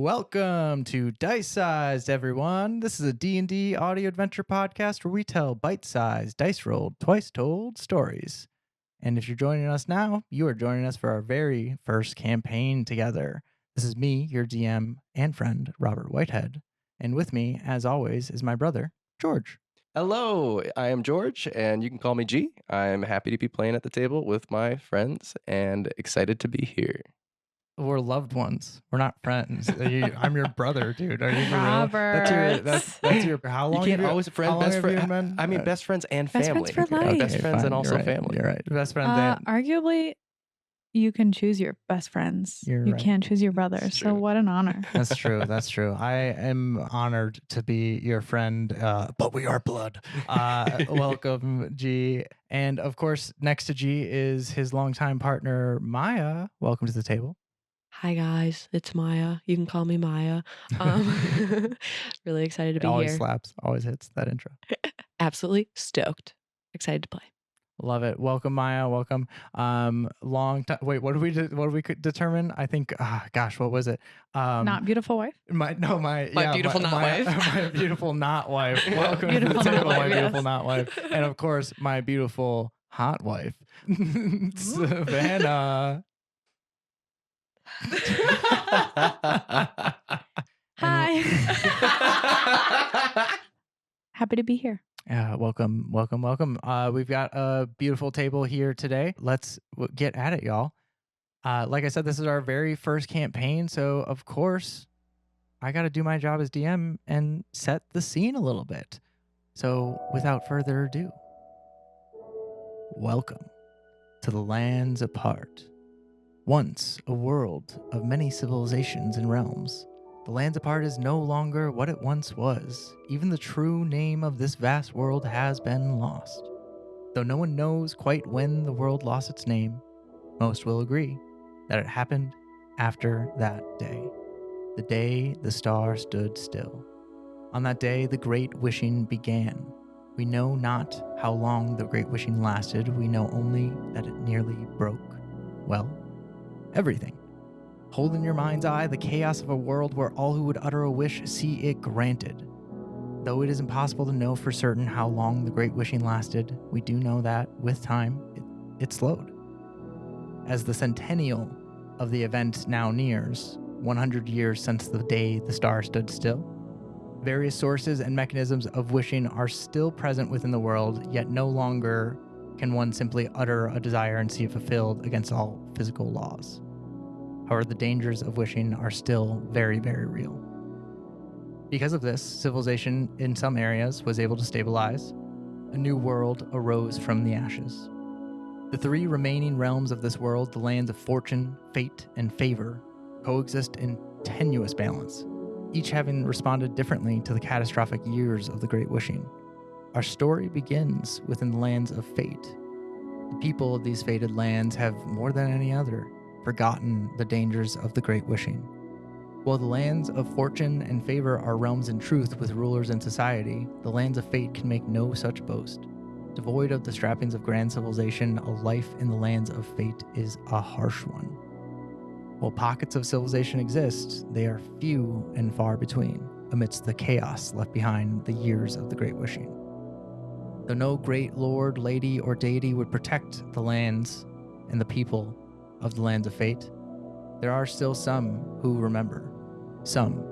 Welcome to DiceSized, everyone. This is a D&D audio adventure podcast where we tell bite-sized, dice-rolled, twice-told stories. And if you're joining us now, you are joining us for our very first campaign together. This is me, your DM and friend, Robert Whitehead. And with me, as always, is my brother, George. Hello, I am George, and you can call me G. I'm happy to be playing at the table with my friends and excited to be here. We're loved ones. We're not friends. I'm your brother, dude. Are you for real? Robert. That's your. How long? You can't have always how friend long best have you friend. been? I mean, best friends and Best family. friends for life. Best friends fine, and also you're right, family. You're right. Best friends and Arguably, you can choose your best friends. You're you right. can't choose your brother. That's So true. what an honor. That's true. That's true. I am honored to be your friend, but we are blood. Welcome, G. And of course, next to G is his longtime partner, Maya. Welcome to the table. Hi guys, it's Maya. You can call me Maya. Really excited to It be always here. slaps. Always hits that intro. Absolutely stoked. Excited to play. Love it. Welcome, Maya. Welcome. Long time. Wait, what did we determine? I think. Gosh, what was it? Not beautiful wife. My beautiful not wife. My beautiful not wife. Welcome to the Beautiful table, not my wife, beautiful yes. not wife, and of course, my beautiful hot wife, Savannah. Hi. Happy to be here. Yeah, welcome. We've got a beautiful table here today. Let's get at it, y'all. Like I said, this is our very first campaign, so of course, I got to do my job as DM and set the scene a little bit. So, without further ado, welcome to the lands apart. Once a world of many civilizations and realms, the lands apart is no longer what it once was. Even the true name of this vast world has been lost. Though no one knows quite when the world lost its name, most will agree that it happened after that day. The day the star stood still. On that day, the Great Wishing began. We know not how long the Great Wishing lasted. We know only that it nearly broke, well, everything. Hold in your mind's eye the chaos of a world where all who would utter a wish see it granted. Though it is impossible to know for certain how long the Great Wishing lasted, we do know that, with time, it slowed. As the centennial of the event now nears, 100 years since the day the star stood still, various sources and mechanisms of wishing are still present within the world, yet no longer can one simply utter a desire and see it fulfilled against all physical laws. However, the dangers of wishing are still very, very real. Because of this, civilization in some areas was able to stabilize. A new world arose from the ashes. The three remaining realms of this world, the lands of fortune, fate, and favor, coexist in tenuous balance, each having responded differently to the catastrophic years of the Great Wishing. Our story begins within the lands of fate. The people of these fated lands have, more than any other, forgotten the dangers of the Great Wishing. While the lands of fortune and favor are realms in truth with rulers and society, the lands of fate can make no such boast. Devoid of the trappings of grand civilization, a life in the lands of fate is a harsh one. While pockets of civilization exist, they are few and far between, amidst the chaos left behind the years of the Great Wishing. Though no great lord, lady, or deity would protect the lands and the people of the lands of fate, there are still some who remember, some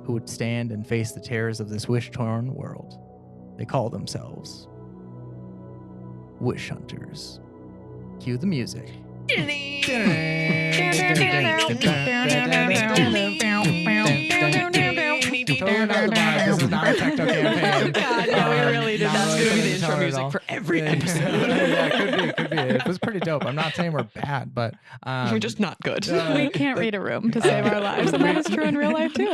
who would stand and face the terrors of this wish-torn world. They call themselves Wish Hunters. Cue the music. This is not a techno campaign. God, yeah, we really did. That's going to be the intro Guitar at music all. for every episode. Yeah, could be. It was pretty dope. I'm not saying we're bad, but We're just not good. We can't read a room to save our lives, and that is true in real life too.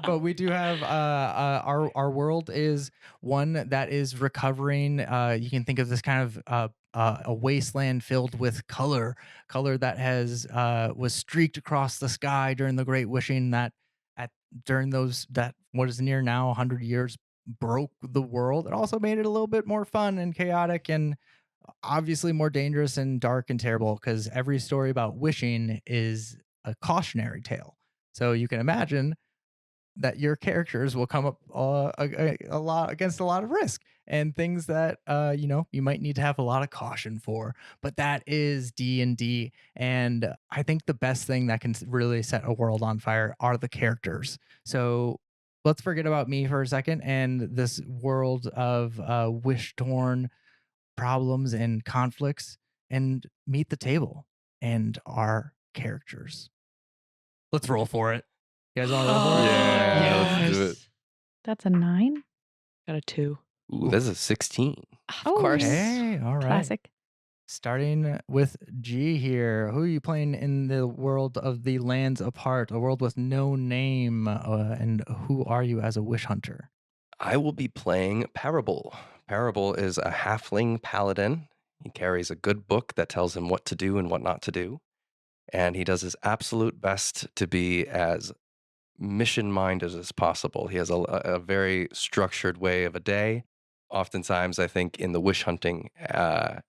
but we do have our world is one that is recovering. You can think of this kind of a wasteland filled with color that has was streaked across the sky during the Great Wishing that during those that what is near now 100 years broke the world. It also made it a little bit more fun and chaotic and obviously more dangerous and dark and terrible, because every story about wishing is a cautionary tale. So you can imagine that your characters will come up a lot against a lot of risk and things that you might need to have a lot of caution for. But that is D&D, and I think the best thing that can really set a world on fire are the characters. So let's forget about me for a second and this world of wish torn problems and conflicts, and meet the table and our characters. Let's roll for it. You guys want to roll for it? Yeah, let's do it. Yes. That's a 9. Got a 2. Ooh, that's a 16. Of course. Okay, all right. Classic. Starting with G here. Who are you playing in the world of the Lands Apart, a world with no name? And who are you as a wish hunter? I will be playing Parable. Parable is a halfling paladin. He carries a good book that tells him what to do and what not to do. And he does his absolute best to be as mission-minded as possible. He has a very structured way of a day. Oftentimes, I think in the wish hunting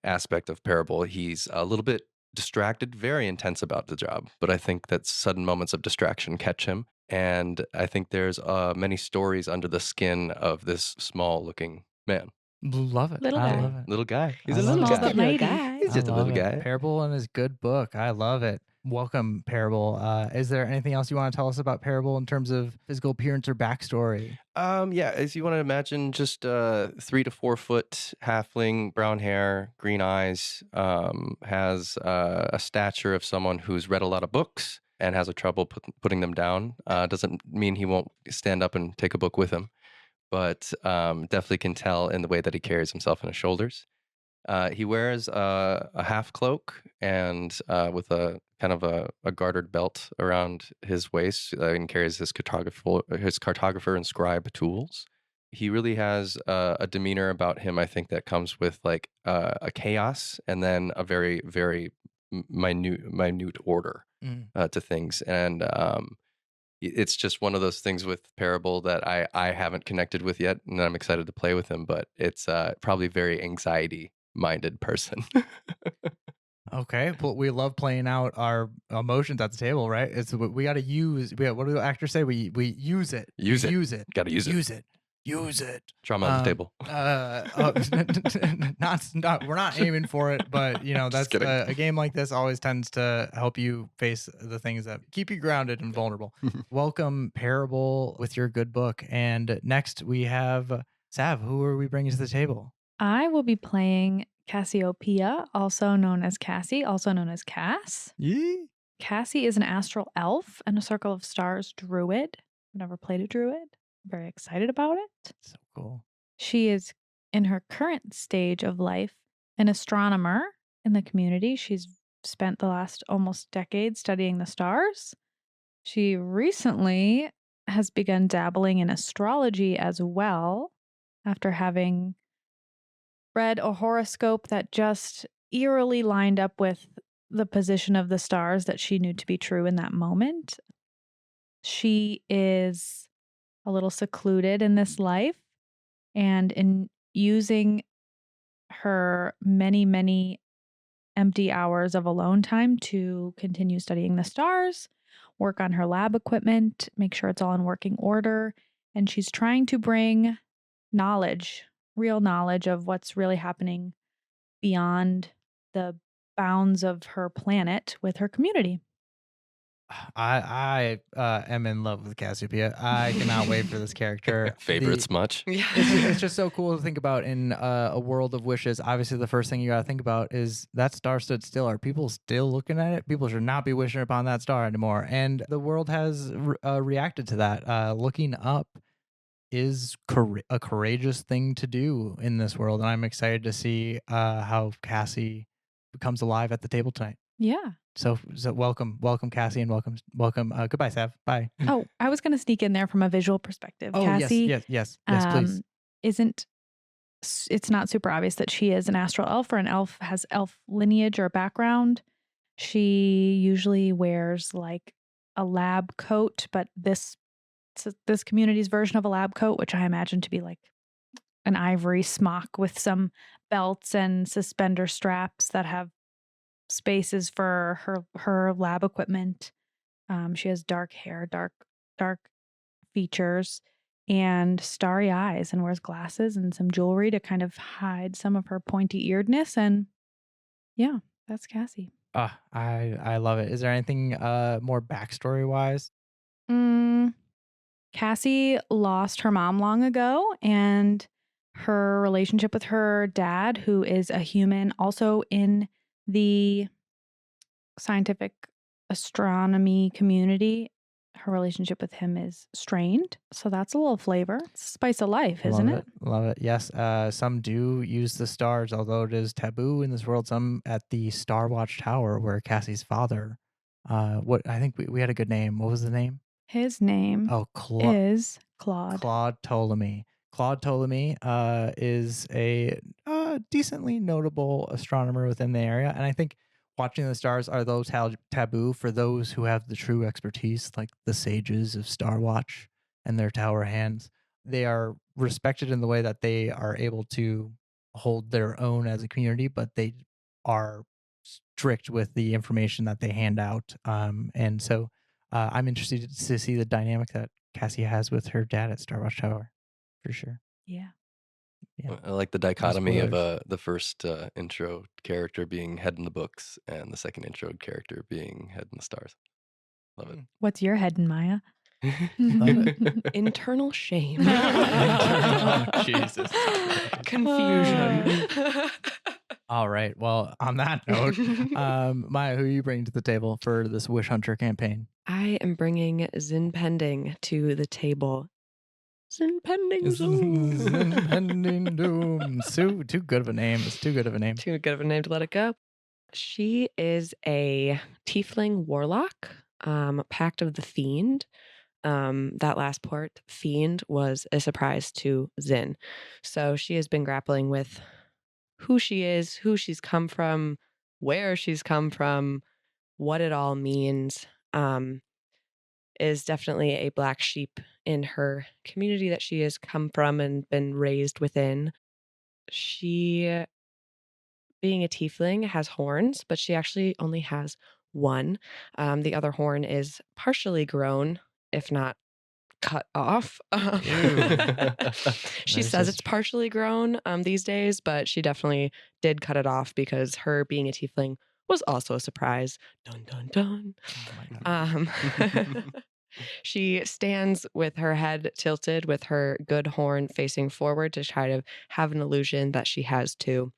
aspect of Parable, he's a little bit distracted, very intense about the job. But I think that sudden moments of distraction catch him. And I think there's many stories under the skin of this small-looking man. Love it. Little I guy. love it. Little guy. He's I a love little it. Small guy. but mighty. He's just I a little love it. guy. Parable and his good book. I love it. Welcome, Parable. Is there anything else you want to tell us about Parable in terms of physical appearance or backstory? Yeah, as you want to imagine, just 3 to 4 foot halfling, brown hair, green eyes, has a stature of someone who's read a lot of books and has a trouble putting them down. Doesn't mean he won't stand up and take a book with him, but definitely can tell in the way that he carries himself on his shoulders. He wears a half cloak and with a kind of a gartered belt around his waist, and carries his cartographer and scribe tools. He really has a demeanor about him, I think, that comes with like a chaos and then a very, very minute order to things. And it's just one of those things with Parable that I haven't connected with yet, and I'm excited to play with him. But it's probably very anxiety-minded person. Okay, but we love playing out our emotions at the table, right? It's we got to use. What do the actors say? We use it. Use it. Use it. Got to use it. Use it. Use it. Trauma on the table. Not. We're not aiming for it, but Just that's kidding. a game like this always tends to help you face the things that keep you grounded and vulnerable. Welcome, Parable, with your good book. And next we have Sav. Who are we bringing to the table? I will be playing Cassiopeia, also known as Cassie, also known as Cass. Yeah. Cassie is an astral elf and a Circle of Stars druid. I've never played a druid. I'm very excited about it. So cool. She is, in her current stage of life, an astronomer in the community. She's spent the last almost decade studying the stars. She recently has begun dabbling in astrology as well, after having read a horoscope that just eerily lined up with the position of the stars that she knew to be true in that moment. She is a little secluded in this life, and in using her many, many empty hours of alone time to continue studying the stars, work on her lab equipment, make sure it's all in working order, and she's trying to bring knowledge, real knowledge of what's really happening beyond the bounds of her planet with her community. I am in love with Cassiopeia. I cannot wait for this character. Favorites much? It's just so cool to think about in a world of wishes. Obviously, the first thing you got to think about is that star stood still. Are people still looking at it? People should not be wishing upon that star anymore. And the world has reacted to that. Looking up is a courageous thing to do in this world. And I'm excited to see how Cassie becomes alive at the table tonight. Yeah. So welcome, Cassie, and welcome. Goodbye, Sav. Bye. Oh, I was going to sneak in there from a visual perspective. Oh, Cassie, yes, please. It's not super obvious that she is an astral elf, or an elf has elf lineage or background. She usually wears like a lab coat, but this community's version of a lab coat, which I imagine to be like an ivory smock with some belts and suspender straps that have spaces for her lab equipment. She has dark hair, dark features, and starry eyes, and wears glasses and some jewelry to kind of hide some of her pointy-earedness. And yeah, that's Cassie. I love it. Is there anything more backstory wise? Mm, Cassie lost her mom long ago, and her relationship with her dad, who is a human, also in the scientific astronomy community, her relationship with him is strained. So that's a little flavor. It's spice of life, isn't Love it? Love it. Yes. Some do use the stars, although it is taboo in this world. Some at the Star Watch Tower, where Cassie's father, what I think we had a good name. What was the name? His name Oh, is Claude. Claude Ptolemy. Claude Ptolemy is a decently notable astronomer within the area. And I think watching the stars are those taboo for those who have the true expertise, like the sages of Star Watch and their tower hands. They are respected in the way that they are able to hold their own as a community, but they are strict with the information that they hand out. And so I'm interested to see the dynamic that Cassie has with her dad at Star Watch Tower, for sure. Yeah. Yeah. I like the dichotomy of spoilers. the first intro character being head in the books and the second intro character being head in the stars. Love it. What's your head in, Maya? Internal shame. Jesus. Confusion. All right. Well, on that note, Maya, who are you bringing to the table for this Wish Hunter campaign? I am bringing Zin Pending to the table. Zin Pending Zoom. Zin Pending Doom. Too good of a name. It's too good of a name. Too good of a name to let it go. She is a Tiefling warlock, Pact of the Fiend. That last part, Fiend, was a surprise to Zin. So she has been grappling with who she is, who she's come from, where she's come from, what it all means. Is definitely a black sheep in her community that she has come from and been raised within. She, being a tiefling, has horns, but she actually only has one. The other horn is partially grown, if not cut off. She There's says this- it's partially grown these days, but she definitely did cut it off because her being a tiefling was also a surprise. Dun dun dun. Oh my God. She stands with her head tilted, with her good horn facing forward to try to have an illusion that she has two.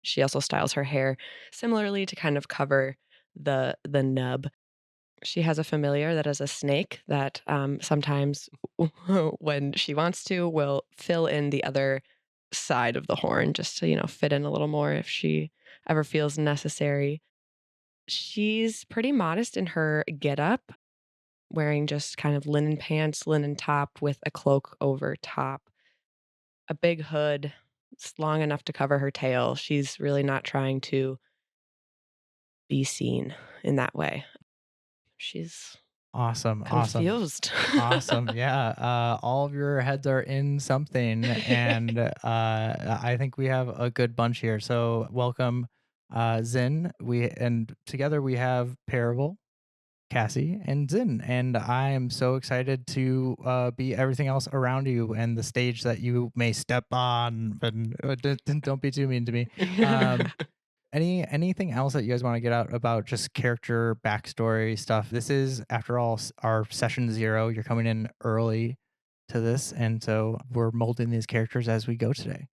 She also styles her hair similarly to kind of cover the nub. She has a familiar that is a snake that sometimes, when she wants to, will fill in the other side of the horn just to, fit in a little more if she ever feels necessary. She's pretty modest in her getup, wearing just kind of linen pants, linen top with a cloak over top, a big hood. It's long enough to cover her tail. She's really not trying to be seen in that way. She's Awesome. confused. Awesome. Yeah. All of your heads are in something. And I think we have a good bunch here. So welcome, Zin. And together we have Parable, Cassie, and Zin. And I am so excited to be everything else around you and the stage that you may step on. And don't be too mean to me. Anything else that you guys want to get out about just character backstory stuff? This is, after all, our session 0. You're coming in early to this, and so we're molding these characters as we go today.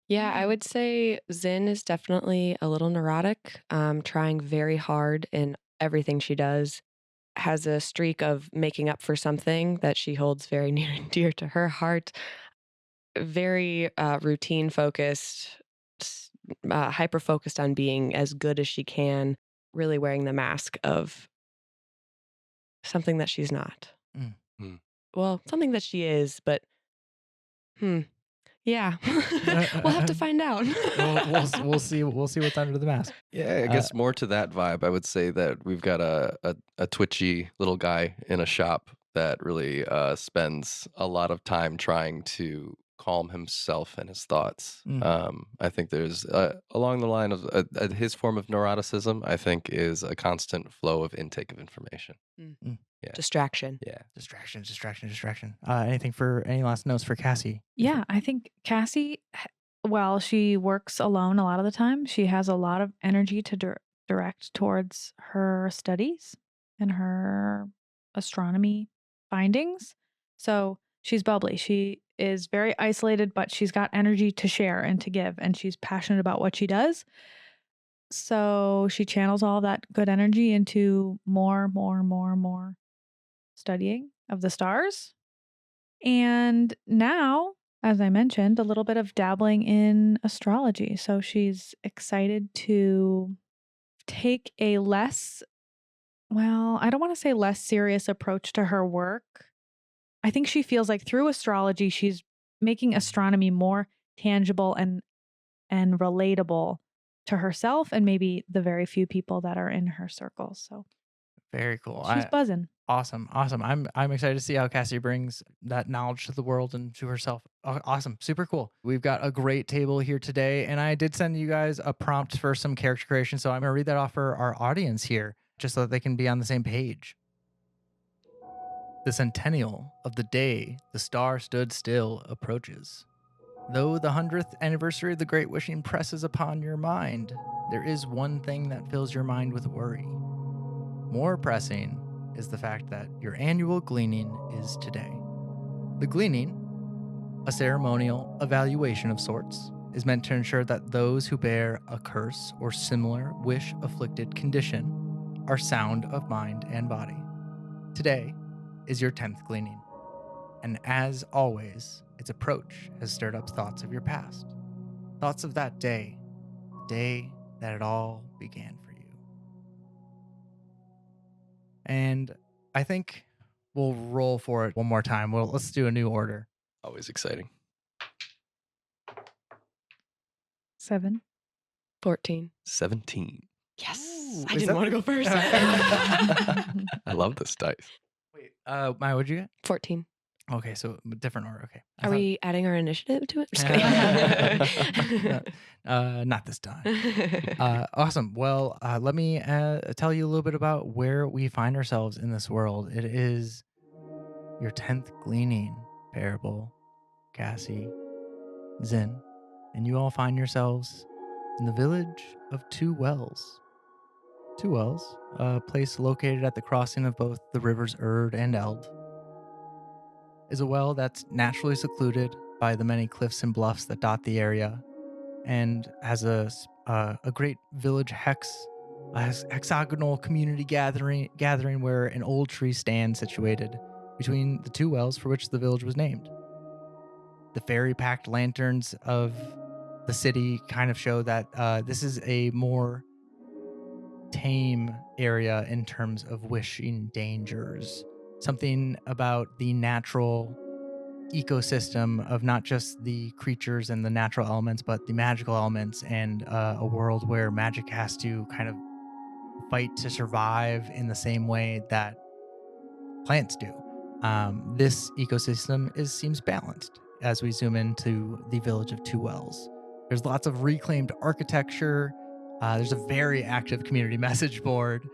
Yeah, I would say Zin is definitely a little neurotic, trying very hard in everything she does. Has a streak of making up for something that she holds very near and dear to her heart. Very routine focused, hyper focused on being as good as she can, really wearing the mask of something that she's not. Mm. Well, something that she is, but yeah, we'll have to find out. We'll see. We'll see what's under the mask. Yeah, I guess more to that vibe, I would say that we've got a twitchy little guy in a shop that really spends a lot of time trying to calm himself and his thoughts. Mm. I think there's along the line of his form of neuroticism, I think, is a constant flow of intake of information. Mm. Yeah. Distraction. Yeah. Distraction. Any last notes for Cassie? Yeah, I think Cassie, while she works alone a lot of the time, she has a lot of energy to direct towards her studies and her astronomy findings. So she's bubbly. She is very isolated, but she's got energy to share and to give, and she's passionate about what she does. So she channels all that good energy into more studying of the stars. And now, as I mentioned, a little bit of dabbling in astrology. So she's excited to take a I don't want to say less serious approach to her work. I think she feels like through astrology, she's making astronomy more tangible and relatable to herself and maybe the very few people that are in her circle. So Very cool. she's buzzing. Awesome. I'm excited to see how Cassie brings that knowledge to the world and to herself. Awesome. Super cool. We've got a great table here today, and I did send you guys a prompt for some character creation, so I'm going to read that off for our audience here, just so that they can be on the same page. The centennial of the day the star stood still approaches. Though the 100th anniversary of the Great Wishing presses upon your mind, there is one thing that fills your mind with worry. More pressing is the fact that your annual gleaning is today. The gleaning, a ceremonial evaluation of sorts, is meant to ensure that those who bear a curse or similar wish-afflicted condition are sound of mind and body. Today is your 10th gleaning, and as always, its approach has stirred up thoughts of your past, thoughts of that day, the day that it all began for you. And I think we'll roll for it one more time. Let's do a new order. Always exciting. 7. 14. 17. Yes. Ooh, I is didn't that- want to go first. I love this dice. Wait, Maya, what'd you get? 14. Okay, so different order. Okay. Are we adding our initiative to it? Just kidding. Not this time. Awesome. Well, let me tell you a little bit about where we find ourselves in this world. It is your 10th gleaning parable, Cassie, Zin, and you all find yourselves in the village of Two Wells. Two Wells, a place located at the crossing of both the rivers Erd and Eld, is a well that's naturally secluded by the many cliffs and bluffs that dot the area, and has a great village a hexagonal community gathering where an old tree stands situated between the two wells for which the village was named. The fairy-packed lanterns of the city kind of show that this is a more tame area in terms of wishing dangers. Something about the natural ecosystem of not just the creatures and the natural elements, but the magical elements, and a world where magic has to kind of fight to survive in the same way that plants do. This ecosystem seems balanced as we zoom into the village of Two Wells. There's lots of reclaimed architecture. There's a very active community message board,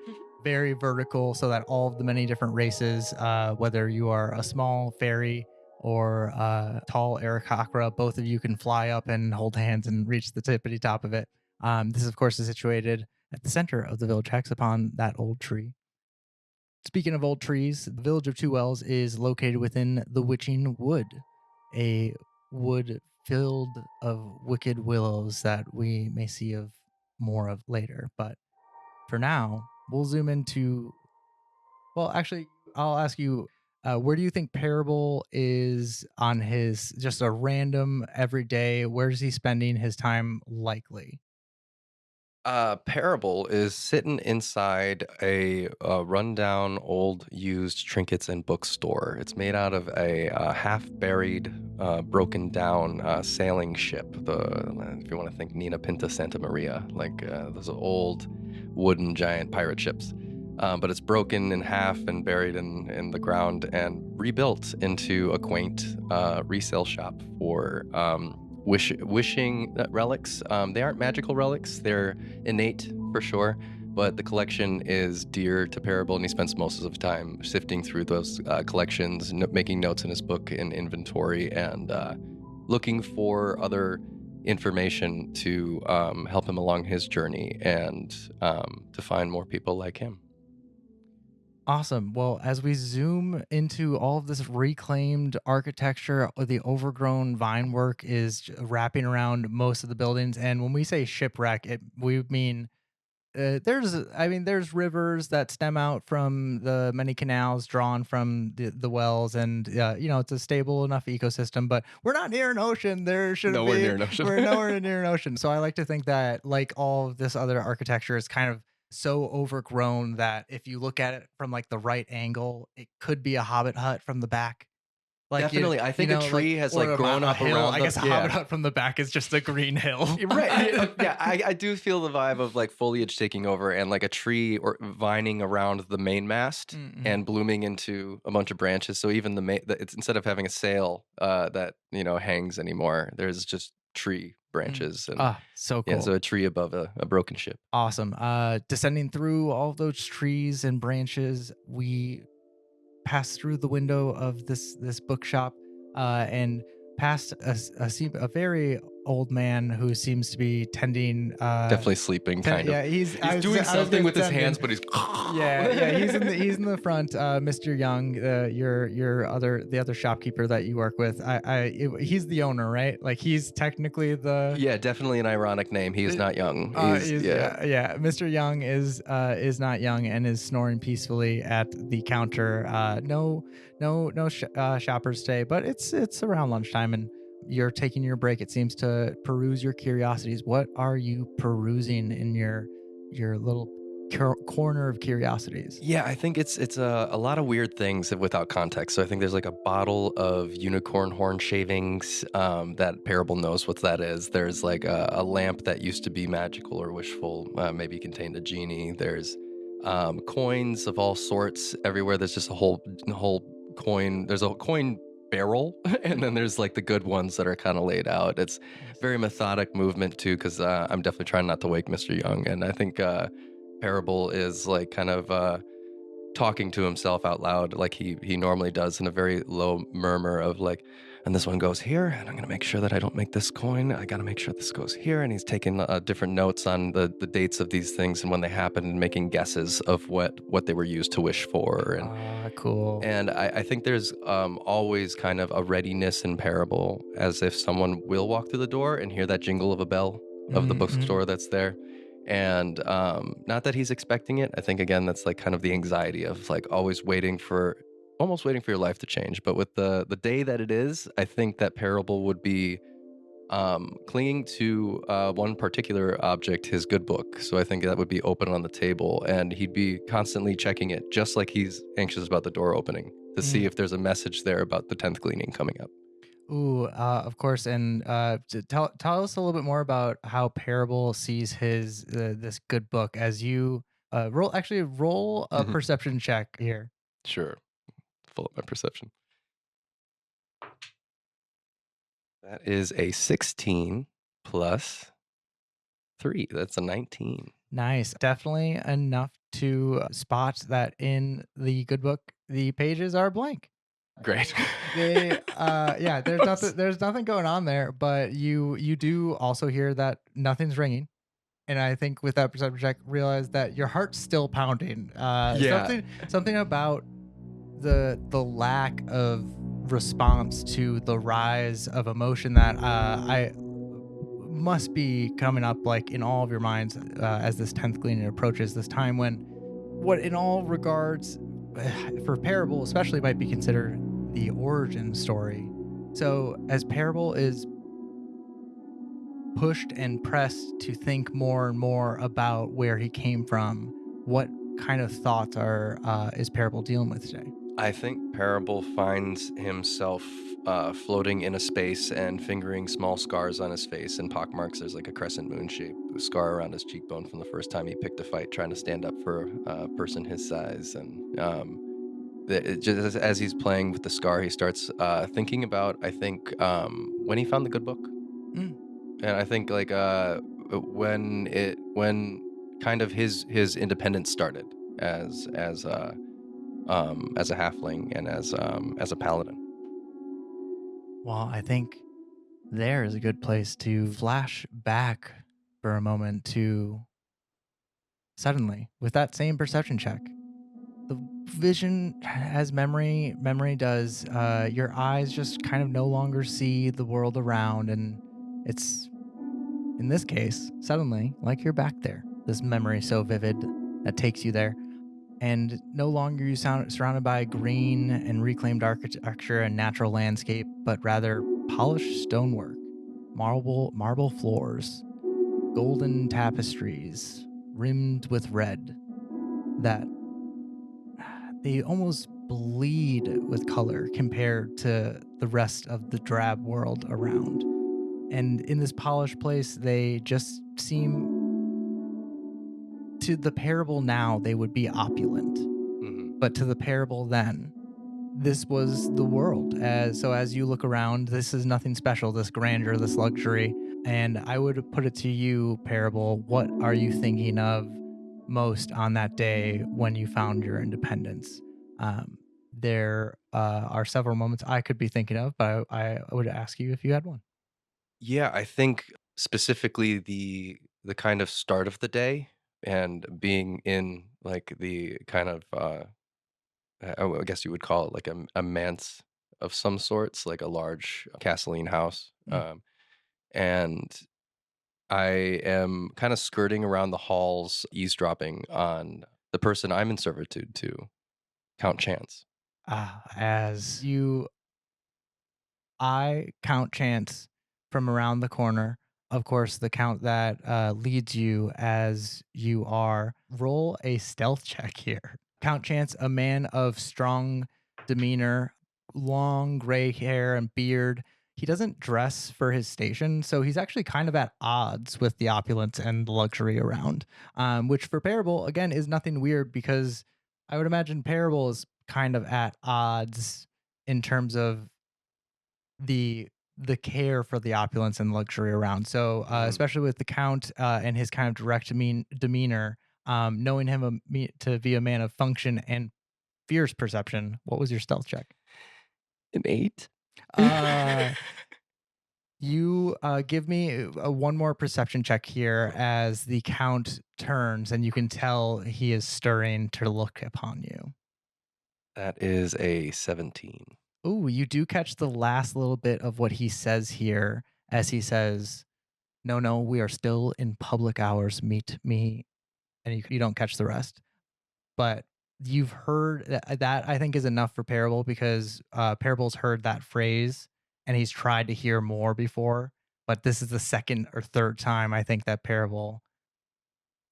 very vertical, so that all of the many different races, whether you are a small fairy or a tall Aarakocra, both of you can fly up and hold hands and reach the tippity top of it. This, of course, is situated at the center of the village hex upon that old tree. Speaking of old trees, the village of Two Wells is located within the Witching Wood, a wood filled of wicked willows that we may see more of later. But for now, we'll zoom into... Well, actually, I'll ask you, where do you think Parable is on his just a random everyday? Where's he spending his time likely? Parable is sitting inside a rundown, old, used trinkets and bookstore. It's made out of a half-buried, broken down sailing ship. If you want to think Nina Pinta Santa Maria, like those old wooden giant pirate ships. but it's broken in half and buried in the ground and rebuilt into a quaint resale shop for wishing relics. They aren't magical relics; they're innate for sure. But the collection is dear to Parable, and he spends most of his time sifting through those collections, making notes in his book in inventory, and looking for other information to help him along his journey and to find more people like him. Awesome. Well, as we zoom into all of this reclaimed architecture, the overgrown vine work is wrapping around most of the buildings. And when we say shipwreck, we mean there's rivers that stem out from the many canals drawn from the wells, and it's a stable enough ecosystem. But we're not near an ocean. There should Nowhere be. near an ocean. We're nowhere near an ocean. So I like to think that, like all of this other architecture, is kind of so overgrown that if you look at it from like the right angle, it could be a hobbit hut from the back. Like Definitely, I think a tree has or like grown up hill. around. I guess a hobbit hut from the back is just a green hill. You're right. Yeah, I do feel the vibe of like foliage taking over and like a tree or vining around the main mast and blooming into a bunch of branches. So even it's instead of having a sail that hangs anymore, there's just tree branches and so cool. yeah, so a tree above a broken ship. Awesome. Descending through all of those trees and branches, we pass through the window of this bookshop and past a very old man who seems to be tending definitely sleeping kind of. Yeah, he's doing something with his hands, but he's he's in the front. Mr. Young, the other shopkeeper that you work with, he's the owner, right? Like he's technically the definitely an ironic name. He is not young. Mr. Young is not young and is snoring peacefully at the counter. No shoppers today, but it's around lunchtime and you're taking your break, it seems, to peruse your curiosities. What are you perusing in your little corner of curiosities? Yeah, I think it's a lot of weird things without context. So I think there's like a bottle of unicorn horn shavings that Parable knows what that is. There's like a lamp that used to be magical or wishful, maybe contained a genie. There's coins of all sorts everywhere. There's just a whole coin. There's a coin barrel, and then there's like the good ones that are kind of laid out. It's very methodic movement too, because I'm definitely trying not to wake Mr. Young, and I think Parable is like kind of talking to himself out loud like he normally does in a very low murmur of like, and this one goes here, and I'm gonna make sure that I don't make this coin. I gotta make sure this goes here, and he's taking different notes on the dates of these things and when they happened, and making guesses of what they were used to wish for. And cool. And I think there's always kind of a readiness in Parable, as if someone will walk through the door and hear that jingle of a bell of the bookstore that's there. And not that he's expecting it. I think, again, that's like kind of the anxiety of like almost waiting for your life to change. But with the day that it is, I think that Parable would be clinging to one particular object, his good book. So I think that would be open on the table, and he'd be constantly checking it, just like he's anxious about the door opening to see if there's a message there about the 10th gleaning coming up. Ooh, of course. And tell us a little bit more about how Parable sees his this good book as you roll a perception check here. Sure. Pull up my perception. That is a 16 plus 3. That's a 19. Nice. Definitely enough to spot that in the good book, the pages are blank. Great. There's nothing going on there, but you do also hear that nothing's ringing. And I think with that perception check, realize that your heart's still pounding. Something about the lack of response to the rise of emotion that I must be coming up like in all of your minds as this 10th gleaning approaches, this time when what in all regards for Parable especially might be considered the origin story. So as Parable is pushed and pressed to think more and more about where he came from, what kind of thoughts is Parable dealing with today? I think Parable finds himself floating in a space and fingering small scars on his face and pockmarks. There's like a crescent moon shaped scar around his cheekbone from the first time he picked a fight trying to stand up for a person his size. And just as he's playing with the scar, he starts thinking about, I think, when he found the good book. Mm. And I think like when kind of his independence started as a halfling and as a paladin. Well, I think there is a good place to flash back for a moment to suddenly, with that same perception check, the vision has memory. Memory does. Your eyes just kind of no longer see the world around, and it's in this case suddenly like you're back there. This memory so vivid that takes you there, and no longer you sound surrounded by green and reclaimed architecture and natural landscape, but rather polished stonework, marble floors, golden tapestries rimmed with red that they almost bleed with color compared to the rest of the drab world around. And in this polished place, they just seem, to the parable now, they would be opulent. Mm-hmm. But to the parable then, this was the world. As you look around, this is nothing special, this grandeur, this luxury. And I would put it to you, Parable, what are you thinking of most on that day when you found your independence? There are several moments I could be thinking of, but I would ask you if you had one. Yeah, I think specifically the kind of start of the day and being in like the kind of I guess you would call it like a manse of some sorts, like a large Castelline house. Mm. And I am kind of skirting around the halls, eavesdropping on the person I'm in servitude to, Count Chance. As you I count chance from around the corner. Of course, the count that leads you as you are. Roll a stealth check here. Count Chance, a man of strong demeanor, long gray hair and beard. He doesn't dress for his station, so he's actually kind of at odds with the opulence and the luxury around, which for Parable, again, is nothing weird because I would imagine Parable is kind of at odds in terms of the care for the opulence and luxury around. So, especially with the count and his kind of direct demeanor, knowing him to be a man of function and fierce perception. What was your stealth check? An 8? Uh, you give me one more perception check here as the count turns, and you can tell he is stirring to look upon you. That is a 17. Ooh, you do catch the last little bit of what he says here as he says, no, no, we are still in public hours. Meet me. And you don't catch the rest. But you've heard that I think is enough for Parable because Parable's heard that phrase and he's tried to hear more before. But this is the second or third time I think that Parable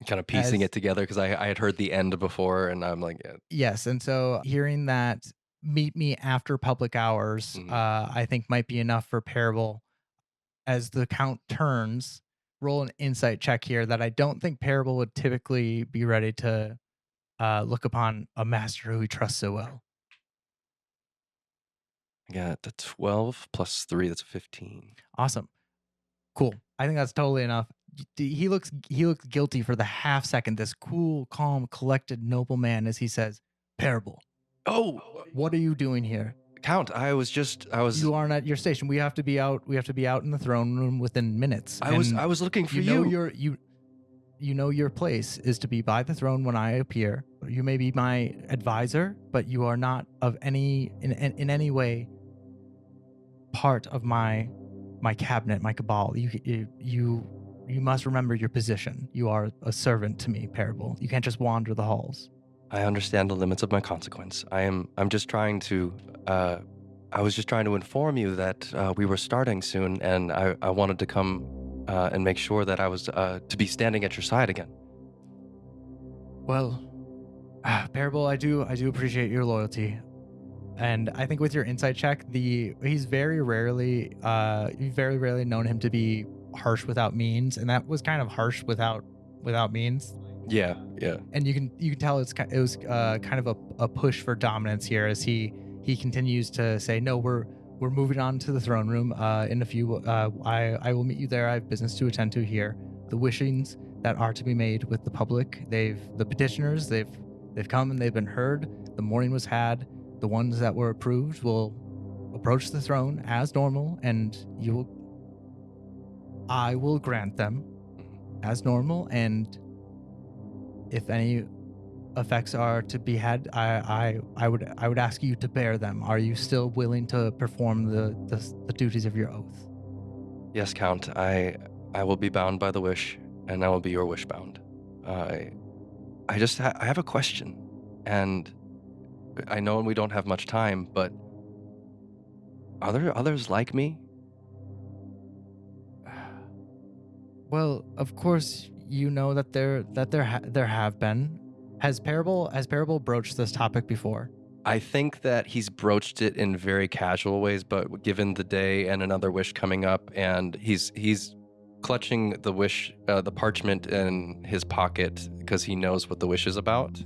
Kind of piecing has. it together because I had heard the end before and I'm like, yeah. Yes. And so hearing that meet me after public hours, Mhm. I think might be enough for Parable. As the count turns, roll an insight check here that I don't think Parable would typically be ready to look upon a master who he trusts so well. I got the 12 plus 3, that's 15. Awesome. Cool. I think that's totally enough. He looks guilty for the half second, this cool, calm, collected, noble man as he says, Parable, Oh, what are you doing here? Count, I was You aren't at your station. We have to be out in the throne room within minutes. I was looking for you. you. You know your place is to be by the throne when I appear. You may be my advisor, but you are not of any in any way part of my cabinet, my cabal. You must remember your position. You are a servant to me, Parable. You can't just wander the halls. I understand the limits of my consequence. I'm just trying to I was just trying to inform you that we were starting soon and I wanted to come and make sure that I was to be standing at your side again. Well, Parable, I do appreciate your loyalty. And I think with your insight check, he's very rarely you've very rarely known him to be harsh without means, and that was kind of harsh without means. Yeah, yeah. And you can tell it was kind of a push for dominance here as he continues to say, no, we're moving on to the throne room in a few. I will meet you there. I have business to attend to here. The wishings that are to be made with the public, the petitioners, they've come and they've been heard. The mourning was had. The ones that were approved will approach the throne as normal, and I will grant them as normal. And if any effects are to be had, I would ask you to bear them. Are you still willing to perform the duties of your oath? Yes, Count. I will be bound by the wish, and I will be your wish bound. I have a question, and I know we don't have much time, but are there others like me? Well, of course, you know that there have been. Has Parable broached this topic before? I think that he's broached it in very casual ways, but given the day and another wish coming up, and he's clutching the wish, the parchment in his pocket because he knows what the wish is about,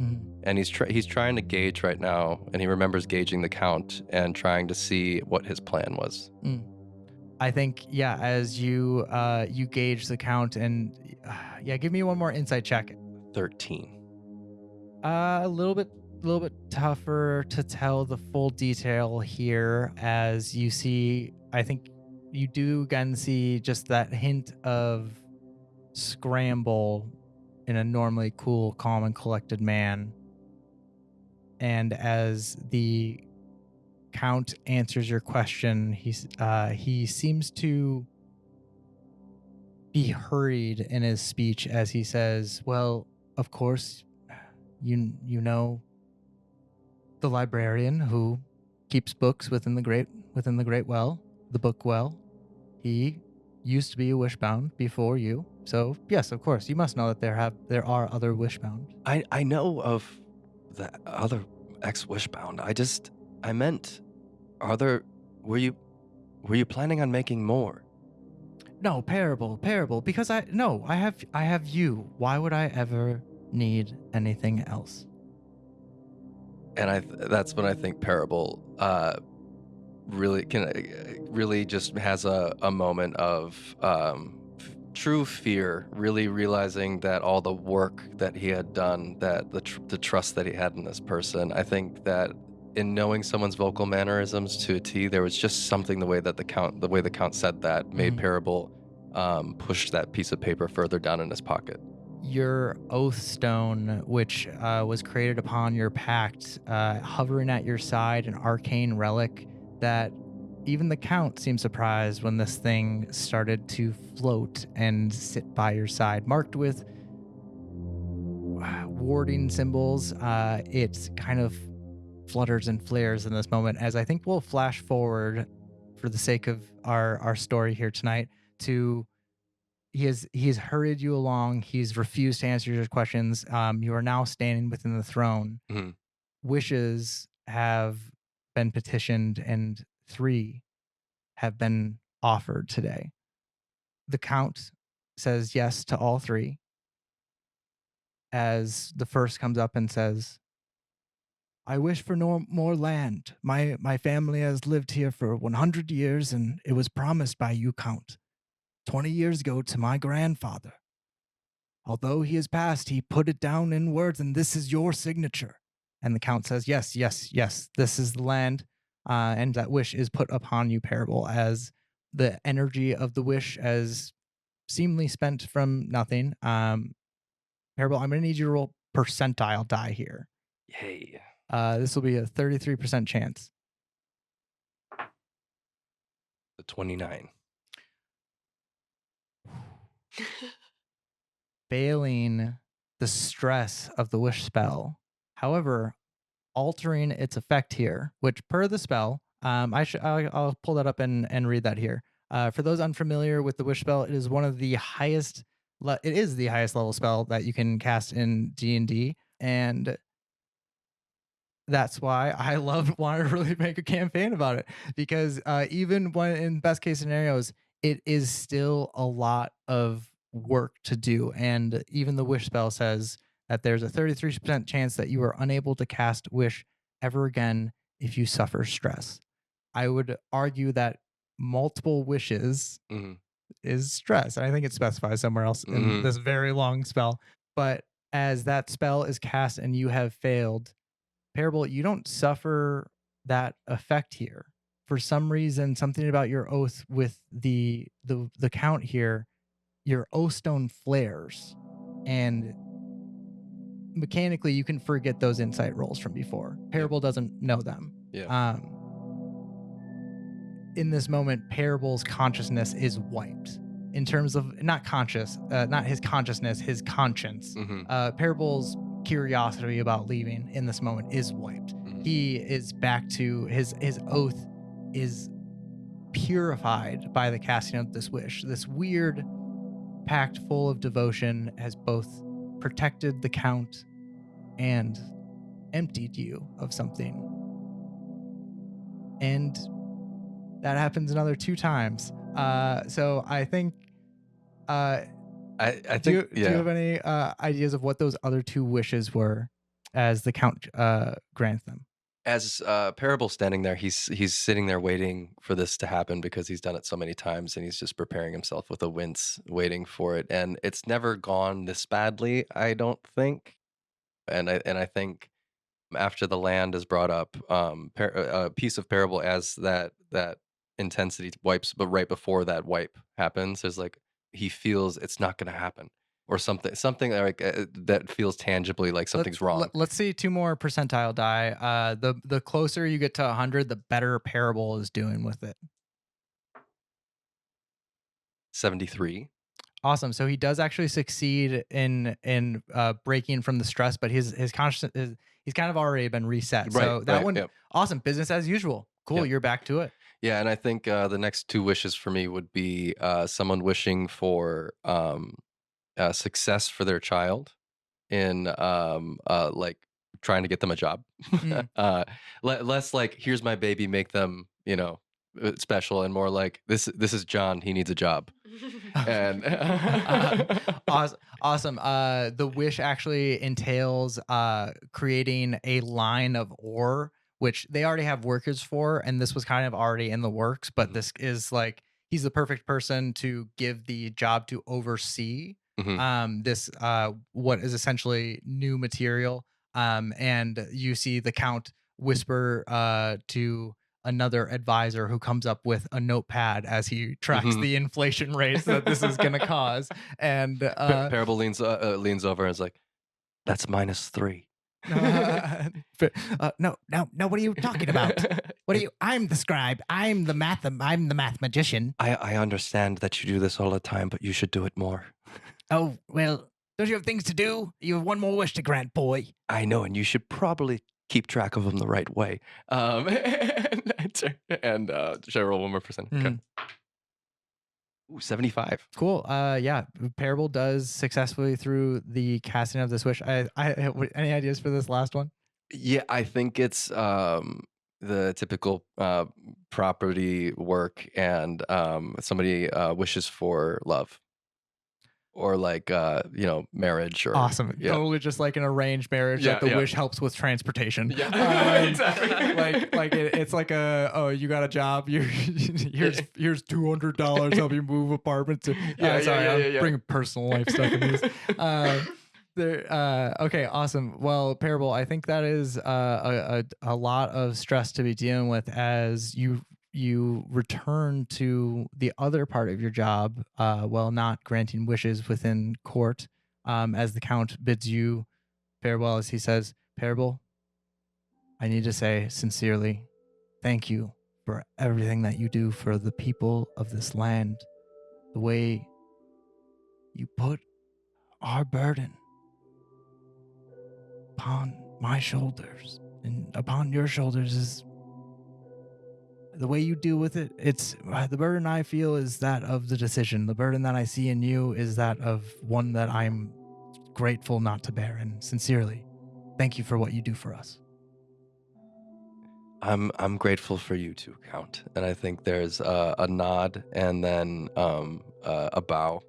and he's trying to gauge right now, and he remembers gauging the Count and trying to see what his plan was. I think as you gauge the Count, and give me one more insight check. 13. A little bit tougher to tell the full detail here, as you see. I think you do again see just that hint of scramble in a normally cool, calm, and collected man. And as the Count answers your question, he seems to be hurried in his speech as he says, "Well, of course, you know the librarian who keeps books within the great well, the book well. He used to be a wishbound before you. So yes, of course, you must know that there are other wishbound." I know of the other ex-wishbound. I meant, were you planning on making more? No, Parable, because I have you. Why would I ever need anything else? And that's when I think Parable really just has a moment of true fear, really realizing that all the work that he had done, that the trust that he had in this person. I think that in knowing someone's vocal mannerisms to a T, there was just something the way the Count said that made Parable push that piece of paper further down in his pocket. Your oath stone, which was created upon your pact, hovering at your side, an arcane relic that even the Count seemed surprised when this thing started to float and sit by your side, marked with warding symbols. It kind of flutters and flares in this moment, as I think we'll flash forward for the sake of our story here tonight to he has hurried you along. He's refused to answer your questions. You are now standing within the throne. Wishes have been petitioned, and 3 have been offered today. The Count says yes to all 3, as the first comes up and says, "I wish for no more land. My family has lived here for 100 years, and it was promised by you, Count, 20 years ago to my grandfather. Although he has passed, he put it down in words, and this is your signature." And the Count says, yes, this is the land. And that wish is put upon you, Parable, as the energy of the wish as seemingly spent from nothing. Parable, I'm going to need you to roll percentile die here. Yay. This will be a 33% chance. The 29. Failing the stress of the wish spell. However, altering its effect here, which per the spell, I'll pull that up and read that here. For those unfamiliar with the wish spell, it is one of the highest. It is the highest level spell that you can cast in D&D, and that's why I wanted to really make a campaign about it, because even when in best case scenarios, it is still a lot of work to do. And even the wish spell says that there's a 33% chance that you are unable to cast wish ever again if you suffer stress. I would argue that multiple wishes Mhm. is stress. And I think it specifies somewhere else in this very long spell. But as that spell is cast and you have failed, Parable, you don't suffer that effect here. For some reason, something about your oath with the count here, your oath stone flares, and mechanically you can forget those insight rolls from before. Parable doesn't know them. Yeah. In this moment, Parable's consciousness is wiped. In terms of not his consciousness, his conscience. Parable's curiosity about leaving in this moment is wiped. He is back to his oath is purified by the casting of this wish. This weird pact full of devotion has both protected the count and emptied you of something. And that happens another 2 times. So I think I do think you have any ideas of what those other 2 wishes were as the count grants them? as Parable standing there, he's sitting there waiting for this to happen because he's done it so many times, and he's just preparing himself with a wince, waiting for it. And it's never gone this badly, I don't think. And I think after the land is brought up, a piece of Parable as that intensity wipes, but right before that wipe happens, there's like he feels it's not going to happen, or something like that feels tangibly like something's wrong. Let's see 2 more percentile die. The closer you get to 100, the better Parable is doing with it. 73. Awesome. So he does actually succeed in breaking from the stress, but his consciousness he's kind of already been reset. So Right, that right, one, yep. awesome, business as usual. Cool, Yep. you're back to it. Yeah, and I think the next 2 wishes for me would be someone wishing for success for their child in like trying to get them a job. Less like here's my baby, make them special, and more like this is John, he needs a job. And Awesome. The wish actually entails creating a line of ore, which they already have workers for, and this was kind of already in the works. But this is like he's the perfect person to give the job to oversee this what is essentially new material. And you see the count whisper to another advisor who comes up with a notepad as he tracks the inflation rates that this is going to cause. And Parable leans over and is like, "That's -3." No, what are you talking about? What are you? I'm the scribe. I'm the math magician. I understand that you do this all the time, but you should do it more. Oh, well, don't you have things to do? You have one more wish to grant, boy. I know, and you should probably keep track of them the right way. And should I roll one more percent? Okay. Ooh, 75. Cool. Yeah, Parable does successfully through the casting of this wish. Any ideas for this last one? Yeah, I think it's the typical property work, and somebody wishes for love, or like marriage, or Awesome. Yeah. Totally just like an arranged marriage. Yeah, Like the yeah. wish helps with transportation. Yeah, exactly. It's like you got a job. Here's $200 help you move apartments. I'm bringing personal life stuff in these. Okay, awesome. Well, Parable, I think that is a lot of stress to be dealing with as you return to the other part of your job, while not granting wishes within court, as the count bids you farewell, as he says, Parable, I need to say sincerely, thank you for everything that you do for the people of this land. The way you put our burden upon my shoulders and upon your shoulders is the way you deal with it. It's the burden I feel is that of the decision. The burden that I see in you is that of one that I'm grateful not to bear. And sincerely, thank you for what you do for us. I'm grateful for you too, Count. And I think there's a nod, and then a bow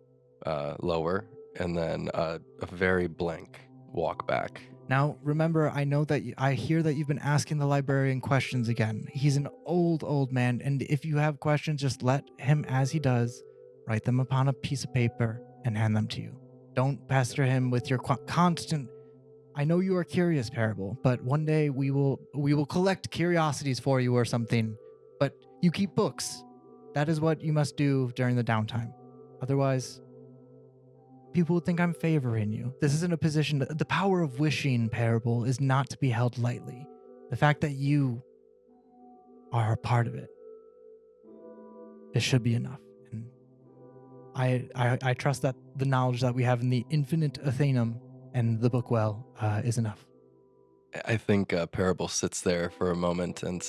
lower, and then a very blank walk back. Now, remember, I know that I hear that you've been asking the librarian questions again. He's an old man, and if you have questions, just let him, as he does, write them upon a piece of paper and hand them to you. Don't pester him with your constant. I know you are curious, Parable, but one day we will collect curiosities for you or something. But you keep books. That is what you must do during the downtime. Otherwise, people would think I'm favoring you. This isn't a position. The power of wishing, Parable, is not to be held lightly. The fact that you are a part of it, it should be enough. And I trust that the knowledge that we have in the infinite Athenum and the Bookwell is enough. I think Parable sits there for a moment and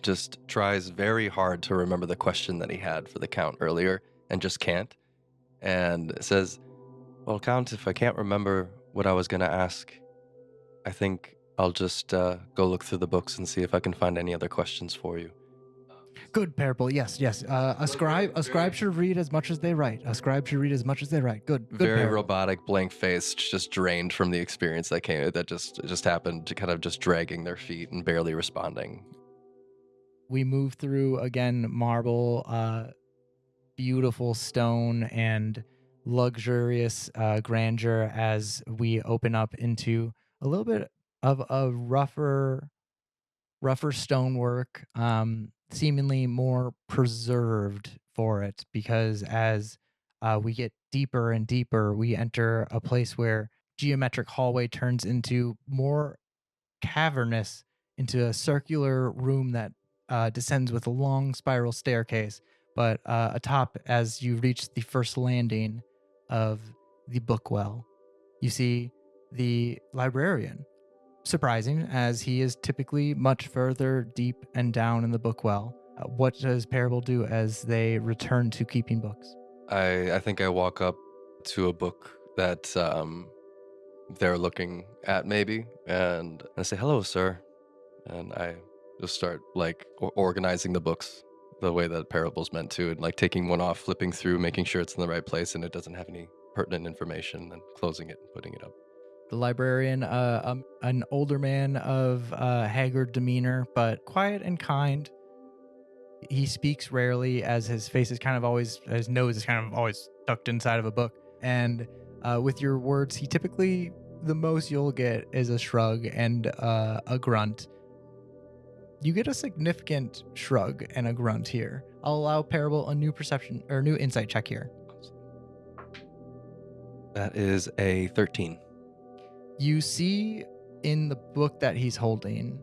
just tries very hard to remember the question that he had for the Count earlier and just can't. And says, well, Count, if I can't remember what I was going to ask, I think I'll just go look through the books and see if I can find any other questions for you. Good, Parable. Yes. A scribe should read as much as they write. A scribe should read as much as they write. Good. Very Parable. robotic, blank face, just drained from the experience that just happened, to kind of just dragging their feet and barely responding. We move through again marble, beautiful stone, and luxurious grandeur as we open up into a little bit of a rougher stonework, seemingly more preserved for it, because as we get deeper and deeper, we enter a place where geometric hallway turns into more cavernous, into a circular room that descends with a long spiral staircase. But atop, as you reach the first landing of the Bookwell, you see the librarian. Surprising, as he is typically much further deep and down in the Bookwell. What does Parable do as they return to keeping books? I think I walk up to a book that they're looking at maybe, and I say, hello, sir. And I just start like organizing the books the way that Parable's meant to, and like taking one off, flipping through, making sure it's in the right place and it doesn't have any pertinent information, and closing it and putting it up. The librarian, an older man of haggard demeanor, but quiet and kind. He speaks rarely, as his face is kind of always, his nose is kind of always tucked inside of a book. And with your words, he typically, the most you'll get is a shrug and a grunt. You get a significant shrug and a grunt here. I'll allow Parable a new perception or new insight check here. That is a 13. You see in the book that he's holding,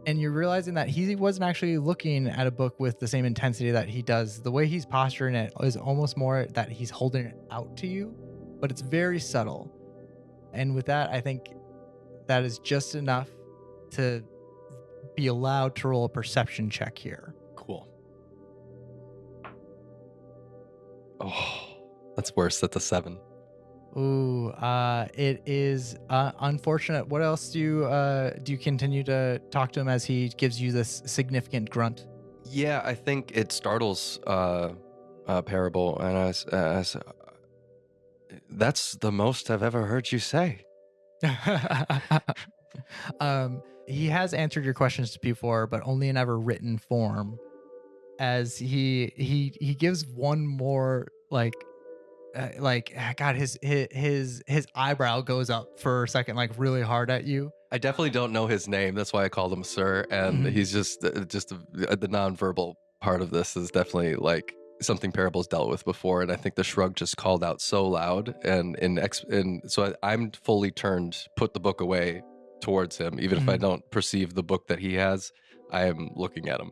and you're realizing that he wasn't actually looking at a book with the same intensity that he does. The way he's posturing it is almost more that he's holding it out to you, but it's very subtle. And with that, I think that is just enough to be allowed to roll a perception check here. Cool. Oh, that's worse. That's a 7. Ooh, it is unfortunate. What else do you continue to talk to him as he gives you this significant grunt? Yeah, I think it startles Parable, and I said, that's the most I've ever heard you say. He has answered your questions before, but only in ever written form. As he gives one more God, his eyebrow goes up for a second, like really hard at you. I definitely don't know his name. That's why I called him Sir. And he's just the nonverbal part of this is definitely like something Parable's dealt with before. And I think the shrug just called out so loud, and so I'm fully turned, put the book away towards him. Even if I don't perceive the book that he has, I am looking at him.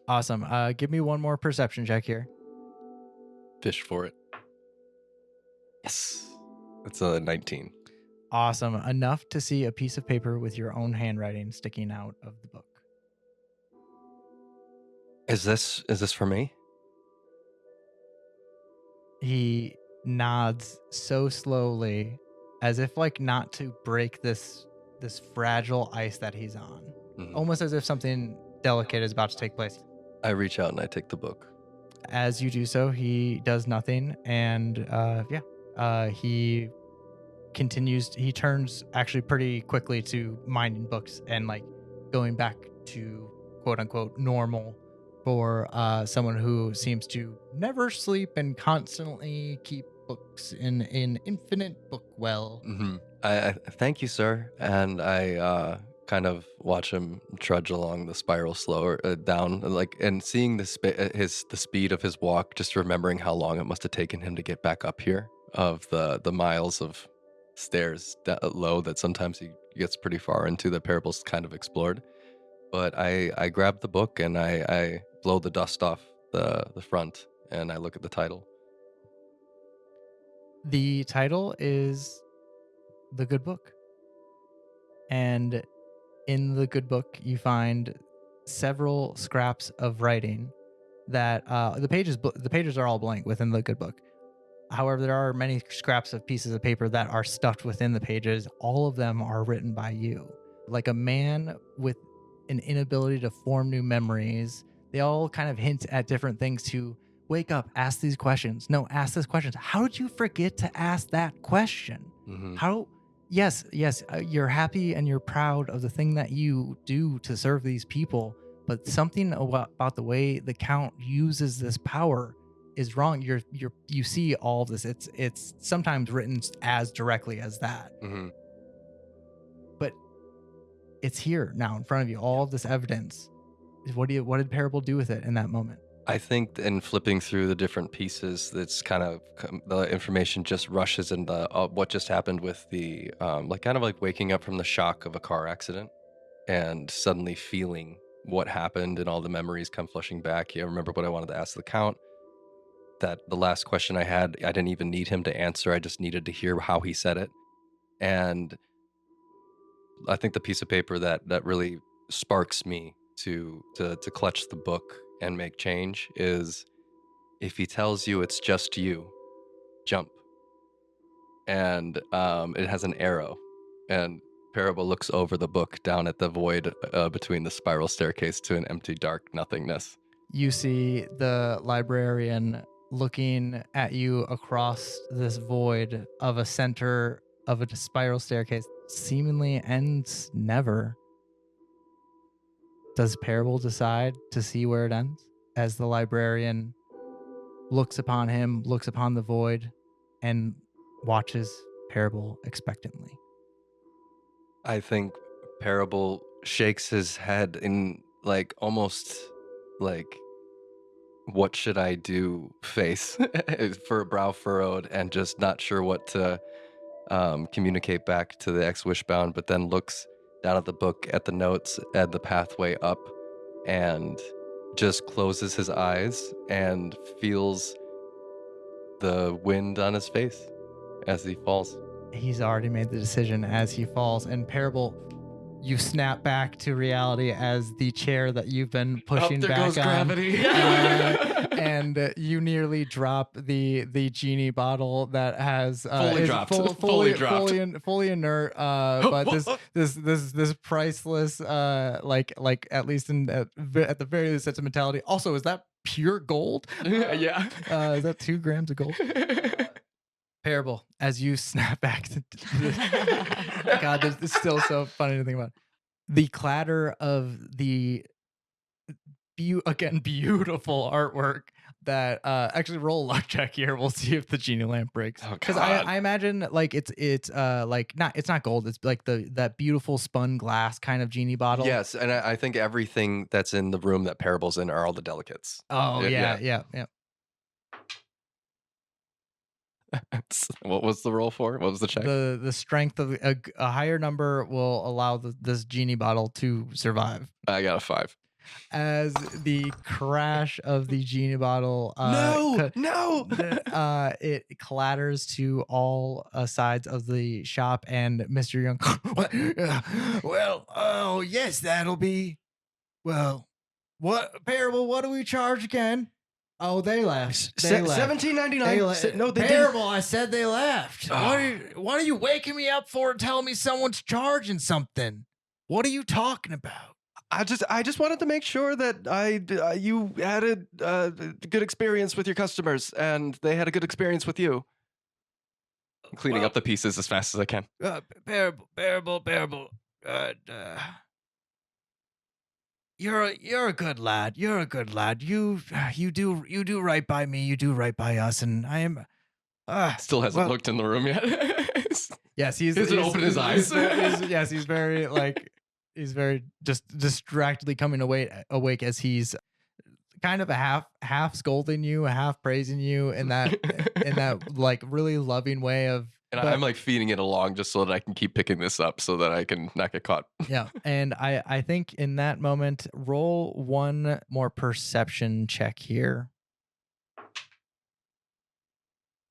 Awesome. Give me one more perception check here. Fish for it. Yes. That's a 19. Awesome. Enough to see a piece of paper with your own handwriting sticking out of the book. Is this for me? He nods so slowly, as if like not to break this fragile ice that he's on. almost as if something delicate is about to take place. I reach out and I take the book. As you do so, he does nothing, and he continues. He turns actually pretty quickly to minding books and like going back to quote unquote normal for someone who seems to never sleep and constantly keep books in an infinite book well. I thank you, sir, and I kind of watch him trudge along the spiral slower down, like, and seeing the speed of his walk, just remembering how long it must have taken him to get back up here, of the miles of stairs low that sometimes he gets pretty far into, the parable's kind of explored. But I grab the book and I blow the dust off the front and I look at the title. The title is The Good Book. And in the good book, you find several scraps of writing that the pages are all blank within the good book. However, there are many scraps of pieces of paper that are stuffed within the pages. All of them are written by you. Like a man with an inability to form new memories. They all kind of hint at different things to wake up, ask these questions. No, ask this question. How did you forget to ask that question? How... Yes, you're happy and you're proud of the thing that you do to serve these people, but something about the way the Count uses this power is wrong. You see all of this. It's sometimes written as directly as that, but it's here now in front of you. All of this evidence. What did Parable do with it in that moment? I think in flipping through the different pieces, that's kind of the information just rushes into what just happened with the like kind of like waking up from the shock of a car accident and suddenly feeling what happened and all the memories come flushing back. I remember what I wanted to ask the Count. That the last question I had, I didn't even need him to answer. I just needed to hear how he said it. And I think the piece of paper that really sparks me to clutch the book and make change is, if he tells you it's just you, jump. And it has an arrow, and Parable looks over the book down at the void between the spiral staircase to an empty dark nothingness. You see the librarian looking at you across this void of a center of a spiral staircase, seemingly ends never. Does Parable decide to see where it ends as the librarian looks upon him, looks upon the void, and watches Parable expectantly? I think Parable shakes his head in like almost like, what should I do face, for a brow furrowed and just not sure what to communicate back to the ex-wishbound, but then looks down at the book, at the notes, at the pathway up, and just closes his eyes and feels the wind on his face as he falls. He's already made the decision as he falls, and Parable, you snap back to reality as the chair that you've been pushing back goes on. Gravity. And you nearly drop the genie bottle that has Fully is dropped. Fully dropped. fully inert. But this priceless like at least at the very least sentimentality. Also, is that pure gold? Yeah. Is that 2 grams of gold? Parable, as you snap back to God, this is still so funny to think about. The clatter of the beautiful artwork that actually roll a luck check here. We'll see if the genie lamp breaks. Because I imagine like it's like it's not gold. It's like that beautiful spun glass kind of genie bottle. Yes, and I think everything that's in the room that Parable's in are all the delicates. Oh yeah. What was the roll for? What was the check? The strength of a higher number will allow this genie bottle to survive. I got a 5. As the crash of the genie bottle it clatters to all sides of the shop, and Mr. Young well, oh yes, that'll be, well, what Parable, what do we charge again? Oh, they left. They left. $17.99. No, they Parable, I said they left. Oh. What are you waking me up for and telling me someone's charging something? What are you talking about? I just wanted to make sure that you had a good experience with your customers, and they had a good experience with you. I'm cleaning up the pieces as fast as I can. Bearable. You're a good lad. You're a good lad. You do right by me. You do right by us, and I am. Still hasn't looked in the room yet. Yes, He hasn't opened his eyes. Yes, he's very he's very just distractedly coming awake as he's kind of a half scolding you, half praising you in that like really loving way of. And I'm like feeding it along just so that I can keep picking this up so that I can not get caught. Yeah, and I think in that moment, roll one more perception check here.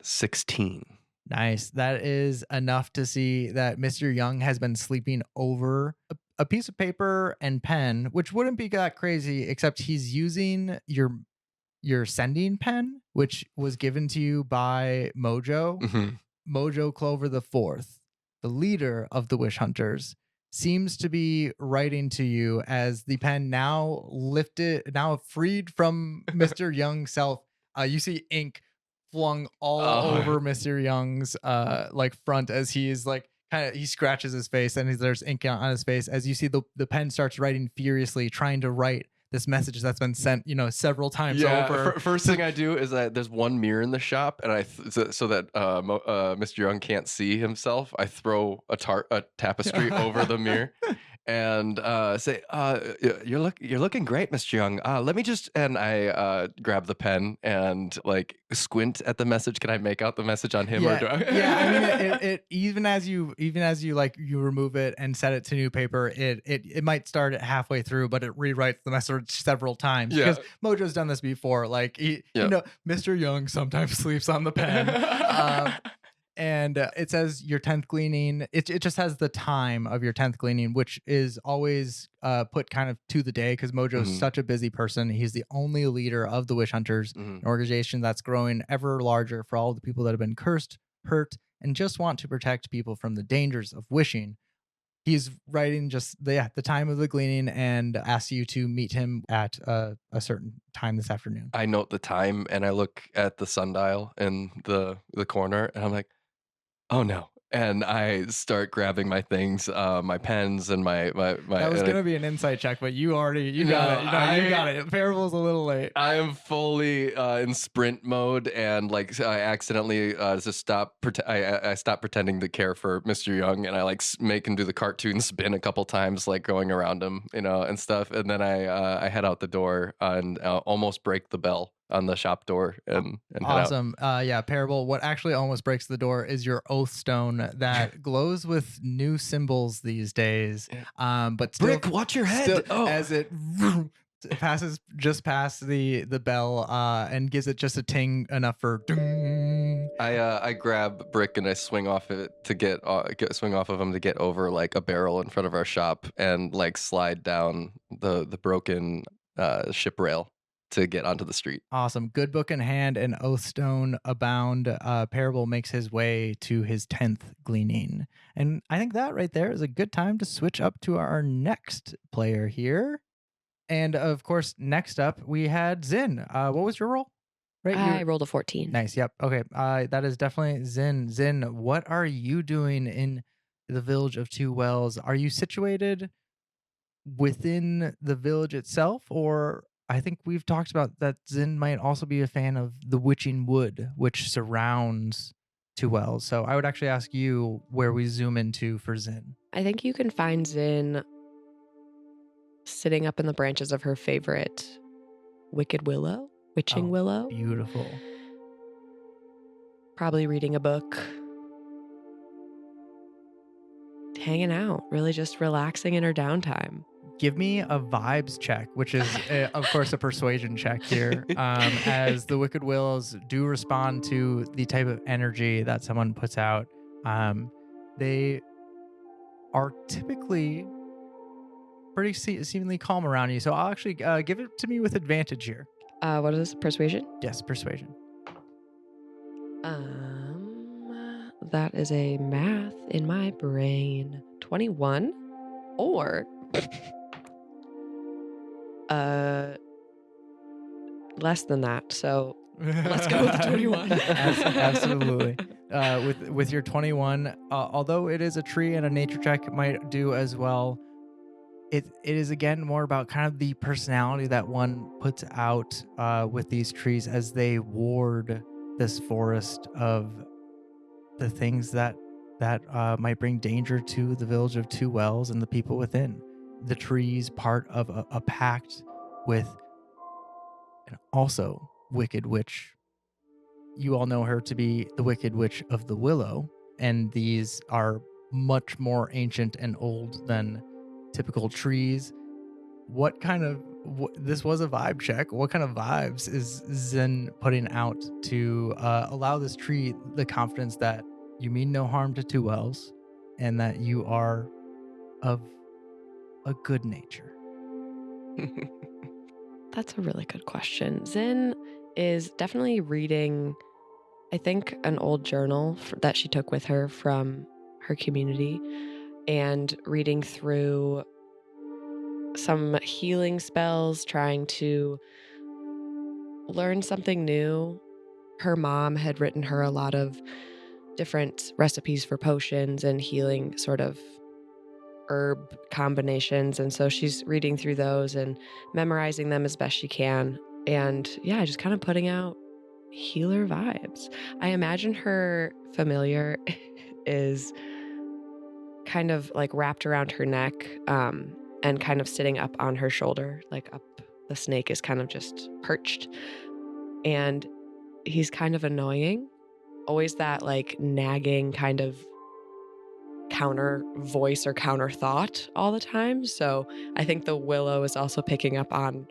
16. Nice. That is enough to see that Mr. Young has been sleeping over a piece of paper and pen, which wouldn't be that crazy, except he's using your sending pen, which was given to you by Mojo. Mm-hmm. Mojo Clover the Fourth, the leader of the Wish Hunters, seems to be writing to you as the pen now freed from Mr. Young's self. You see ink flung all over Mr. Young's like front as he is like he scratches his face and there's ink on his face as you see the pen starts writing furiously, trying to write this message that's been sent, several times over. First thing I do is that there's one mirror in the shop, and so that Mr. Young can't see himself, I throw a tapestry over the mirror, and say, "You're looking great, Mr. Young. Let me just," and I grab the pen and like squint at the message. Can I make out the message on him? Yeah, or do I? Yeah. I mean, it even as you like you remove it and set it to new paper, it might start at halfway through, but it rewrites the message several times because Mojo's done this before. Like Mr. Young sometimes sleeps on the pen. And it says your 10th gleaning. It just has the time of your 10th gleaning, which is always put kind of to the day because Mojo's such a busy person. He's the only leader of the Wish Hunters, an organization that's growing ever larger for all the people that have been cursed, hurt, and just want to protect people from the dangers of wishing. He's writing just the time of the gleaning and asks you to meet him at a certain time this afternoon. I note the time and I look at the sundial in the corner and I'm like, oh no. And I start grabbing my things, my pens and my. That was gonna be an insight check, but you got it. You got it. Parable's a little late. I am fully in sprint mode, and like I accidentally just stop. I stop pretending to care for Mr. Young, and I like make him do the cartoon spin a couple times, like going around him, and stuff. And then I head out the door and almost break the bell on the shop door and awesome. Parable. What actually almost breaks the door is your oath stone that glows with new symbols these days. But still, Brick, watch your head. As it passes just past the bell and gives it just a ting enough for. Ding. I grab Brick and I swing off it to swing off of him to get over like a barrel in front of our shop and like slide down the broken ship rail to get onto the street. Awesome. Good book in hand and Oathstone abound. Parable makes his way to his 10th gleaning. And I think that right there is a good time to switch up to our next player here. And of course, next up, we had Zin. What was your roll? Right, I rolled a 14. Nice. Yep. Okay. That is definitely Zin. Zin, what are you doing in the village of Two Wells? Are you situated within the village itself, or I think we've talked about that Zin might also be a fan of the Witching Wood, which surrounds Two Wells. So I would actually ask you where we zoom into for Zin. I think you can find Zin sitting up in the branches of her favorite witching willow. Beautiful. Probably reading a book. Hanging out, really just relaxing in her downtime. Give me a vibes check, which is, of course, a persuasion check here, as the Wicked Willows do respond to the type of energy that someone puts out. They are typically pretty seemingly calm around you. So I'll actually give it to me with advantage here. What is this? Persuasion? Yes, persuasion. That is a math in my brain. 21 or Less than that. So let's go with the 21. Absolutely. With your 21, although it is a tree and a nature check might do as well, it is again more about kind of the personality that one puts out with these trees as they ward this forest of the things that might bring danger to the village of Two Wells and the people within. The trees part of a pact with an also wicked witch. You all know her to be the Wicked Witch of the Willow, and these are much more ancient and old than typical trees. This was a vibe check. What kind of vibes is Zen putting out to allow this tree the confidence that you mean no harm to Two Wells and that you are of a good nature? That's a really good question. Zin is definitely reading, I think, an old journal that she took with her from her community and reading through some healing spells, trying to learn something new. Her mom had written her a lot of different recipes for potions and healing sort of herb combinations. And so she's reading through those and memorizing them as best she can. And yeah, just kind of putting out healer vibes. I imagine her familiar is kind of like wrapped around her neck and kind of sitting up on her shoulder, like up. The snake is kind of just perched. And he's kind of annoying. Always that like nagging kind of counter voice or counter thought all the time. So I think the willow is also picking up on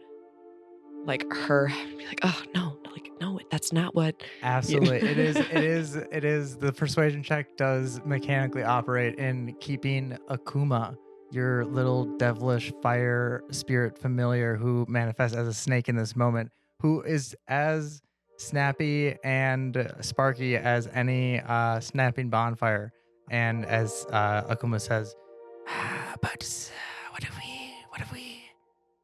like her like, oh no, like no, that's not what. Absolutely. It is the persuasion check does mechanically operate in keeping Akuma, your little devilish fire spirit familiar who manifests as a snake in this moment, who is as snappy and sparky as any snapping bonfire. And as Akuma says, but what if we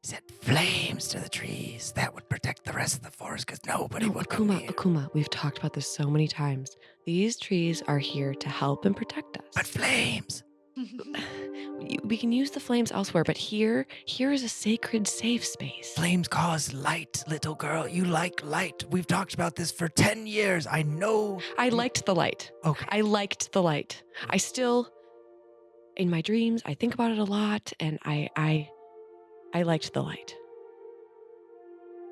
set flames to the trees? That would protect the rest of the forest because nobody would come here. Akuma, we've talked about this so many times. These trees are here to help and protect us. But flames. We can use the flames elsewhere, but here is a sacred, safe space. Flames cause light, little girl. You like light. We've talked about this for 10 years. I know. I liked the light. Okay. I liked the light. I still, in my dreams, I think about it a lot, and I liked the light.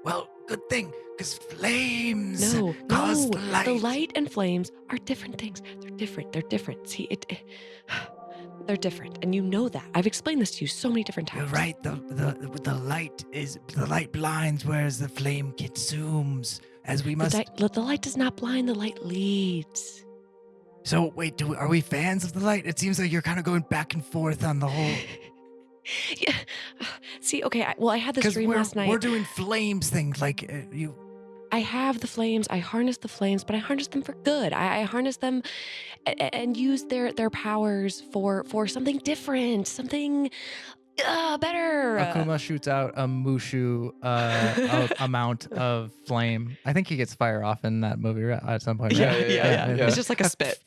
Well, good thing, because flames No, cause the light. The light and flames are different things. They're different. See, they're different, and you know that. I've explained this to you so many different times. You're right. The light blinds, whereas the flame consumes. As we must. The light does not blind. The light leads. So wait, are we fans of the light? It seems like you're kind of going back and forth on the whole. Yeah. See, okay. I had this dream last night. We're doing flames things like you. I have the flames. I harness the flames, but I harness them for good. I harness them and use their powers for something different, something better. Akuma shoots out a mushu amount of flame. I think he gets fire off in that movie at some point. Right? Yeah. It's just like a spit.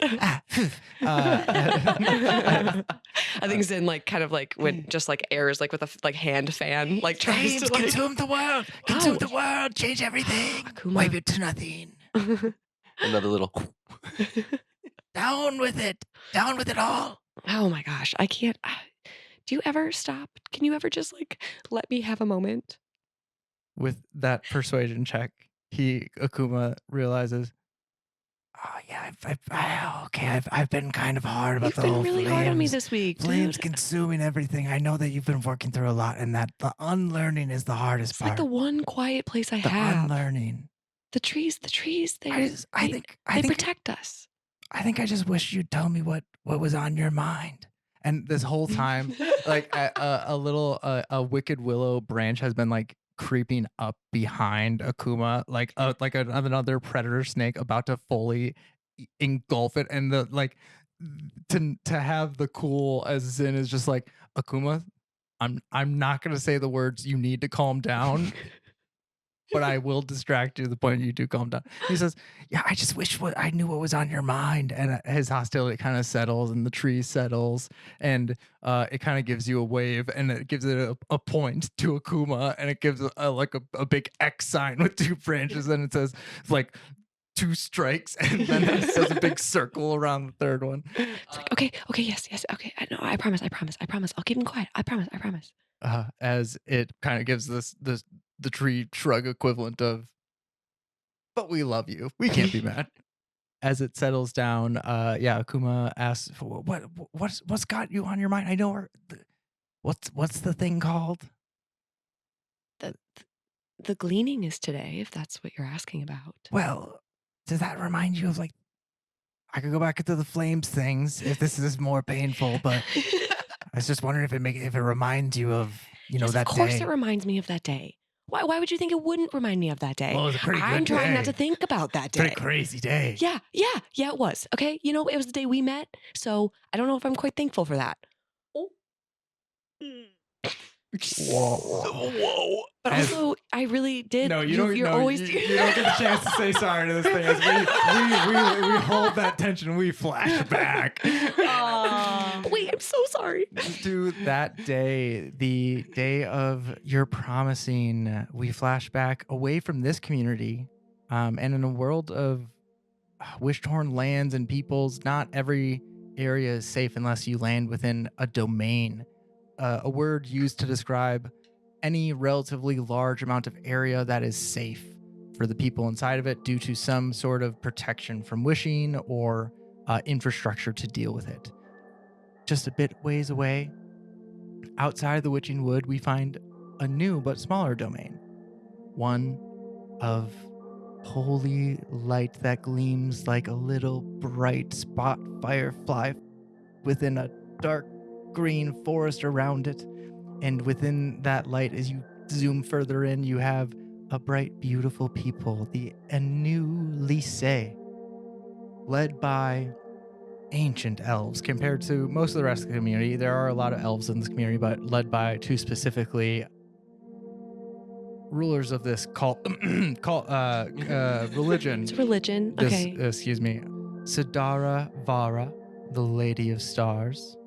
I think Zin like kind of like when just like airs like with a like hand fan like tries to like consume the world, consume the world, change everything, Akuma. wipe it to nothing. Another little. Down with it all. Oh my gosh, I can't. Do you ever stop? Can you ever just like let me have a moment? With that persuasion check, Akuma realizes, oh yeah, I've been kind of hard about You've the been whole really flames. hard on me this week, Flames dude. consuming everything. I know that you've been working through a lot, and that the unlearning is the hardest It's part. like the one quiet place I the have. unlearning. The trees, they I think protect us. I think I just wish you'd tell me what was on your mind. And this whole time, like a wicked willow branch has been like creeping up behind Akuma, like another predator snake about to fully engulf it. And the like to have the cool as Zin is just like, Akuma, I'm not gonna say the words "you need to calm down," but I will distract you to the point you do calm down. He says, "Yeah, I just wish I knew what was on your mind." And his hostility kind of settles, and the tree settles, and it kind of gives you a wave, and it gives it a point to Akuma, and it gives a big X sign with two branches, and it says like 2 strikes, and then it says a big circle around the third one. It's like, okay, yes, okay. I know, I promise. I'll keep him quiet. I promise. As it kind of gives this the tree shrug equivalent of, "But we love you. We can't be mad." As it settles down, yeah, Akuma asks, What's got you on your mind? I know what's the thing called?" The the gleaning is today, if that's what you're asking about. "Well, does that remind you of like I could go back into the flames things if this is more painful, but I was just wondering if it reminds you of Yes, that of course day." it reminds me of that day. Why would you think it wouldn't remind me of that day? "Well, it was a pretty good I'm trying not day. to think about that day. Pretty crazy day." Yeah, it was. Okay, it was the day we met, so I don't know if I'm quite thankful for that. Oh. Whoa. But also, I really did. No, you you're don't. No, always. you don't get a chance to say sorry to this thing. As we hold that tension. We flash back. Wait, I'm so sorry. To that day, the day of your promising. We flash back away from this community, and in a world of wish-torn lands and peoples. Not every area is safe unless you land within a domain. A word used to describe any relatively large amount of area that is safe for the people inside of it due to some sort of protection from wishing or infrastructure to deal with it. Just a bit ways away, outside the Witching Wood, we find a new but smaller domain. One of holy light that gleams like a little bright spot firefly within a dark green forest around it. And within that light, as you zoom further in, you have a bright, beautiful people, the Anu Lycée, led by ancient elves. Compared to most of the rest of the community, there are a lot of elves in this community, but led by two specifically rulers of this religion. It's religion. Okay. Excuse me. Sidara Vara, the Lady of Stars,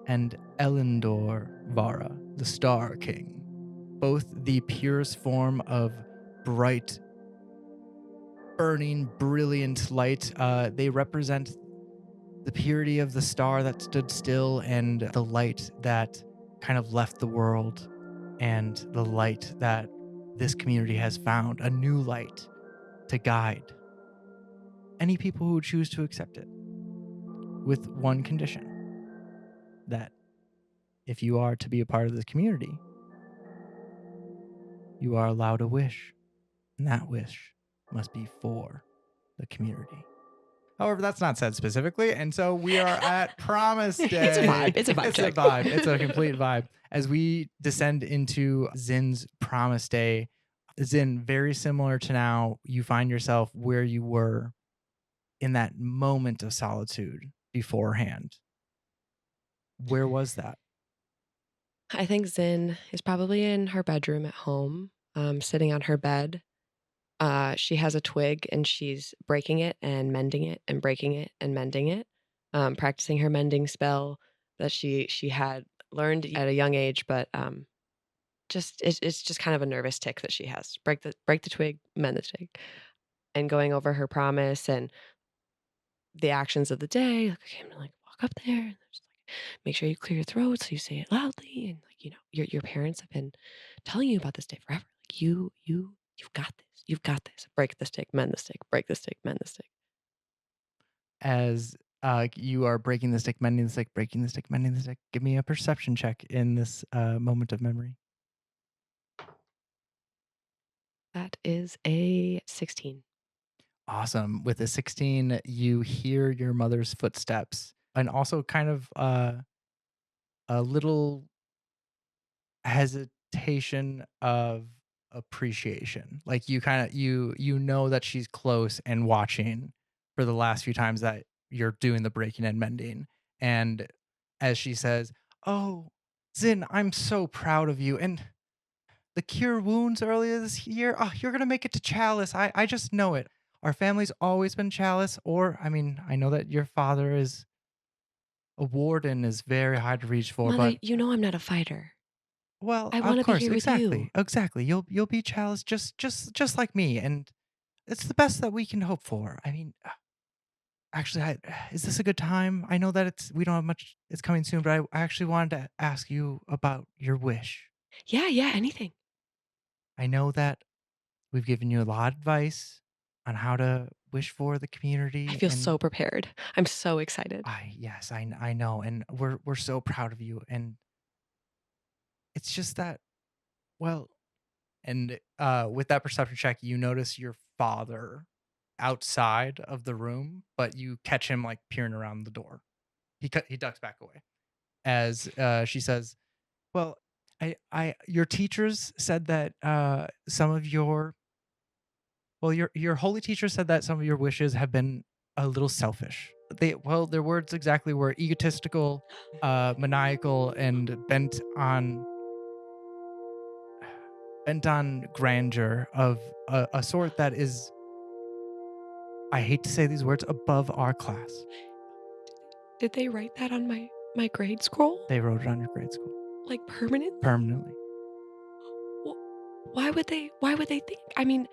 and Elendor Vara, the Star King. Both the purest form of bright, burning, brilliant light. They represent the purity of the star that stood still and the light that kind of left the world, and the light that this community has found, a new light to guide any people who choose to accept it, with one condition: that if you are to be a part of this community, you are allowed a wish, and that wish must be for the community. However, that's not said specifically, and so we are at Promise Day. It's a vibe. It's a vibe It's check. a vibe. It's a complete vibe. As we descend into Zin's Promise Day, Zin, very similar to now, you find yourself where you were in that moment of solitude beforehand. Where was that? I think Zin is probably in her bedroom at home, sitting on her bed. She has a twig and she's breaking it and mending it and breaking it and mending it, practicing her mending spell that she had learned at a young age, but it's just kind of a nervous tick that she has. Break the twig, mend the twig, and going over her promise and the actions of the day. Like, okay, I'm gonna walk up there and just make sure you clear your throat so you say it loudly, and your parents have been telling you about this day forever. Like you've got this. You've got this. Break the stick, mend the stick, break the stick, mend the stick. As you are breaking the stick, mending the stick, breaking the stick, mending the stick, give me a perception check in this moment of memory. That is a 16. Awesome. With a 16, you hear your mother's footsteps, and also kind of a little hesitation of appreciation. Like you kind of you know that she's close and watching for the last few times that you're doing the breaking and mending. And as she says, "Oh, Zin, I'm so proud of you. And the cure wounds earlier this year, oh, you're going to make it to Chalice. I just know it. Our family's always been Chalice, or, I mean, I know that your father is a warden, is very hard to reach for, Mother, but, you know I'm not a fighter. well, I of want to be course, here with you. exactly. You'll be Chalice just like me, and it's the best that we can hope for. I mean, actually, is this a good time? I know that we don't have much. It's coming soon, but I actually wanted to ask you about your wish. Yeah, anything. I know that we've given you a lot of advice on how to wish for the I community, feel and so prepared. I'm so excited. I know, and we're so proud of you, and it's just that, well, and with that perception check, you notice your father outside of the room, but you catch him like peering around the door. He ducks back away as she says, "Well, your teachers said that some of your your holy teacher said that some of your wishes have been a little selfish. Their words exactly were egotistical, maniacal, and bent on grandeur of a sort that is, I hate to say these words, above our class." Did they write that on my grade scroll? They wrote it on your grade school Like permanently? permanently. Why would they? Why would they think? I mean,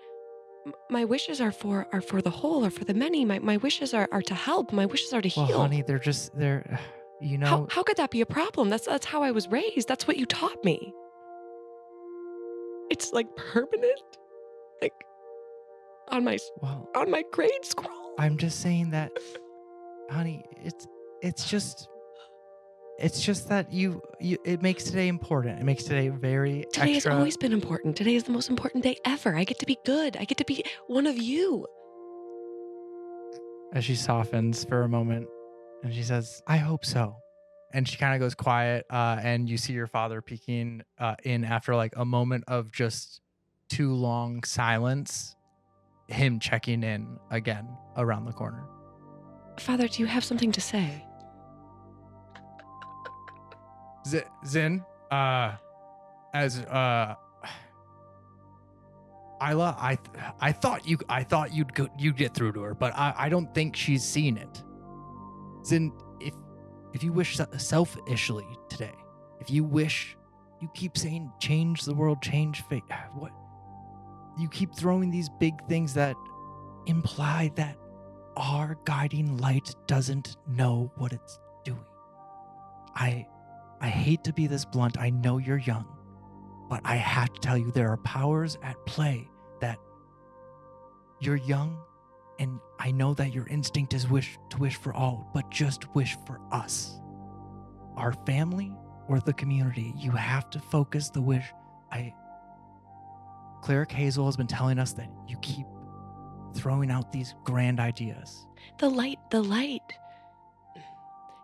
my wishes are for the whole or for the many. My wishes are to help. My wishes are to Well, heal. honey, they're you know, How could that be a problem? That's how I was raised. That's what you taught me. It's like permanent, like on my well, on my grade scroll. I'm just saying that, honey, it's just that you it makes today important. It makes today very Today has extra. always been important. Today is the most important day ever. I get to be good. I get to be one of you. As she softens for a moment and she says, "I hope so." And she kind of goes quiet, and you see your father peeking in after like a moment of just too long silence, him checking in again around the corner. Father, do you have something to say? Zin, as Isla, I thought you'd get through to her, but I don't think she's seen it. Zin, if you wish selfishly today, if you wish, you keep saying change the world, change fate. What? You keep throwing these big things that imply that our guiding light doesn't know what it's doing. I hate to be this blunt. I know you're young, but I have to tell you there are powers at play that you're young, and I know that your instinct is to wish for all, but just wish for us. Our family or the community. You have to focus the wish. Cleric Hazel has been telling us that you keep throwing out these grand ideas. The light.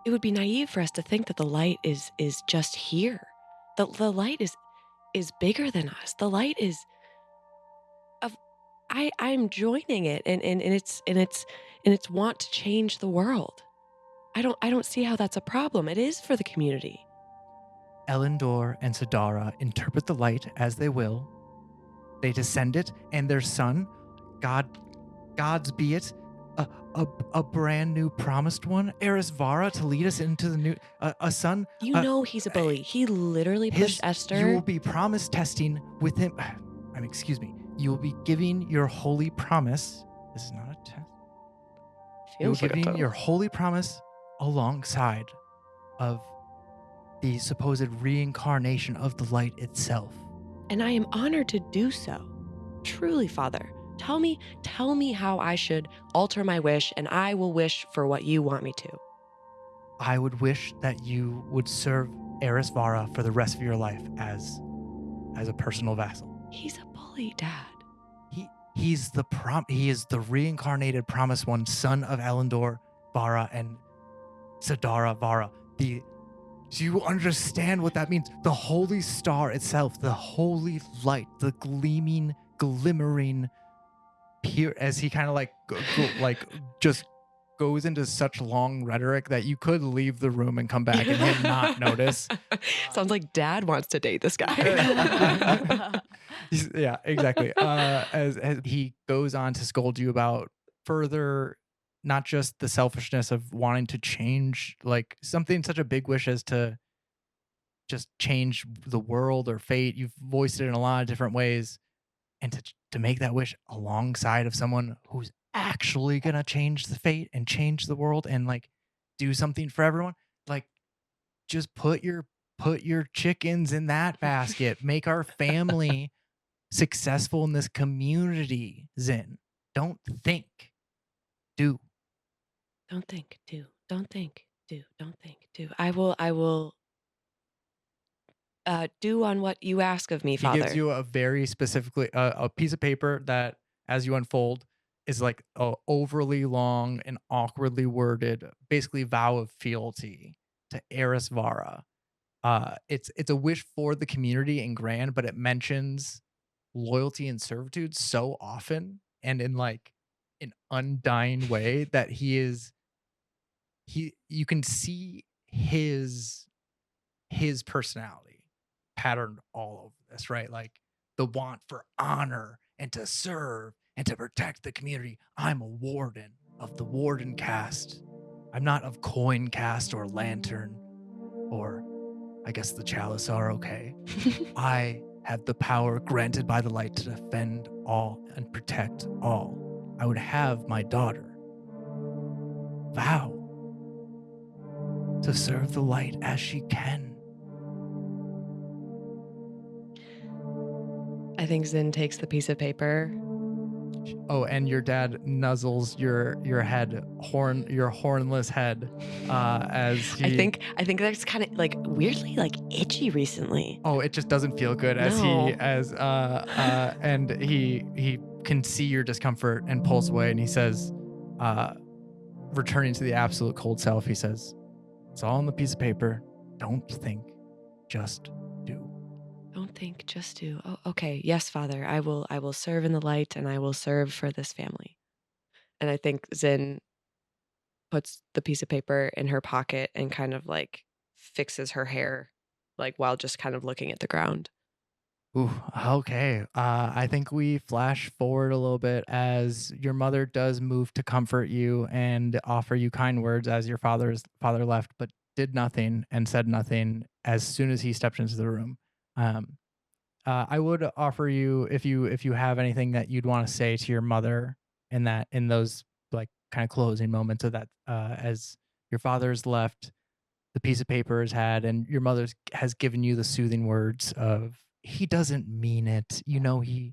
It would be naive for us to think that the light is just here. The light is bigger than us. The light is of I'm joining it and it's want to change the world. I don't see how that's a problem. It is for the community. Elendor and Sadara interpret the light as they will. They descend it, and their son, God's be it, a brand new promised one, Erisvara, to lead us into the new, a son. You know he's a bully. He literally pushed Esther. You will be promise testing with him. Excuse me. You will be giving your holy promise. This is not a test. You will be giving your holy promise alongside of the supposed reincarnation of the light itself. And I am honored to do so. Truly, Father. Tell me how I should alter my wish, and I will wish for what you want me to. I would wish that you would serve Erisvara for the rest of your life as a personal vassal. He's a bully, Dad. He is the reincarnated promised one, son of Elendor Vara and Sadara Vara. Do you understand what that means? The holy star itself, the holy light, the glimmering, pure, as he kind of like just goes into such long rhetoric that you could leave the room and come back and him not notice. Sounds like dad wants to date this guy. Yeah, exactly. As he goes on to scold you about further, not just the selfishness of wanting to change, like something such a big wish as to just change the world or fate. You've voiced it in a lot of different ways, and to make that wish alongside of someone who's actually gonna change the fate and change the world and like do something for everyone, like just put your chickens in that basket. Make our family successful in this community, Zin. Don't think, do. Don't think, do. Don't think, do. Don't think, do. I will do on what you ask of me, He gives Father. you a very specifically a piece of paper that, as you unfold, is like a overly long and awkwardly worded, basically vow of fealty to Eris Vara. It's a wish for the community in grand, but it mentions loyalty and servitude so often and in like an undying way that he you can see his personality patterned all over this, right? Like the want for honor and to serve and to protect the community. I'm a warden of the warden caste. I'm not of coin caste or lantern, or I guess the chalice are okay. I have the power granted by the light to defend all and protect all. I would have my daughter vow to serve the light as she can. I think Zin takes the piece of paper. Oh, and your dad nuzzles your head, your hornless head, as he. I think that's kind of like weirdly like itchy recently. Oh, it just doesn't feel good as No. and he can see your discomfort and pulls away, and he says, returning to the absolute cold self, he says, "It's all on the piece of paper. Don't think, just do." Don't think, just do. Oh, okay. Yes, Father. I will serve in the light and I will serve for this family. And I think Zin puts the piece of paper in her pocket and kind of like fixes her hair, like while just kind of looking at the ground. Ooh, okay. I think we flash forward a little bit as your mother does move to comfort you and offer you kind words as your father left, but did nothing and said nothing as soon as he stepped into the room. Um, I would offer you if you have anything that you'd want to say to your mother in those like kind of closing moments of that as your father's left, the piece of paper is had, and your mother's has given you the soothing words of he doesn't mean it. He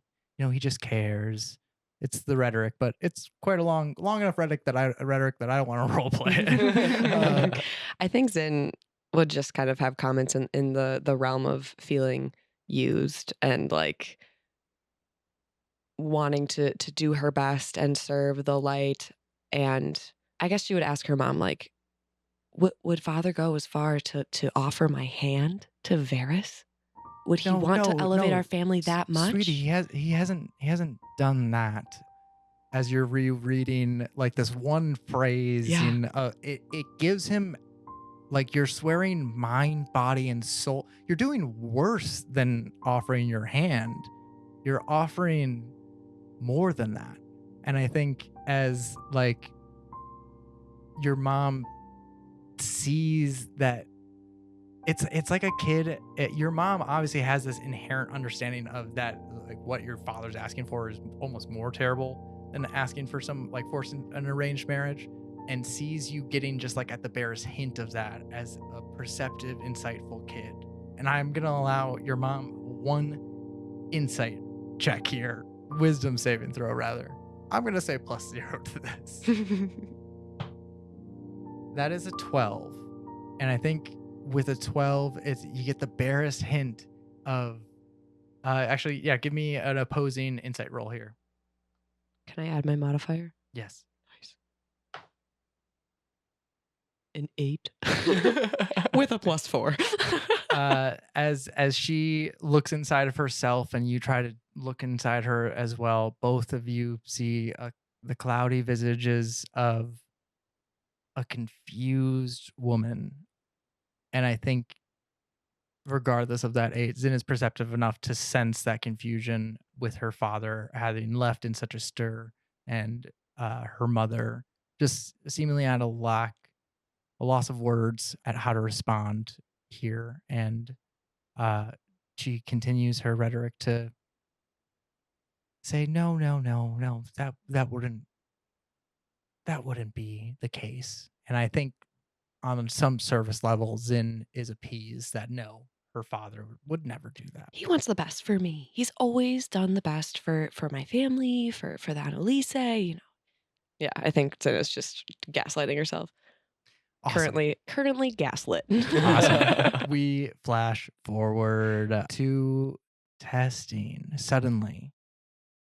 just cares. It's the rhetoric, but it's quite a long enough rhetoric that I don't want to role play. I think Zin would just kind of have comments in the realm of feeling used and like wanting to do her best and serve the light. And I guess she would ask her mom, like, would Father go as far to offer my hand to Varys? Would he want to elevate our family that much? Sweetie, he hasn't done that. As you're rereading like this one phrase, Yeah. it gives him like you're swearing mind, body, and soul. You're doing worse than offering your hand. You're offering more than that. And I think as like your mom sees that it's like a kid. Your mom obviously has this inherent understanding of that, like what your father's asking for is almost more terrible than asking for some like forcing an arranged marriage, and sees you getting just like at the barest hint of that as a perceptive, insightful kid. And I'm gonna allow your mom one insight check here, wisdom saving throw rather. I'm gonna say +0 to this. That is a 12, and I think with a 12, you get the barest hint of. Actually, yeah, give me an opposing insight roll here. Can I add my modifier? Yes. Nice. An 8 with a +4. As she looks inside of herself and you try to look inside her as well, both of you see the cloudy visages of a confused woman. And I think regardless of that age, Zin is perceptive enough to sense that confusion with her father having left in such a stir, and her mother just seemingly at a loss of words at how to respond here. And she continues her rhetoric to say, no, no, no, no, that wouldn't be the case. And I think on some surface level, Zin is appeased that no, her father would never do that. He wants the best for me. He's always done the best for my family, for the Annalise. Yeah, I think Zena's just gaslighting herself. Awesome. Currently gaslit. Awesome. We flash forward to testing. Suddenly,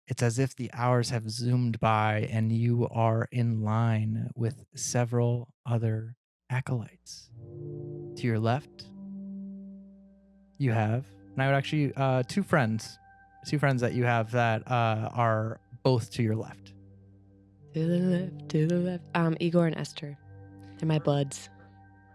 it's as if the hours have zoomed by and you are in line with several other acolytes. To your left, you have, and I would actually, two friends that you have that are both to your left. To the left. Igor and Esther. They're my buds.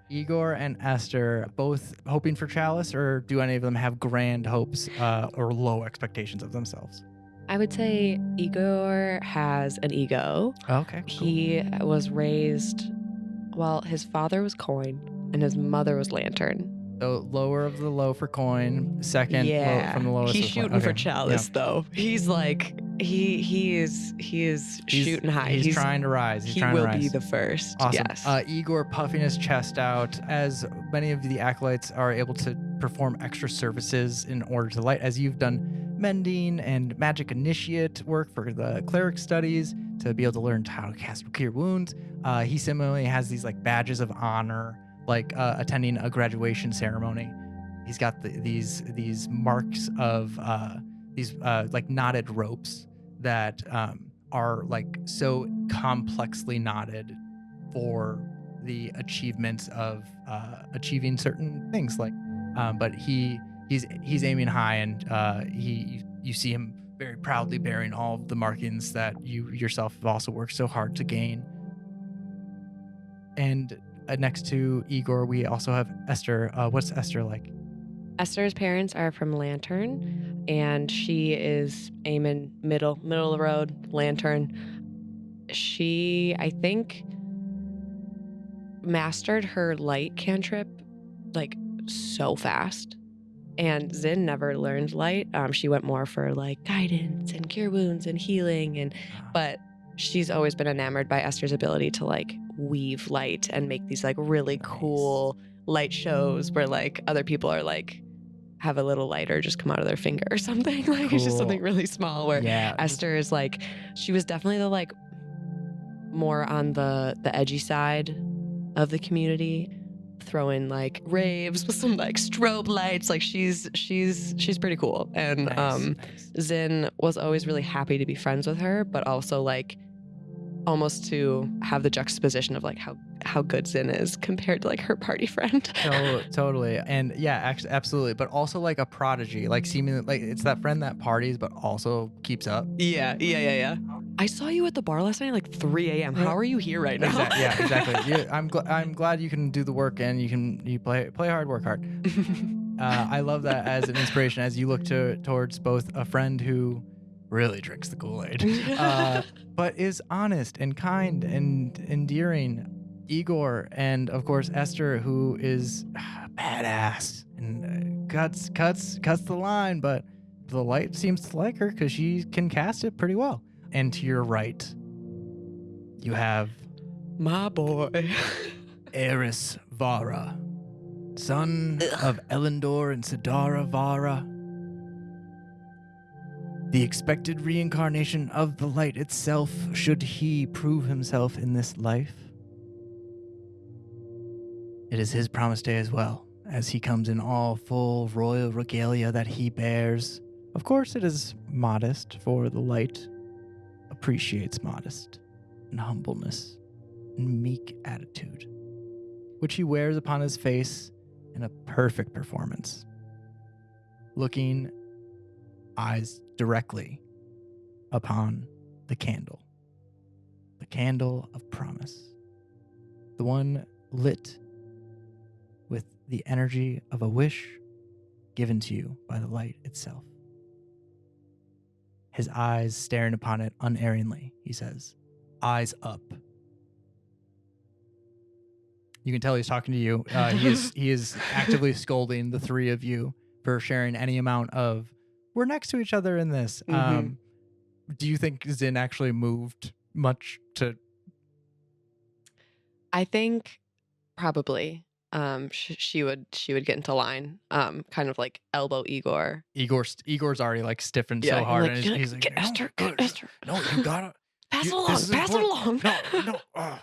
Igor and Esther both hoping for Chalice, or do any of them have grand hopes or low expectations of themselves? I would say Igor has an ego. Okay, cool. He was raised, well, his father was Coin and his mother was Lantern. So lower of the low for Coin, second low from the lowest. He's is shooting for okay, Chalice yeah. though. He's like he is shooting high. He's trying to rise. He will be the first. Awesome. Yes. Igor puffing his chest out as many of the acolytes are able to perform extra services in order to light, as you've done mending and magic initiate work for the cleric studies to be able to learn how to cast Cure Wounds. He similarly has these like badges of honor, like attending a graduation ceremony. He's got these marks of these like knotted ropes that are like so complexly knotted for the achievements of achieving certain things. Like, but he's aiming high, and you see him very proudly bearing all of the markings that you yourself have also worked so hard to gain. And next to Igor, we also have Esther. What's Esther like? Esther's parents are from Lantern, and she is aiming middle of the road, Lantern. She, I think, mastered her light cantrip like so fast. And Zin never learned light. She went more for like guidance and cure wounds and healing, but she's always been enamored by Esther's ability to like weave light and make these like really cool light shows where like other people are like have a little lighter just come out of their finger or something. Like it's just something really small where Esther is like, she was definitely the like more on the edgy side of the community, throwing like raves with some like strobe lights. Like she's pretty cool. And Nice. Zin was always really happy to be friends with her, but also like almost to have the juxtaposition of like how good Zin is compared to like her party friend. Totally. And yeah, actually, absolutely. But also like a prodigy, like seemingly like it's that friend that parties but also keeps up. Yeah. I saw you at the bar last night at like 3 a.m. How are you here right now? Exactly. I'm glad you can do the work and you play hard, work hard. I love that as an inspiration as you look towards both a friend who really drinks the Kool-Aid, but is honest and kind and endearing, Igor, and of course Esther, who is badass and cuts the line, but the light seems to like her because she can cast it pretty well. And to your right, you have my boy, Eris Vara, son of Elendor and Sidara Vara, the expected reincarnation of the light itself, should he prove himself in this life. It is his promised day as well, as he comes in all full royal regalia that he bears. Of course, it is modest, for the light appreciates modest and humbleness and meek attitude, which he wears upon his face in a perfect performance, looking eyes directly upon the candle of promise. the one lit with the energy of a wish given to you by the light itself. His eyes staring upon it unerringly, he says, "Eyes up." You can tell he's talking to you. He is actively scolding the three of you for sharing any amount of, we're next to each other in this. Mhm. Do you think Zin actually moved much to... I think probably she would get into line, kind of like elbow Igor. Igor's already like stiffened Yeah, so you're hard, like, and you're he's like, like, "Get Esther, get Esther. No, you gotta Pass it this along, is pass it important. along."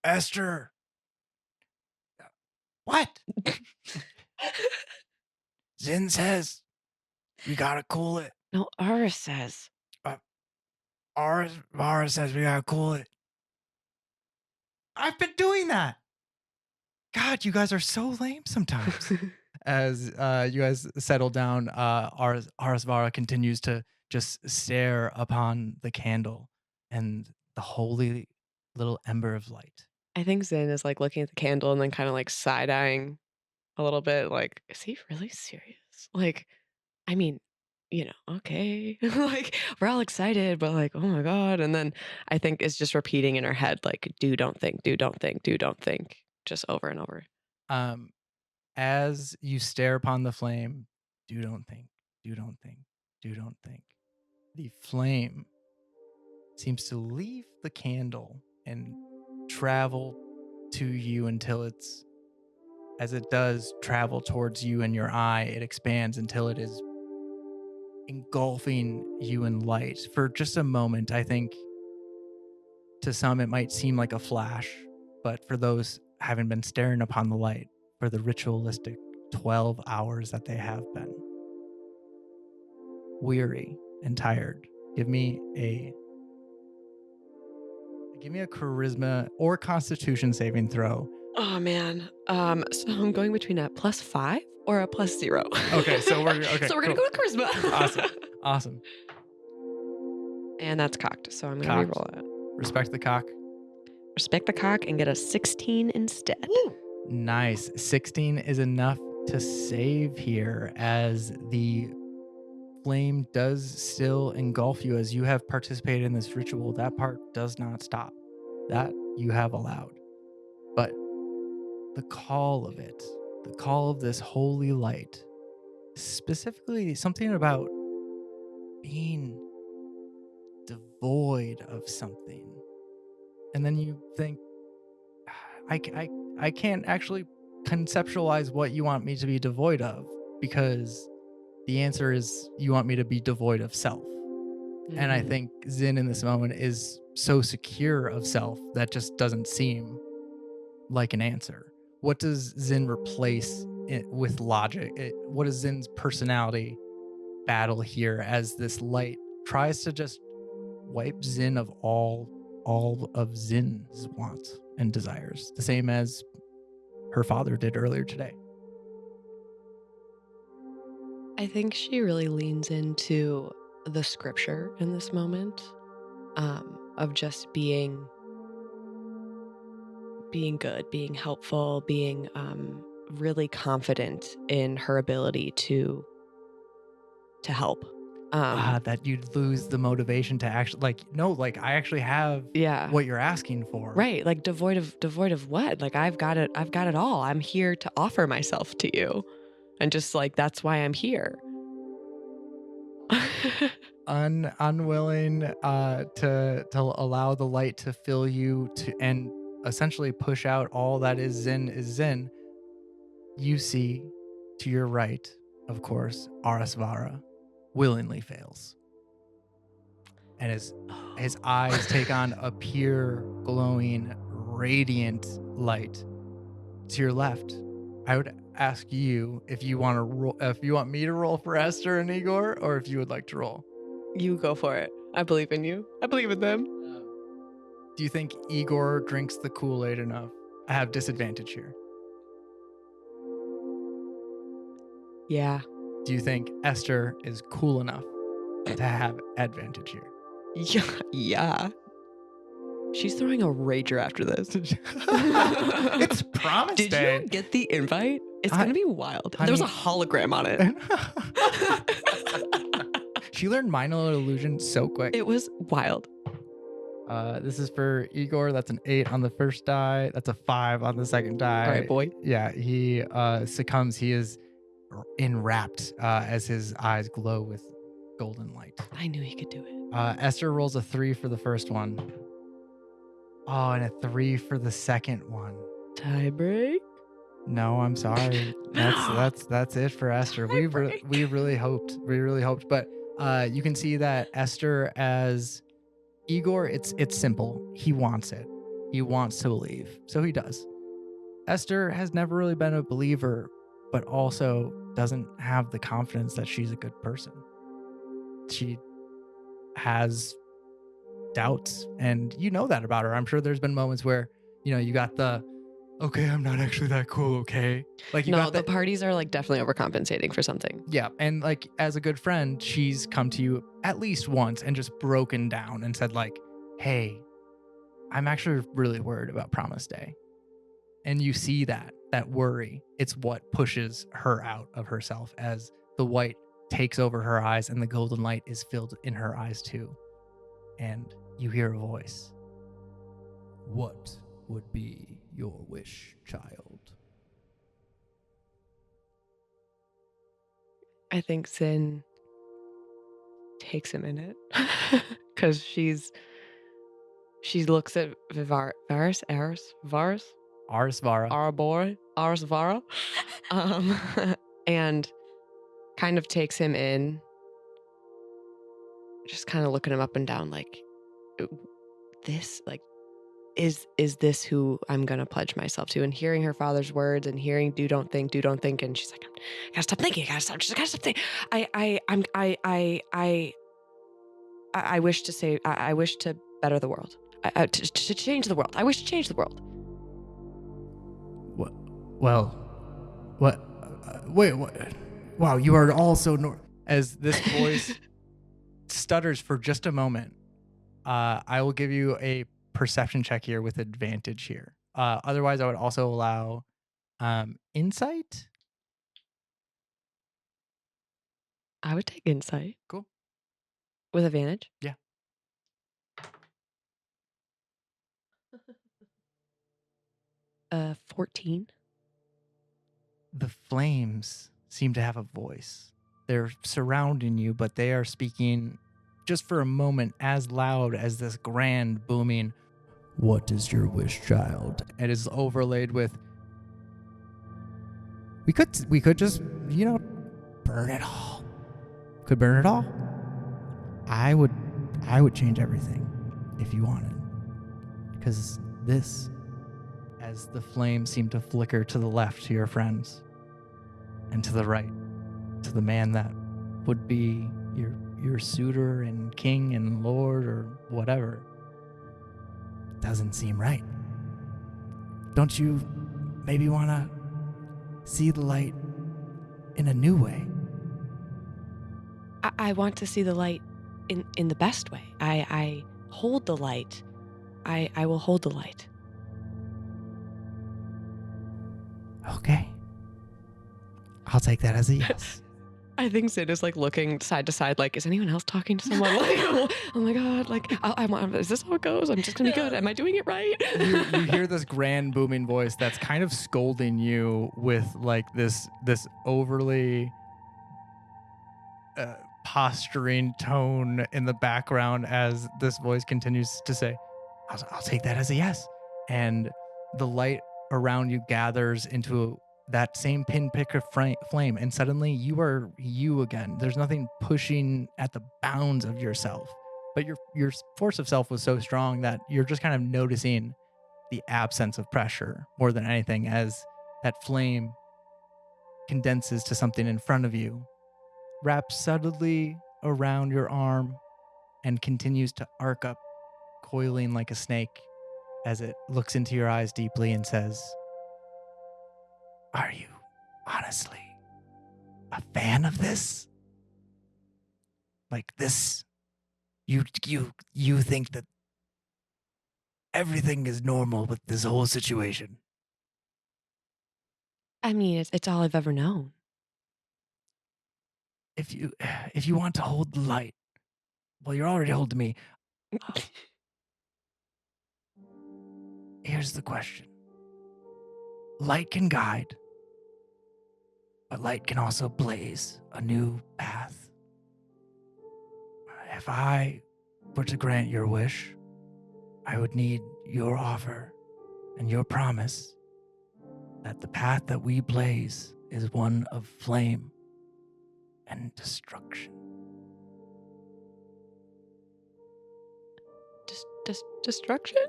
Esther. What? Zin says we gotta cool it. No, Ara says. Mara says we gotta cool it. I've been doing that. God, you guys are so lame sometimes. As you guys settle down, Arsvara continues to just stare upon the candle and the holy little ember of light. I think Zin is like looking at the candle and then kind of like side-eyeing a little bit, like, is he really serious? Like, I mean, okay. Like, we're all excited, but like, oh my God. And then I think it's just repeating in her head, like, do, don't think, do, don't think, do, don't think, just over and over. As you stare upon the flame, do don't think, do don't think, do don't think. The flame seems to leave the candle and travel to you until it's, as it does travel towards you and your eye, it expands until it is engulfing you in light. For just a moment, I think to some it might seem like a flash, but for those having been staring upon the light for the ritualistic 12 hours that they have been, weary and tired, give me a charisma or constitution saving throw. Oh man. So I'm going between a +5 or a +0. Okay, so we're okay. So we're gonna go with charisma. Awesome. And that's cocked. So I'm gonna Cocked. reroll it. Respect the cock. Respect the cock and get a 16 instead. Nice. 16 is enough to save here, as the flame does still engulf you. As you have participated in this ritual, that part does not stop. That you have allowed. But the call of it, the call of this holy light, specifically something about being devoid of something. And then you think, I can't actually conceptualize what you want me to be devoid of, because the answer is you want me to be devoid of self. And I think Zin in this moment is so secure of self that just doesn't seem like an answer. What does Zin replace it with logic? What is Zin's personality battle here as this light tries to just wipe Zin of all of Zin's wants and desires, the same as her father did earlier today? I think she really leans into the scripture in this moment, of just being good, being helpful, being really confident in her ability to help. That you'd lose the motivation to actually I actually have Yeah. what you're asking for. Right, like devoid of what? Like I've got it all. I'm here to offer myself to you. And just like that's why I'm here. Unwilling to allow the light to fill you to and essentially push out all that is Zin, you see to your right, of course, Arasvara willingly fails. And his eyes take on a pure, glowing, radiant light. To your left, I would ask you if you want to roll, if you want me to roll for Esther and Igor, or if you would like to roll. You go for it. I believe in you. I believe in them. Do you think Igor drinks the Kool-Aid enough? I have disadvantage here. Yeah. Do you think Esther is cool enough to have advantage here? Yeah. She's throwing a rager after this. It's Promise Did Day. you get the invite? It's I- going to be wild. There was a hologram on it. She learned minor illusion so quick. It was wild. This is for Igor. That's an 8 on the first die. That's a 5 on the second die. All right, boy. Yeah, he succumbs. He is enwrapped as his eyes glow with golden light. I knew he could do it. Esther rolls a 3 for the first one. Oh, and a 3 for the second one. Tie break. No, I'm sorry. That's it for Esther. We really hoped. But you can see that Esther as Igor, it's simple. He wants it. He wants to believe. So he does. Esther has never really been a believer, but also doesn't have the confidence that she's a good person. She has doubts, and you know that about her. I'm sure there's been moments where, you got the, okay, I'm not actually that cool, okay? Like, you got the parties are like definitely overcompensating for something. Yeah, and like as a good friend, she's come to you at least once and just broken down and said like, hey, I'm actually really worried about Promise Day. And you see that worry, it's what pushes her out of herself as the white takes over her eyes and the golden light is filled in her eyes too. And you hear a voice. What would be your wish, child? I think Zin takes a minute because she looks at Arsvara. Arsvara, and kind of takes him in, just kind of looking him up and down like, this, like, is this who I'm gonna pledge myself to? And hearing her father's words and hearing do don't think, and she's like, I gotta stop thinking, I gotta stop thinking. I wish to say, I wish to better the world, to change the world. I wish to change the world. Well, what? Wait, what? Wow, you are all so as this voice stutters for just a moment. I will give you a perception check here with advantage here. Otherwise, I would also allow insight. I would take insight. Cool. With advantage? Yeah. Uh, 14. The flames seem to have a voice. They're surrounding you, but they are speaking just for a moment as loud as this grand booming, what is your wish, child? It is overlaid with, we could just, burn it all. Could burn it all. I would change everything if you wanted. Because this, as the flames seem to flicker to the left to your friends, and to the right, to the man that would be your suitor and king and lord or whatever, doesn't seem right. Don't you maybe want to see the light in a new way? I want to see the light in the best way. I hold the light. I will hold the light. Okay. I'll take that as a yes. I think Sid is like looking side to side, like, is anyone else talking to someone? Like, oh my God, like, is this how it goes? I'm just gonna be good. Am I doing it right? You hear this grand booming voice that's kind of scolding you with like this overly posturing tone in the background as this voice continues to say, I'll take that as a yes. And the light around you gathers into that same pinprick of flame, and suddenly you are you again. There's nothing pushing at the bounds of yourself, but your force of self was so strong that you're just kind of noticing the absence of pressure more than anything as that flame condenses to something in front of you, wraps subtly around your arm, and continues to arc up, coiling like a snake as it looks into your eyes deeply and says, are you honestly a fan of this? Like this, you think that everything is normal with this whole situation. I mean, it's all I've ever known. If you want to hold the light, well, you're already holding me. Here's the question. Light can guide, but light can also blaze a new path. If I were to grant your wish, I would need your offer and your promise that the path that we blaze is one of flame and destruction. Destruction?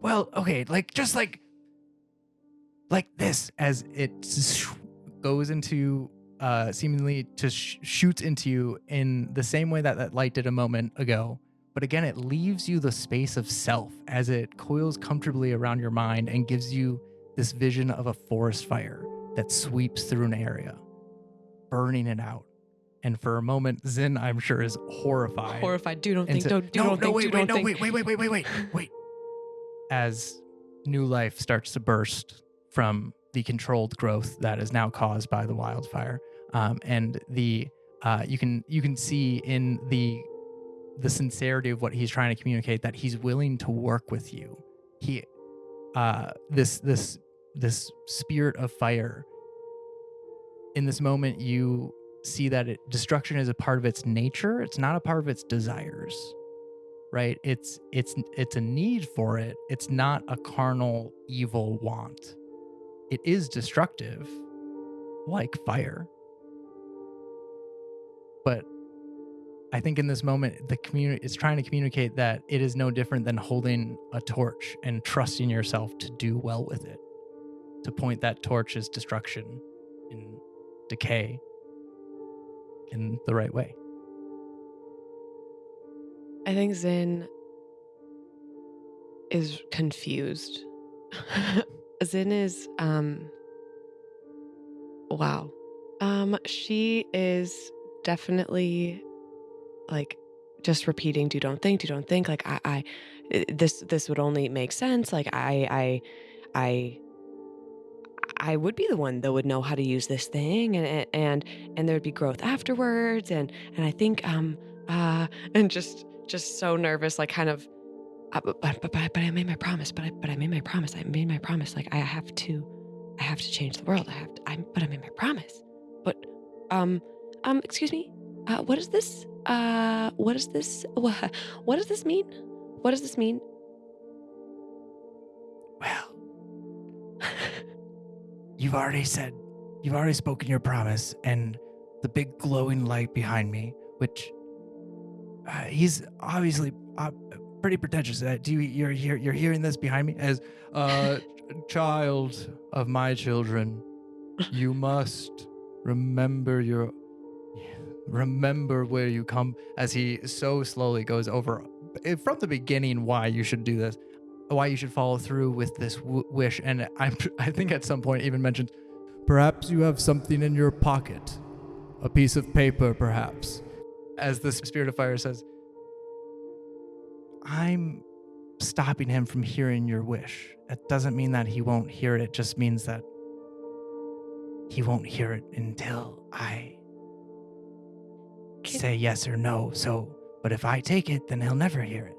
Well, okay, just like this, as it goes into seemingly to shoots into you in the same way that light did a moment ago. But again, it leaves you the space of self as it coils comfortably around your mind and gives you this vision of a forest fire that sweeps through an area, burning it out. And for a moment, Zin, I'm sure, is horrified. Horrified. Wait. As new life starts to burst from the controlled growth that is now caused by the wildfire, and the you can see in the sincerity of what he's trying to communicate that he's willing to work with you. He this spirit of fire. In this moment, you see that destruction is a part of its nature. It's not a part of its desires, right? It's a need for it. It's not a carnal evil want. It is destructive, like fire. But I think in this moment, the community is trying to communicate that it is no different than holding a torch and trusting yourself to do well with it, to point that torch as destruction and decay in the right way. I think Zin is confused. Zin is wow. She is definitely like just repeating do don't think. Like this would only make sense. Like I would be the one that would know how to use this thing, and there would be growth afterwards, and I think and just so nervous, like kind of but I made my promise, but I made my promise. Like I have to change the world. But I made my promise. But excuse me. What is this? What is this? What does this mean? What does this mean? Well, you've already spoken your promise, and the big glowing light behind me, which he's obviously pretty pretentious. You're hearing this behind me as child of my children, you must remember where you come, as he so slowly goes over from the beginning why you should do this, why you should follow through with this wish. And I think at some point even mentioned, perhaps you have something in your pocket, a piece of paper perhaps, as the spirit of fire says, I'm stopping him from hearing your wish. That doesn't mean that he won't hear it. It just means that he won't hear it until I say yes or no. But if I take it, then he'll never hear it.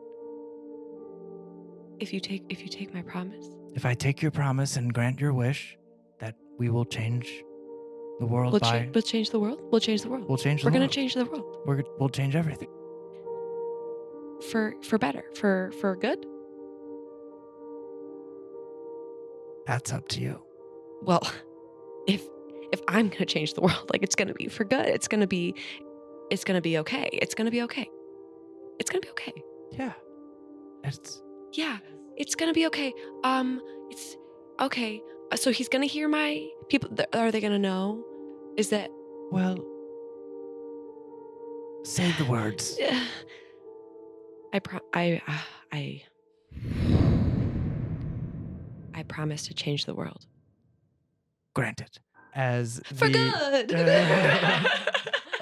If you take my promise. If I take your promise and grant your wish that we will change the world We'll change the world? We'll change the world. We're going to change the world. We'll change everything. For better, for good? That's up to you. Well, if I'm going to change the world, like it's going to be for good. It's going to be okay. It's going to be okay. It's going to be okay. Yeah. Yeah, it's going to be okay. It's okay. So he's going to hear my people. Are they going to know? Is that? Well, say the words. I promise to change the world. Granted. As For the, good.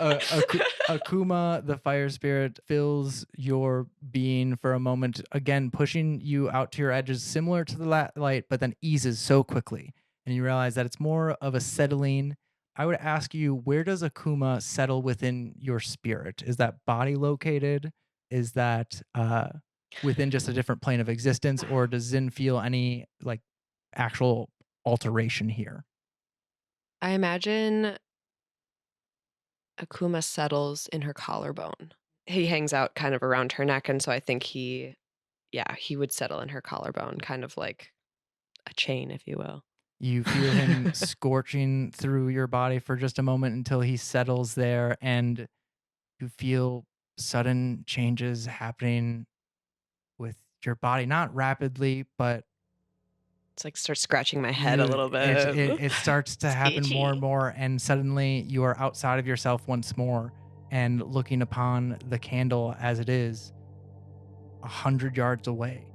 Akuma, the fire spirit, fills your being for a moment, again pushing you out to your edges, similar to the light, but then eases so quickly, and you realize that it's more of a settling. I would ask you, where does Akuma settle within your spirit? Is that body located? Is that within just a different plane of existence, or does Zin feel any like actual alteration here? I imagine Akuma settles in her collarbone. He hangs out kind of around her neck, and so I think he would settle in her collarbone, kind of like a chain, if you will. You feel him scorching through your body for just a moment until he settles there, and you feel sudden changes happening with your body, not rapidly, but It's like start scratching my head a little bit. it starts to happen more and more, and suddenly you are outside of yourself once more and looking upon the candle as it is 100 yards away.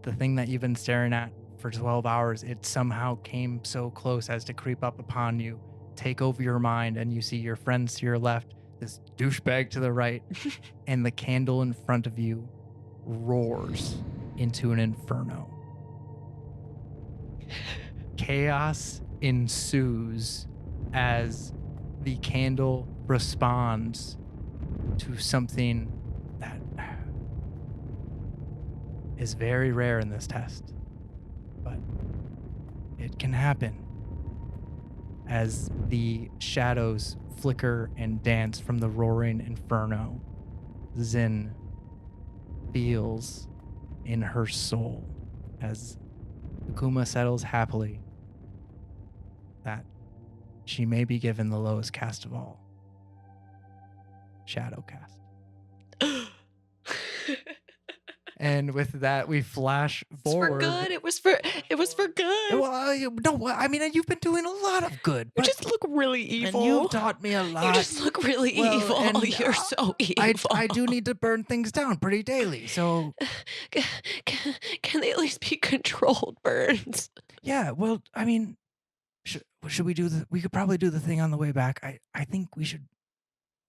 The thing that you've been staring at for 12 hours, it somehow came so close as to creep up upon you, take over your mind, and you see your friends to your left, this douchebag to the right, and the candle in front of you roars into an inferno. Chaos ensues as the candle responds to something that is very rare in this test, but it can happen. As the shadows flicker and dance from the roaring inferno, Zin feels in her soul as Akuma settles happily that she may be given the lowest cast of all, Shadow Cast. And with that, we flash forward. For good. It was for good. Well, no, I mean, you've been doing a lot of good. You just look really evil. And you've taught me a lot. You just look really evil. And, You're so evil. I do need to burn things down pretty daily, so... Can they at least be controlled burns? Yeah, well, I mean, should we do the... We could probably do the thing on the way back. I think we should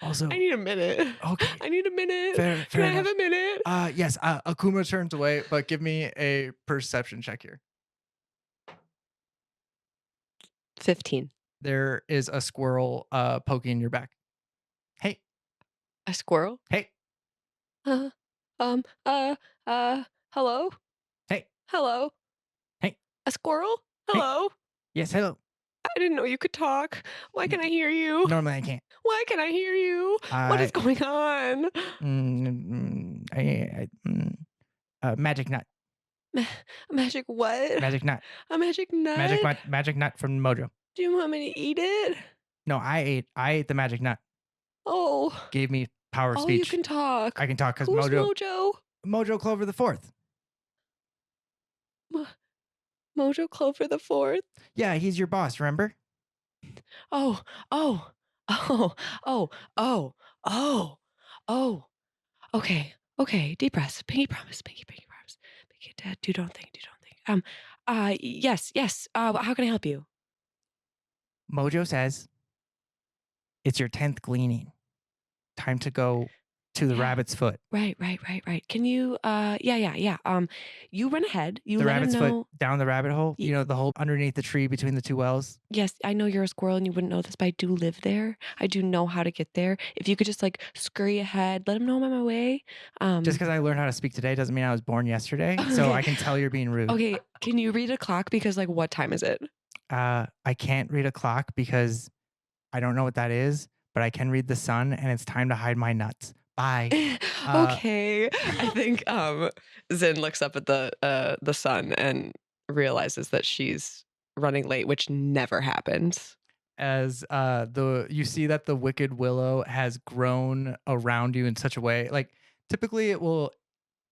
also... I need a minute. Okay. I need a minute. Fair Can I enough. have a minute? Yes, Akuma turns away, but give me a perception check here. 15. There is a squirrel poking your back. Hey. A squirrel? Hey. Hello? Hey. Hello? Hey. A squirrel? Hello? Yes, hello. I didn't know you could talk. Why can I hear you? Normally I can't. Why can I hear you? What is going on? Magic nut. A magic what? Magic nut. A magic nut? Magic nut from Mojo. Do you want me to eat it? No, I ate the magic nut. Oh. Gave me power of Oh, speech. you can talk. I can talk because Who's Mojo. Mojo Clover the Fourth. Mojo Clover the Fourth? Yeah, he's your boss, remember? Oh. Okay. Deep breaths. Pinky promise. Pinky promise. Pinky dad. Do don't think. Yes. How can I help you? Mojo says it's your 10th gleaning. Time to go to the rabbit's foot. Right. Can you yeah. You run ahead. You the let rabbit's him know. foot down the rabbit hole. You know, the hole underneath the tree between the two wells. Yes, I know you're a squirrel and you wouldn't know this, but I do live there. I do know how to get there. If you could just like scurry ahead, let him know I'm on my way. Just because I learned how to speak today doesn't mean I was born yesterday. So I can tell you're being rude. Okay, can you read a clock? Because like, what time is it? I can't read a clock because I don't know what that is, but I can read the sun, and it's time to hide my nuts. Bye. Okay. I think Zin looks up at the sun and realizes that she's running late, which never happens. As you see that the wicked willow has grown around you in such a way, like typically it will,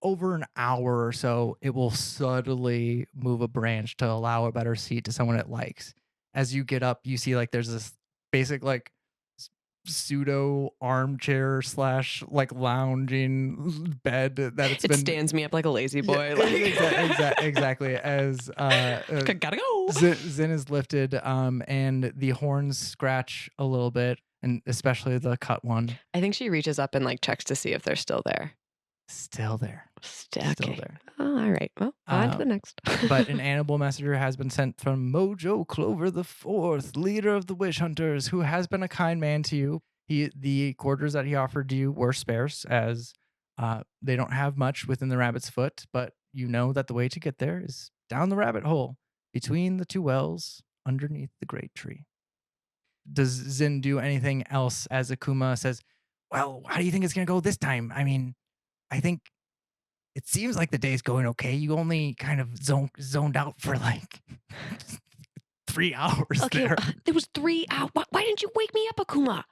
over an hour or so, it will subtly move a branch to allow a better seat to someone it likes. As you get up, you see like there's this basic like pseudo armchair / like lounging bed that It stands me up like a lazy boy. Yeah, exactly. As gotta go. Zin is lifted, and the horns scratch a little bit and especially the cut one. I think she reaches up and like checks to see if they're still there. Still there. Still Okay. there. Oh, all right. Well, on to the next. But an animal messenger has been sent from Mojo Clover the Fourth, leader of the witch hunters, who has been a kind man to you. The quarters that he offered you were sparse, as they don't have much within the rabbit's foot, but you know that the way to get there is down the rabbit hole, between the two wells, underneath the great tree. Does Zin do anything else as Akuma says, well, how do you think it's going to go this time? I mean, I think it seems like the day's going okay. You only kind of zoned out for like 3 hours Okay, there. there was 3 hours. Why didn't you wake me up, Akuma?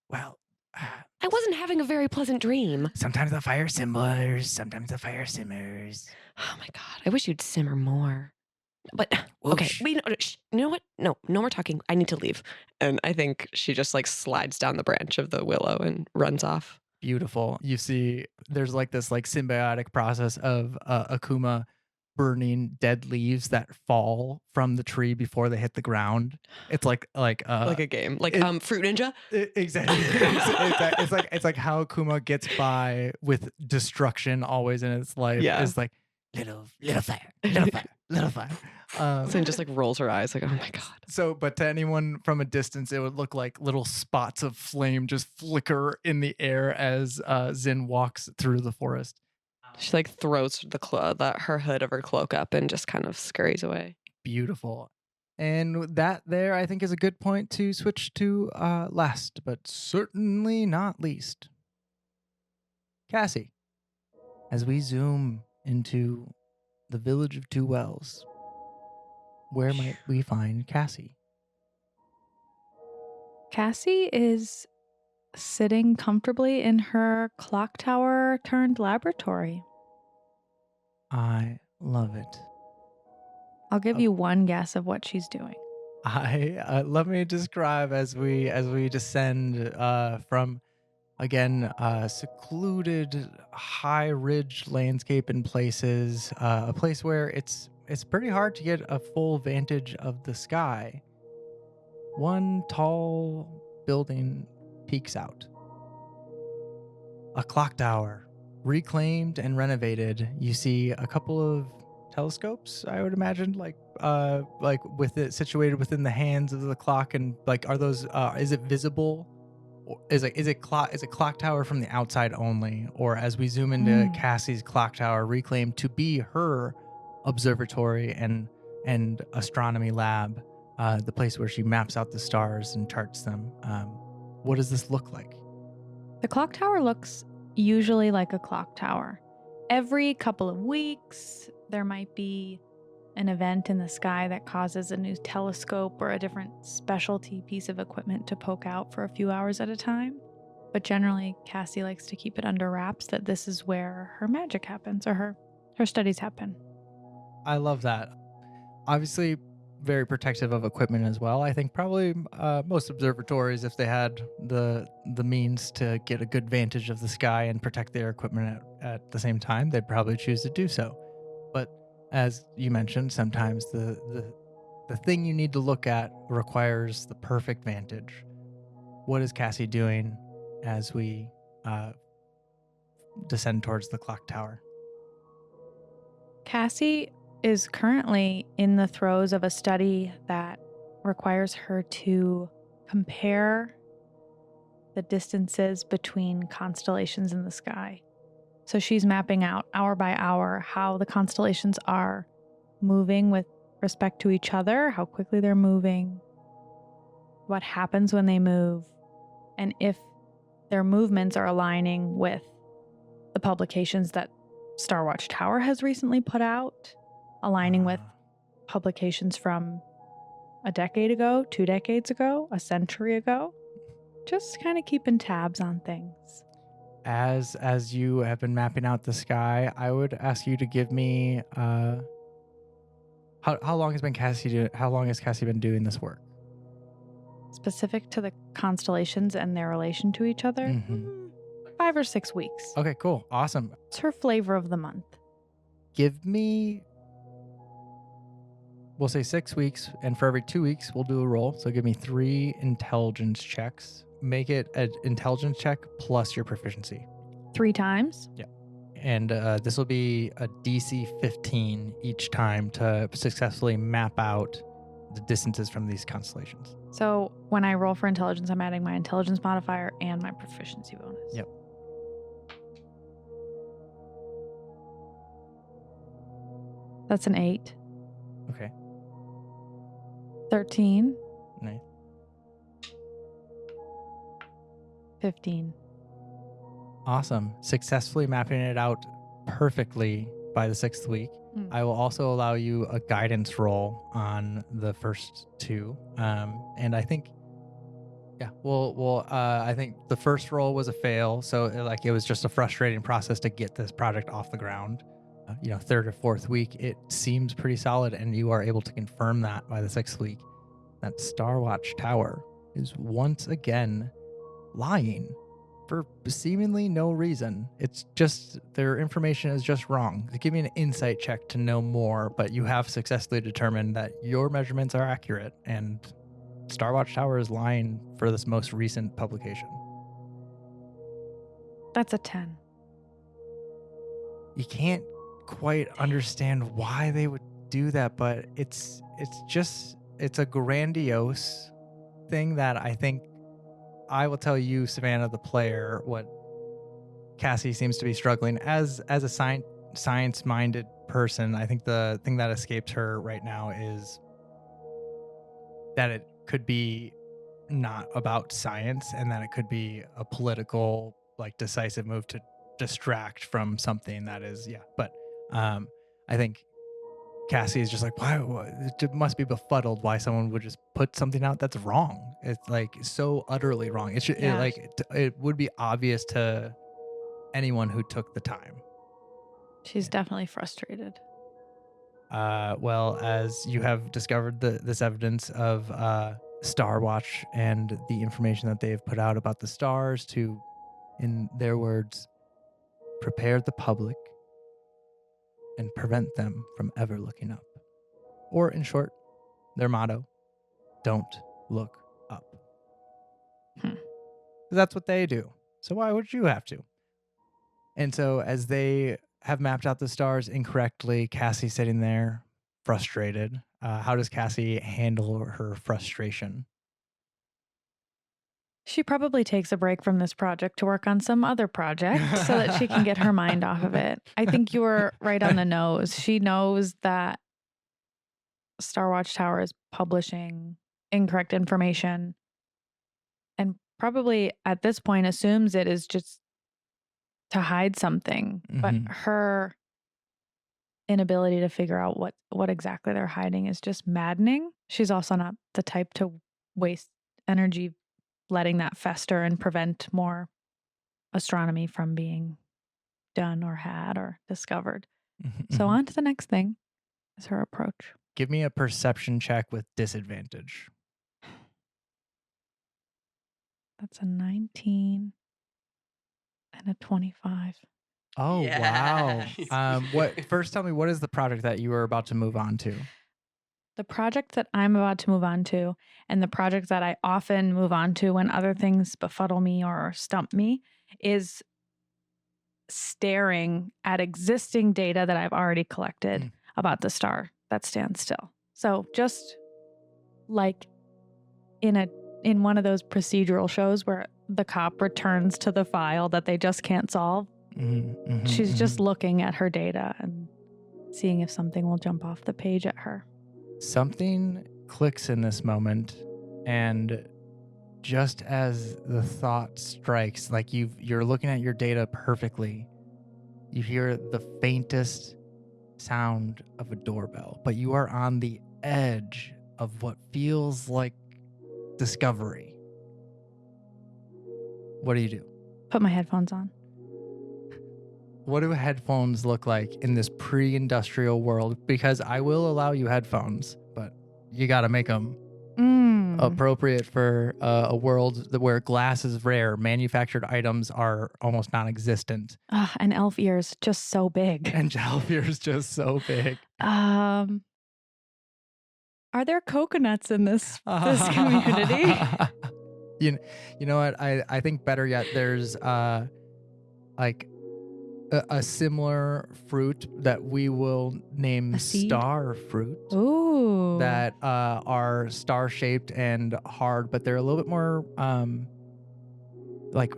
Well, I wasn't having a very pleasant dream. sometimes the fire simmers, sometimes the fire simmers. Oh my God, I wish you'd simmer more. But okay, Whoosh. you know what? No more talking. I need to leave. And I think she just like slides down the branch of the willow and runs off. Beautiful. You see, there's like this like symbiotic process of Akuma burning dead leaves that fall from the tree before they hit the ground. It's like Like a game, like Fruit Ninja. Exactly. It's like how Akuma gets by with destruction always in its life. Yeah. It's like little fire, little fire, little fire. So just like rolls her eyes, like, oh my God. So, but to anyone from a distance, it would look like little spots of flame just flicker in the air as Zin walks through the forest. She like throws her hood of her cloak up and just kind of scurries away. Beautiful. And that there, I think, is a good point to switch to last, but certainly not least. Cassie, as we zoom into the village of Two Wells, where might we find Cassie? Cassie is sitting comfortably in her clock tower turned laboratory. I love it. I'll give you one guess of what she's doing. Let me describe as we descend from again secluded high ridge landscape in places, a place where it's pretty hard to get a full vantage of the sky. One tall building peeks out. A clock tower, reclaimed and renovated. You see a couple of telescopes, I would imagine, like with it situated within the hands of the clock, and like are those is it visible? Or is it clock tower from the outside only, or as we zoom into Cassie's clock tower, reclaimed to be her observatory and astronomy lab, the place where she maps out the stars and charts them. What does this look like? The clock tower looks usually like a clock tower. Every couple of weeks, there might be an event in the sky that causes a new telescope or a different specialty piece of equipment to poke out for a few hours at a time. But generally, Cassie likes to keep it under wraps that this is where her magic happens, or her studies happen. I love that. Obviously, very protective of equipment as well. I think probably most observatories, if they had the means to get a good vantage of the sky and protect their equipment at the same time, they'd probably choose to do so. But as you mentioned, sometimes the thing you need to look at requires the perfect vantage. What is Cassie doing as we descend towards the clock tower? Cassie is currently in the throes of a study that requires her to compare the distances between constellations in the sky. So she's mapping out hour by hour how the constellations are moving with respect to each other, how quickly they're moving, what happens when they move, and if their movements are aligning with the publications that Star Watch Tower has recently put out, aligning with publications from a decade ago, 2 decades ago, a century ago. Just kind of keeping tabs on things. As you have been mapping out the sky, I would ask you to give me how long has Cassie been doing this work? Specific to the constellations and their relation to each other? 5 or 6 weeks. Okay, cool. Awesome. It's her flavor of the month. Give me, we'll say 6 weeks, and for every 2 weeks, we'll do a roll. So give me 3 intelligence checks make it an intelligence check plus your proficiency. 3 times? And this will be a DC 15 each time to successfully map out the distances from these constellations. So when I roll for intelligence, I'm adding my intelligence modifier and my proficiency bonus. Yep. That's an 8. Okay. 13. Nice. 15. Awesome. Successfully mapping it out perfectly by the 6th week. I will also allow you a guidance roll on the first 2. And I think, I think the first roll was a fail. So it was just a frustrating process to get this project off the ground. 3rd or 4th week, it seems pretty solid, and you are able to confirm that by the 6th week. That Starwatch Tower is once again lying for seemingly no reason. It's just their information is just wrong. Give me an insight check to know more, but you have successfully determined that your measurements are accurate, and Starwatch Tower is lying for this most recent publication. That's a 10. You can't quite understand why they would do that, but it's a grandiose thing that I think I will tell you, Savannah, the player, what Cassie seems to be struggling as a science-minded person. I think the thing that escapes her right now is that it could be not about science, and that it could be a political, decisive move to distract from something that is, But I think Cassie is just like, why? It must be befuddled why someone would just put something out that's wrong. It's so utterly wrong. It would be obvious to anyone who took the time. She's definitely frustrated. Well, as you have discovered this evidence of Starwatch and the information that they have put out about the stars to, in their words, prepare the public and prevent them from ever looking up. Or in short, their motto, don't look up. That's what they do. So why would you have to? And so as they have mapped out the stars incorrectly, Cassie's sitting there frustrated. How does Cassie handle her frustration? She probably takes a break from this project to work on some other project so that she can get her mind off of it. I think you were right on the nose. She knows that Starwatch Tower is publishing incorrect information, and probably at this point assumes it is just to hide something. But her inability to figure out what exactly they're hiding is just maddening. She's also not the type to waste energy letting that fester and prevent more astronomy from being done or had or discovered. So on to the next thing is her approach. Give me a perception check with disadvantage. That's a 19 and a 25. Oh, Yes. wow. First tell me, what is the project that you are about to move on to? The project that I'm about to move on to, and the project that I often move on to when other things befuddle me or stump me, is staring at existing data that I've already collected about the star that stands still. So just like in one of those procedural shows where the cop returns to the file that they just can't solve, she's just looking at her data and seeing if something will jump off the page at her. Something clicks in this moment, and just as the thought strikes, like you're looking at your data perfectly, you hear the faintest sound of a doorbell, but you are on the edge of what feels like discovery. What do you do? Put my headphones on. What do headphones look like in this pre-industrial world? Because I will allow you headphones, but you got to make them appropriate for a world where glass is rare. Manufactured items are almost non-existent. And elf ears just so big. And elf ears just so big. Are there coconuts in this community? You know what? I think better yet, there's like a similar fruit that we will name A seed? star fruit Ooh. that are star shaped and hard, but they're a little bit more like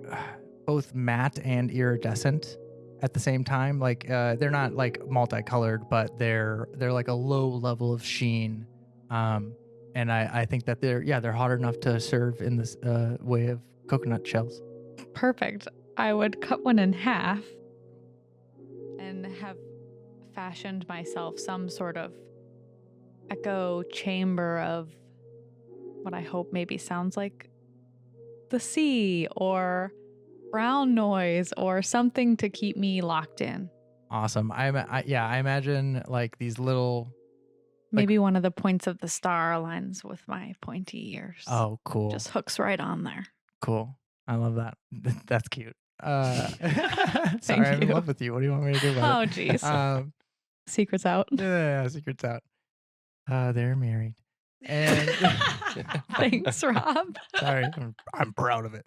both matte and iridescent at the same time. Like they're not like multicolored, but they're like a low level of sheen. And I think that they're hard enough to serve in this way of coconut shells. Perfect. I would cut one in half and have fashioned myself some sort of echo chamber of what I hope maybe sounds like the sea or brown noise or something to keep me locked in. Awesome. I imagine like these little. Maybe one of the points of the star aligns with my pointy ears. Oh, cool. Just hooks right on there. Cool. I love that. That's cute. Sorry, Thank I'm in you. love with you. What do you want me to do about Oh, it? jeez. Secrets out. Yeah, secret's out. They're married. And Thanks, Rob. sorry, I'm proud of it.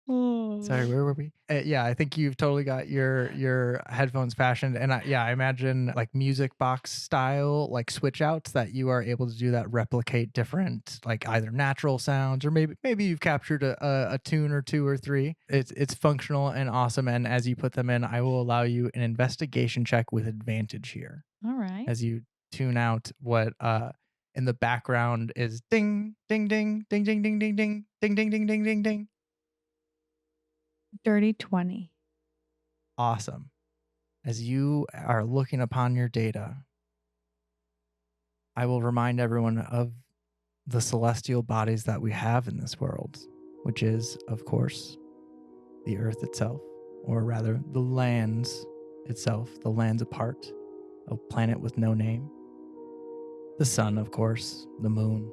Sorry, where were we? Yeah, I think you've totally got your headphones fashioned, and I imagine like music box style, like switch outs that you are able to do that replicate different, like either natural sounds or maybe you've captured a tune or two or three. It's functional and awesome, and as you put them in, I will allow you an investigation check with advantage here All right. as you tune out what in the background is ding ding ding ding ding ding ding ding ding ding ding ding ding ding. Dirty 20. Awesome. As you are looking upon your data, I will remind everyone of the celestial bodies that we have in this world, which is, of course, the earth itself, or rather, the lands itself, the lands apart, a planet with no name, the sun, of course, the moon.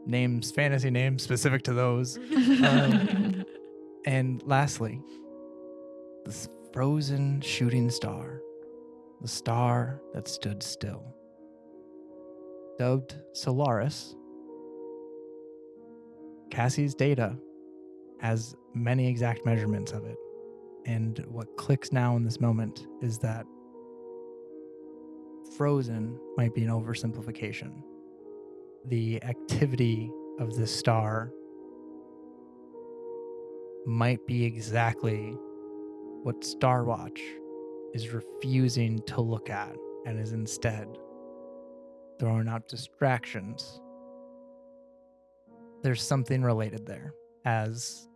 Names, fantasy names specific to those. And lastly, this frozen shooting star, the star that stood still. Dubbed Solaris, Cassie's data has many exact measurements of it. And what clicks now in this moment is that frozen might be an oversimplification. The activity of this star might be exactly what Starwatch is refusing to look at and is instead throwing out distractions. There's something related there, as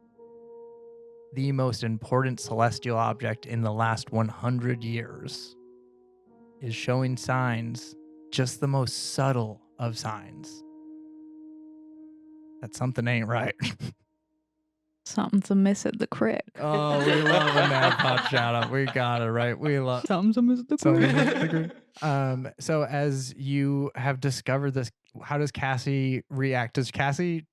the most important celestial object in the last 100 years is showing signs, just the most subtle of signs, that something ain't right. Something's amiss at the crick. Oh, we love a mad pot shout out. We got it right. We love Something's amiss at the something crick. amiss at the crick. So as you have discovered this, how does Cassie react?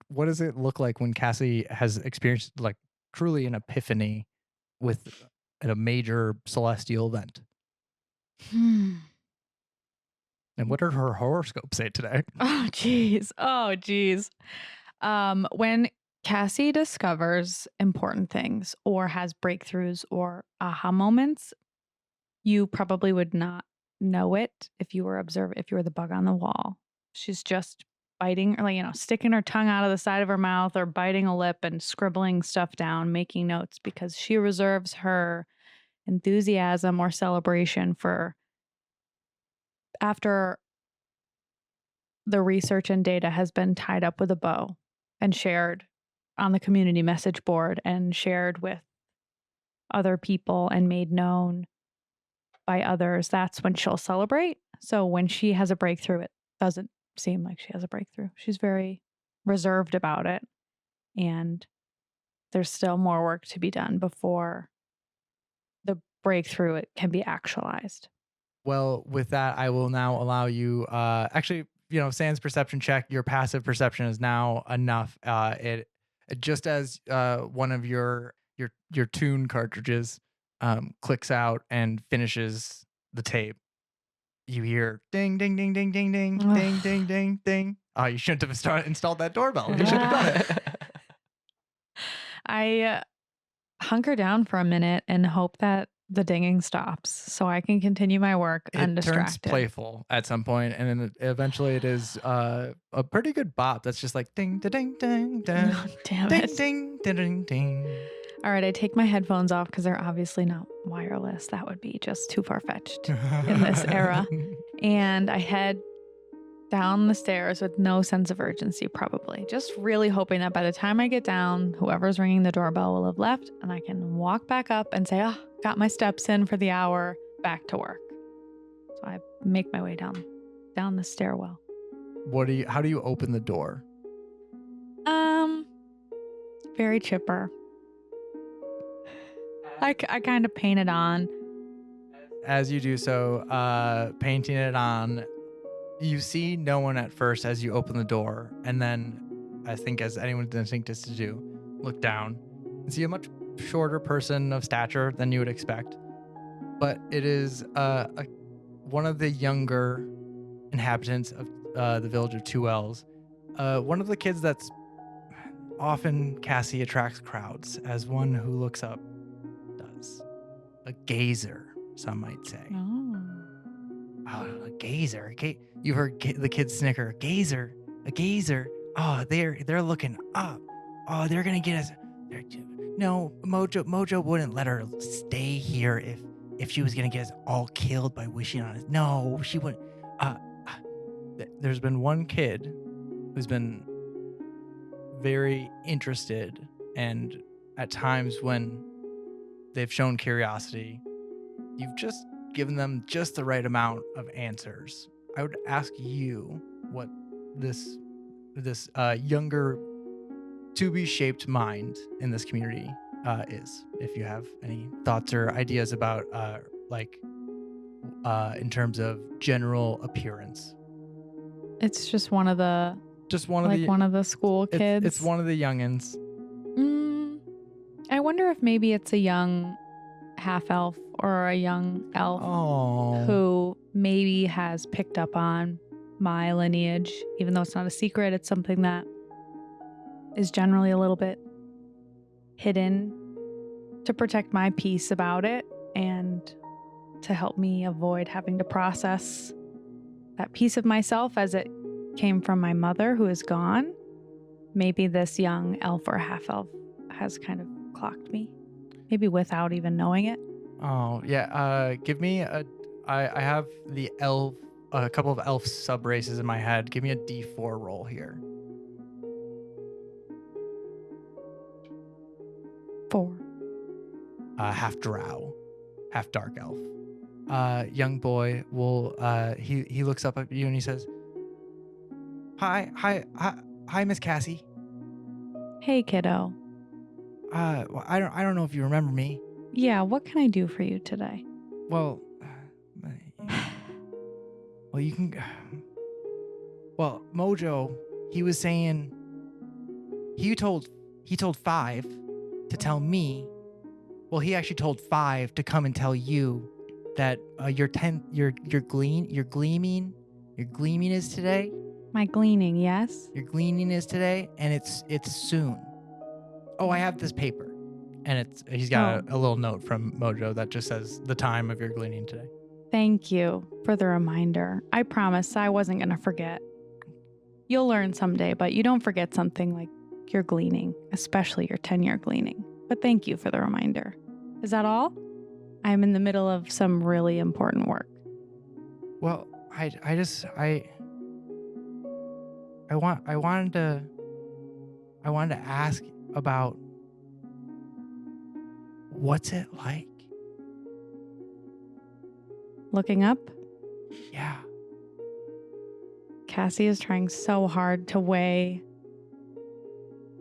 What does it look like when Cassie has experienced like truly an epiphany with a major celestial event? And what did her horoscope say today? Oh, jeez. Oh, jeez. When Cassie discovers important things or has breakthroughs or aha moments, you probably would not know it if you were the bug on the wall. She's just biting, or like, sticking her tongue out of the side of her mouth or biting a lip and scribbling stuff down, making notes, because she reserves her enthusiasm or celebration for after the research and data has been tied up with a bow and shared on the community message board and shared with other people and made known by others. That's when she'll celebrate. So when she has a breakthrough, it doesn't seem like she has a breakthrough. She's very reserved about it. And there's still more work to be done before the breakthrough can be actualized. Well, with that, I will now allow you. Actually, sans perception check. Your passive perception is now enough. It just as one of your tune cartridges clicks out and finishes the tape, you hear ding ding ding ding ding ding ding ding ding ding. Oh, you shouldn't have installed that doorbell. You should have done it. I hunker down for a minute and hope that the dinging stops so I can continue my work It turns undistracted. playful at some point, and then eventually it is a pretty good bop. That's just like ding, da, ding, ding, ding, Oh, damn ding, it. ding, ding, ding, ding. All right, I take my headphones off because they're obviously not wireless. That would be just too far-fetched in this era. And I head down the stairs with no sense of urgency, probably. Just really hoping that by the time I get down, whoever's ringing the doorbell will have left and I can walk back up and say, oh, got my steps in for the hour, back to work. So I make my way down the stairwell. How do you open the door? Very chipper. I kind of paint it on. As you do so, painting it on, you see no one at first as you open the door, and then I think, as anyone's instinct is to do, look down and see a much shorter person of stature than you would expect. But it is one of the younger inhabitants of the village of Two Elves. One of the kids that's often Cassie attracts crowds as one who looks up does. A gazer, some might say. Oh, a gazer. You heard the kids snicker. A gazer. Oh, they're looking up. Oh, they're gonna get us. No, Mojo wouldn't let her stay here if she was gonna get us all killed by wishing on us. No, she wouldn't. There's been one kid who's been very interested, and at times when they've shown curiosity, you've just given them just the right amount of answers. I would ask you what this younger to-be-shaped mind in this community is, if you have any thoughts or ideas about in terms of general appearance. It's just one of the one of the school kids. It's one of the youngins. I wonder if maybe it's a young half elf or a young elf who maybe has picked up on my lineage, even though it's not a secret. It's something that is generally a little bit hidden, to protect my peace about it and to help me avoid having to process that piece of myself as it came from my mother, who is gone. Maybe this young elf or half elf has kind of clocked me, maybe without even knowing it. Oh, yeah. Give me I have a couple of elf sub races in my head. Give me a D4 roll here. 4. Half drow, half dark elf. Young boy will he looks up at you and he says, Hi, Miss Cassie. Hey, kiddo. Well, I don't know if you remember me. Yeah, what can I do for you today? Well, you can. Well, Mojo, he was saying he told 5 to tell me. Well, he actually told 5 to come and tell you that your gleaming is today. My gleaning, yes. Your gleaning is today, and it's soon. Oh, I have this paper, and he's got a little note from Mojo that just says the time of your gleaning today. Thank you for the reminder. I promised I wasn't going to forget. You'll learn someday, but you don't forget something like your gleaning, especially your 10-year gleaning. But thank you for the reminder. Is that all? I'm in the middle of some really important work. Well, I wanted to ask about what's it like? Looking up? Yeah. Cassie is trying so hard to weigh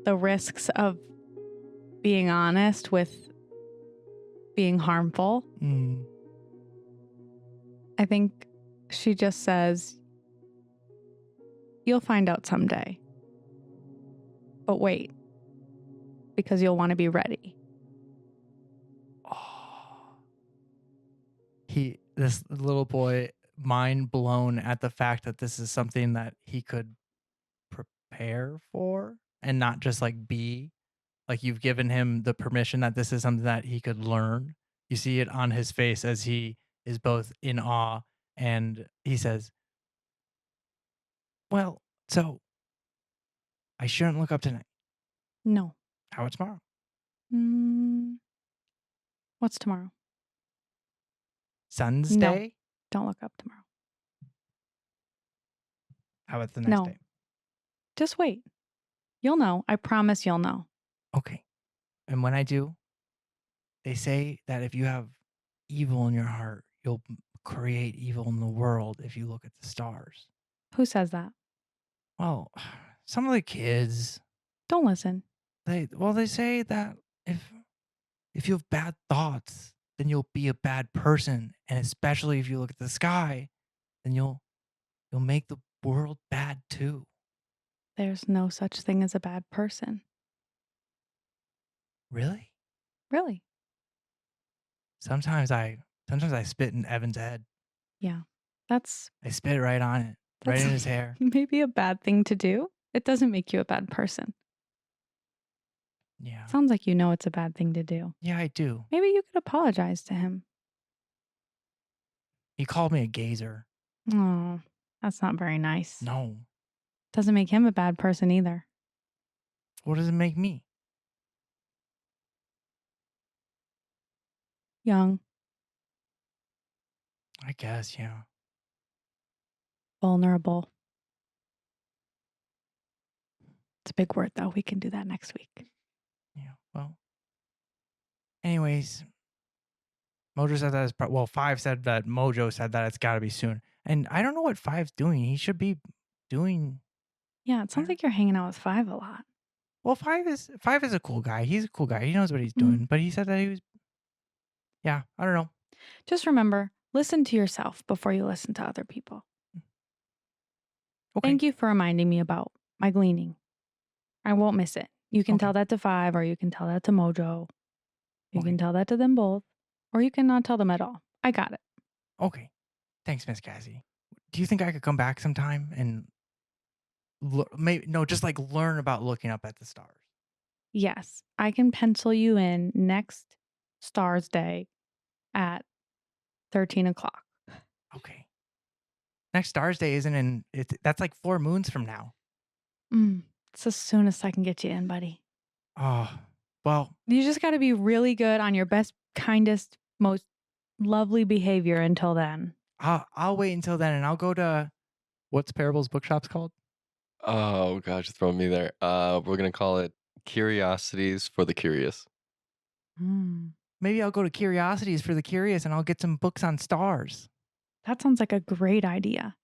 the risks of being honest with being harmful. I think she just says, you'll find out someday. But wait, because you'll want to be ready. This little boy, mind blown at the fact that this is something that he could prepare for and not just like be. Like you've given him the permission that this is something that he could learn. You see it on his face as he is both in awe and he says, well, so I shouldn't look up tonight. No. How about tomorrow? What's tomorrow? Sun's No. day? Don't look up tomorrow. How about the next No. day? Just wait. You'll know. I promise you'll know. Okay. And when I do, they say that if you have evil in your heart, you'll create evil in the world if you look at the stars. Who says that? Well, some of the kids, Don't listen. they say that if you have bad thoughts, then you'll be a bad person, and especially if you look at the sky, then you'll make the world bad too. There's no such thing as a bad person. Really? Really? Sometimes I spit in Evan's head. Yeah. That's I spit right on it, right in his hair. maybe a bad thing to do. It doesn't make you a bad person. Yeah. Sounds like you know it's a bad thing to do. Yeah, I do. Maybe you could apologize to him. He called me a gazer. Oh, that's not very nice. No. Doesn't make him a bad person either. What does it make me? Young, I guess, yeah. vulnerable. It's a big word, though. We can do that next week. Yeah. Well. Anyways, Mojo said that is 5 said that Mojo said that it's got to be soon. And I don't know what 5's doing. He should be doing. Yeah, it sounds like you're hanging out with 5 a lot. Well, 5 is a cool guy. He's a cool guy. He knows what he's doing. But he said that he was. Yeah, I don't know. Just remember, listen to yourself before you listen to other people. Okay. Thank you for reminding me about my gleaning. I won't miss it. You can Okay. tell that to 5, or you can tell that to Mojo. You Okay. can tell that to them both, or you can not tell them at all. I got it. Okay. Thanks, Miss Cassie. Do you think I could come back sometime and just like learn about looking up at the stars? Yes, I can pencil you in next Stars Day at 13 o'clock. Okay. Next Stars Day that's like 4 moons from now. It's as soon as I can get you in, buddy. Oh, well. You just got to be really good on your best, kindest, most lovely behavior until then. I'll wait until then, and I'll go to what's Parables Bookshop's called? Oh gosh, throwing me there. We're gonna call it Curiosities for the Curious. Maybe I'll go to Curiosities for the Curious, and I'll get some books on stars. That sounds like a great idea.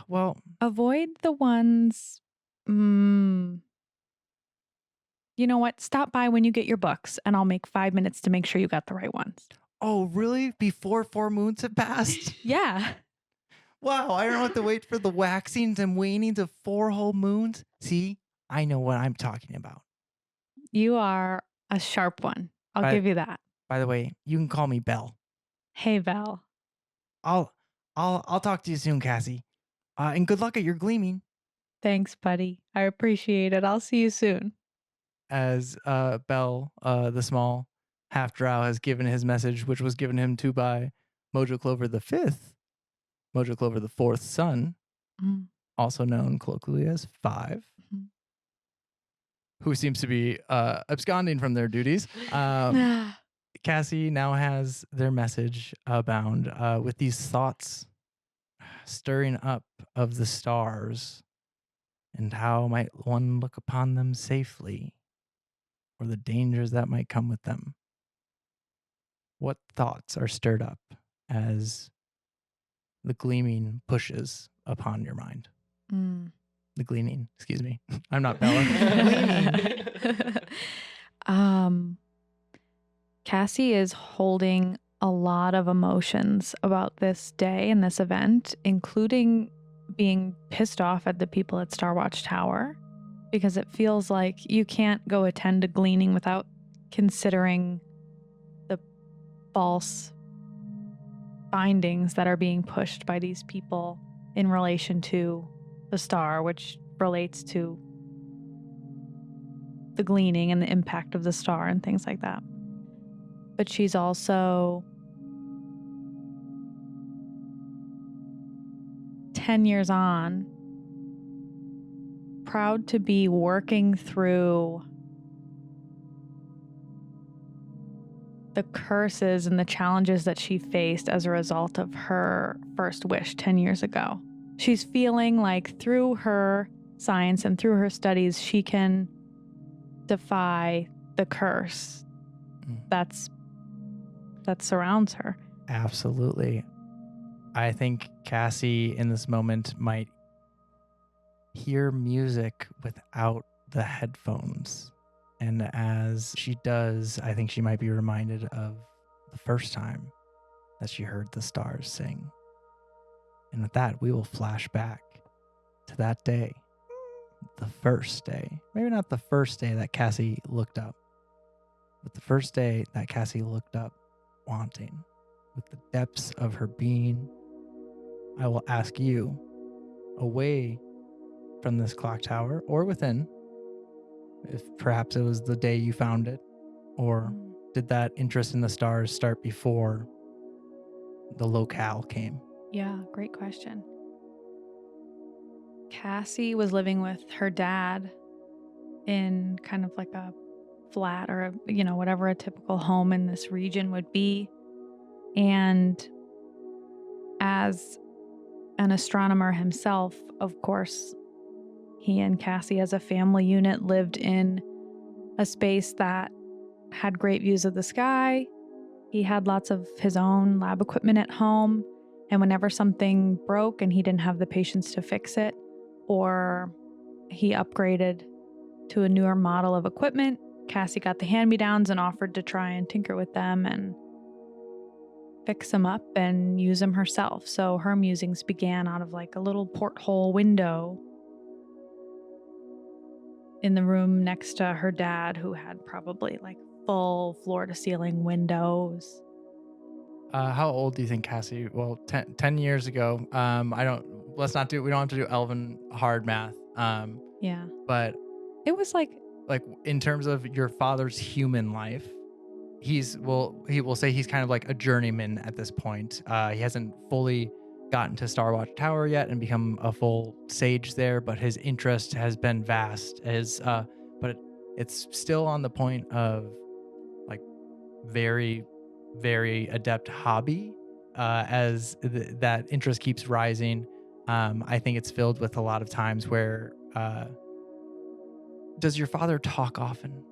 Well. Avoid the ones. You know what? Stop by when you get your books, and I'll make 5 minutes to make sure you got the right ones. Oh, really? Before 4 moons have passed? Yeah. Wow, I don't have to wait for the waxings and wanings of 4 whole moons. See, I know what I'm talking about. You are a sharp one. I'll give you that. By the way, you can call me Belle. Hey, Val. I'll talk to you soon, Cassie. And good luck at your gleaming. Thanks, buddy. I appreciate it. I'll see you soon. As Belle, the small half drow, has given his message, which was given him to by Mojo Clover the 5th, Mojo Clover the 4th son, also known colloquially as 5, who seems to be absconding from their duties. Cassie now has their message abound with these thoughts stirring up of the stars, and how might one look upon them safely, or the dangers that might come with them. What thoughts are stirred up as the gleaming pushes upon your mind? The gleaning, excuse me. I'm not Bella. Gleaning. Cassie is holding a lot of emotions about this day and this event, including being pissed off at the people at Starwatch Tower, because it feels like you can't go attend a gleaning without considering the false findings that are being pushed by these people in relation to the star, which relates to the gleaning and the impact of the star and things like that. But she's also 10 years on, proud to be working through the curses and the challenges that she faced as a result of her first wish 10 years ago. She's feeling like through her science and through her studies, she can defy the curse that surrounds her. Absolutely. I think Cassie in this moment might hear music without the headphones. And as she does, I think she might be reminded of the first time that she heard the stars sing. And with that, we will flash back to that day, the first day. Maybe not the first day that Cassie looked up, but the first day that Cassie looked up wanting. With the depths of her being, I will ask you, away from this clock tower or within, if perhaps it was the day you found it, or did that interest in the stars start before the locale came? Yeah, great question. Cassie was living with her dad in kind of like a flat or, whatever a typical home in this region would be. And as an astronomer himself, of course, he and Cassie as a family unit lived in a space that had great views of the sky. He had lots of his own lab equipment at home. And whenever something broke and he didn't have the patience to fix it, or he upgraded to a newer model of equipment, Cassie got the hand-me-downs and offered to try and tinker with them and fix them up and use them herself. So her musings began out of like a little porthole window in the room next to her dad, who had probably like full floor-to-ceiling windows. How old do you think Cassie? Well, 10 years ago. We don't have to do elven hard math. Yeah. But It was like in terms of your father's human life, he will say he's kind of like a journeyman at this point. He hasn't fully gotten to Starwatch Tower yet and become a full sage there, but his interest has been vast. But it's still on the point of like very, very adept hobby. As that interest keeps rising, I think it's filled with a lot of times where does your father talk often?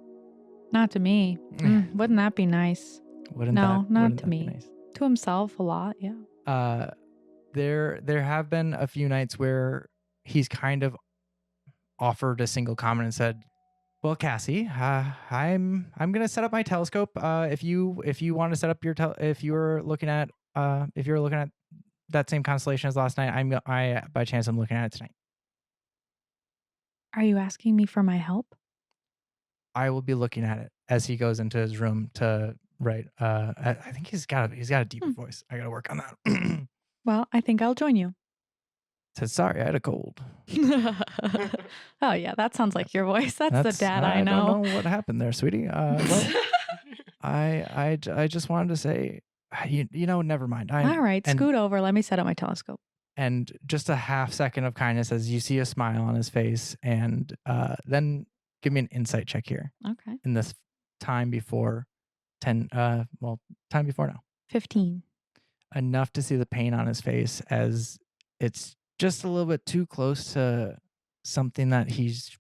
not to me. Wouldn't that be nice? Not to me. Nice? To himself a lot, yeah. There have been a few nights where he's kind of offered a single comment and said, "Well, Cassie, I'm gonna set up my telescope. If you want to set up your if you're looking at that same constellation as last night, I by chance I'm looking at it tonight. Are you asking me for my help? I will be looking at it," as he goes into his room to write. I think he's got a deeper voice. I got to work on that. Well, I think I'll join you. Said, "Sorry, I had a cold." Oh yeah, that sounds like your voice. That's the dad I know. I don't know what happened there, sweetie. Well, I just wanted to say, never mind. All right, scoot over. Let me set up my telescope. And just a half second of kindness as you see a smile on his face, and then give me an insight check here. Okay. In this time before 10, time before now. 15. Enough to see the pain on his face as it's just a little bit too close to something that he's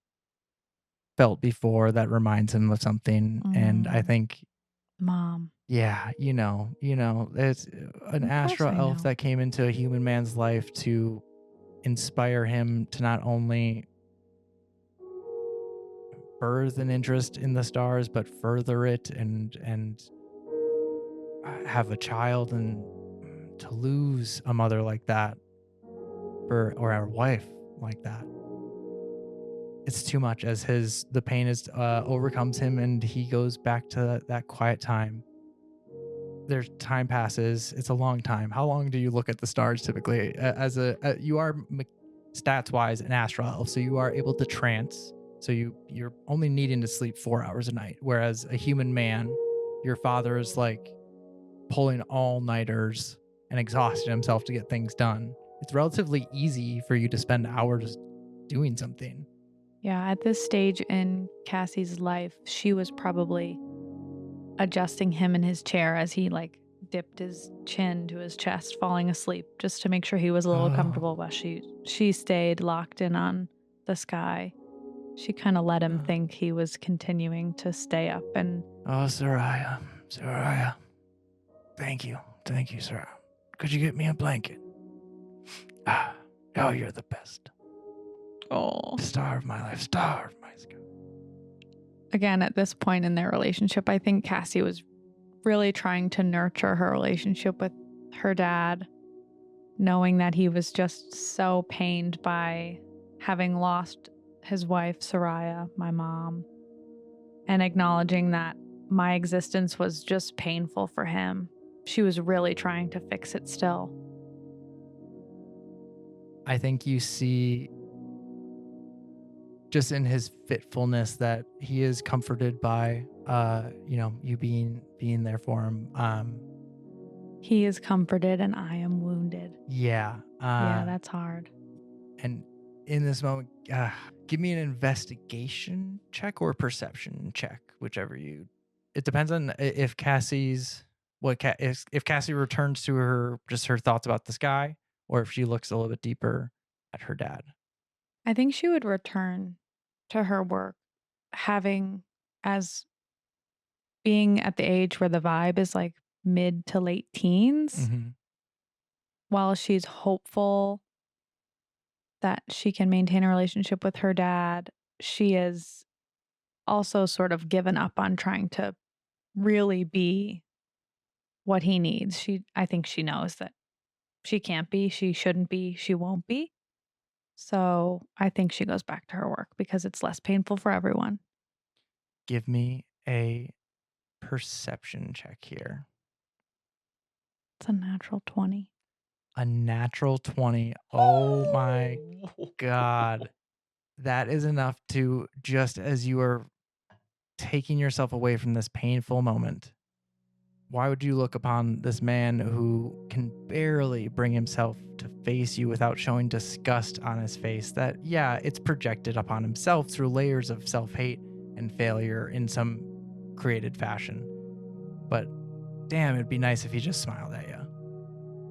felt before that reminds him of something. And I think, Mom. yeah, it's an astral elf that came into a human man's life to inspire him to not only birth an interest in the stars, but further it and have a child, and to lose a mother like that or a wife like that. It's too much as the pain overcomes him, and he goes back to that quiet time. There's time passes. It's a long time. How long do you look at the stars typically? You are stats wise an astral elf, so you are able to trance So you're only needing to sleep 4 hours a night, whereas a human man, your father is like pulling all-nighters and exhausting himself to get things done. It's relatively easy for you to spend hours doing something. Yeah, at this stage in Cassie's life, she was probably adjusting him in his chair as he like dipped his chin to his chest, falling asleep, just to make sure he was a little comfortable while she stayed locked in on the sky. She kind of let him think he was continuing to stay up and Oh, Soraya. Thank you, Soraya. Could you get me a blanket? Oh, you're the best. oh. Star of my life, star of my sky. Again, at this point in their relationship, I think Cassie was really trying to nurture her relationship with her dad, knowing that he was just so pained by having lost his wife, Soraya, my mom, and acknowledging that my existence was just painful for him. She was really trying to fix it still. I think you see just in his fitfulness that he is comforted by you being there for him. He is comforted and I am wounded. Yeah. Yeah, that's hard. And in this moment, give me an investigation check or a perception check, whichever you. It depends on if Cassie's if Cassie returns to her thoughts about the sky, or if she looks a little bit deeper at her dad. I think she would return to her work as being at the age where the vibe is like mid to late teens. Mm-hmm. While she's hopeful that she can maintain a relationship with her dad, she is also sort of given up on trying to really be what he needs. I think she knows that she can't be, she shouldn't be, she won't be. So I think she goes back to her work because it's less painful for everyone. Give me a perception check here. It's a natural 20. A natural 20. Oh my God. That is enough to, just as you are taking yourself away from this painful moment, why would you look upon this man who can barely bring himself to face you without showing disgust on his face? That, yeah, it's projected upon himself through layers of self-hate and failure in some created fashion. But damn, it'd be nice if he just smiled at you.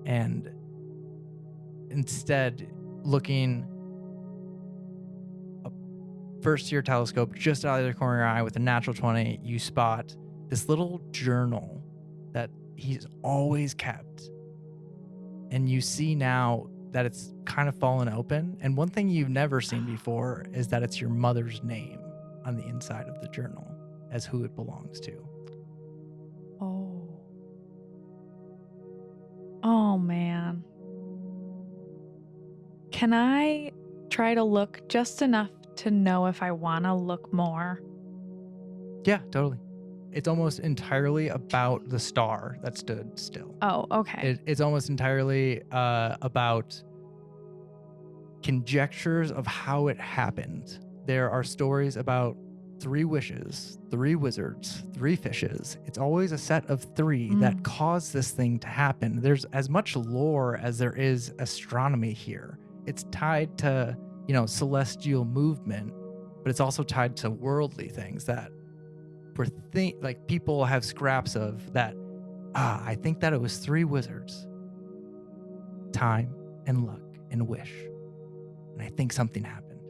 And instead, looking first to your telescope, just out of the corner of your eye with a natural 20, you spot this little journal that he's always kept. And you see now that it's kind of fallen open. And one thing you've never seen before is that it's your mother's name on the inside of the journal as who it belongs to. Oh, man. Can I try to look just enough to know if I want to look more? Yeah, totally. It's almost entirely about the star that stood still. Oh, okay. It's almost entirely about conjectures of how it happened. There are stories about 3 wishes, 3 wizards, 3 fishes. It's always a set of 3 that cause this thing to happen. There's as much lore as there is astronomy here. It's tied to, celestial movement, but it's also tied to worldly things that people have scraps of that. I think that it was 3 wizards. Time and luck and wish. And I think something happened.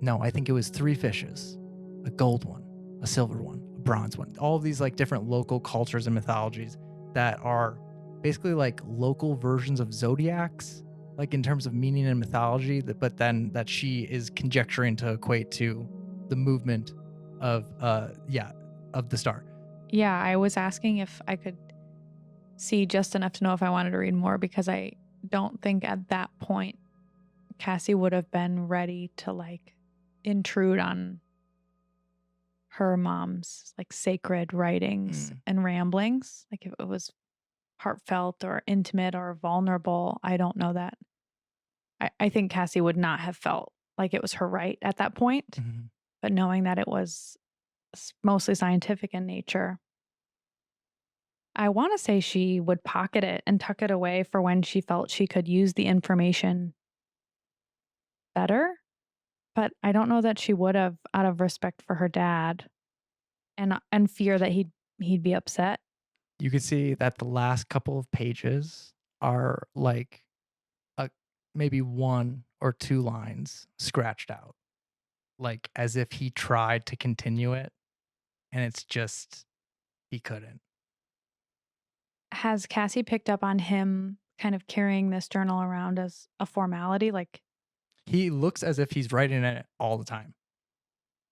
No, I think it was 3 fishes. A gold one, a silver one, a bronze one. All of these different local cultures and mythologies that are basically local versions of zodiacs, in terms of meaning and mythology, but then that she is conjecturing to equate to the movement of the star. Yeah, I was asking if I could see just enough to know if I wanted to read more, because I don't think at that point Cassie would have been ready to intrude on her mom's sacred writings and ramblings. If it was heartfelt or intimate or vulnerable, I don't know that. I think Cassie would not have felt like it was her right at that point, Mhm. but knowing that it was mostly scientific in nature. I want to say she would pocket it and tuck it away for when she felt she could use the information better, but I don't know that she would have out of respect for her dad and fear that he'd be upset. You could see that the last couple of pages are like a maybe 1 or 2 lines scratched out, like as if he tried to continue it and it's just he couldn't. Has Cassie picked up on him kind of carrying this journal around as a formality? Like, He looks as if he's writing it all the time.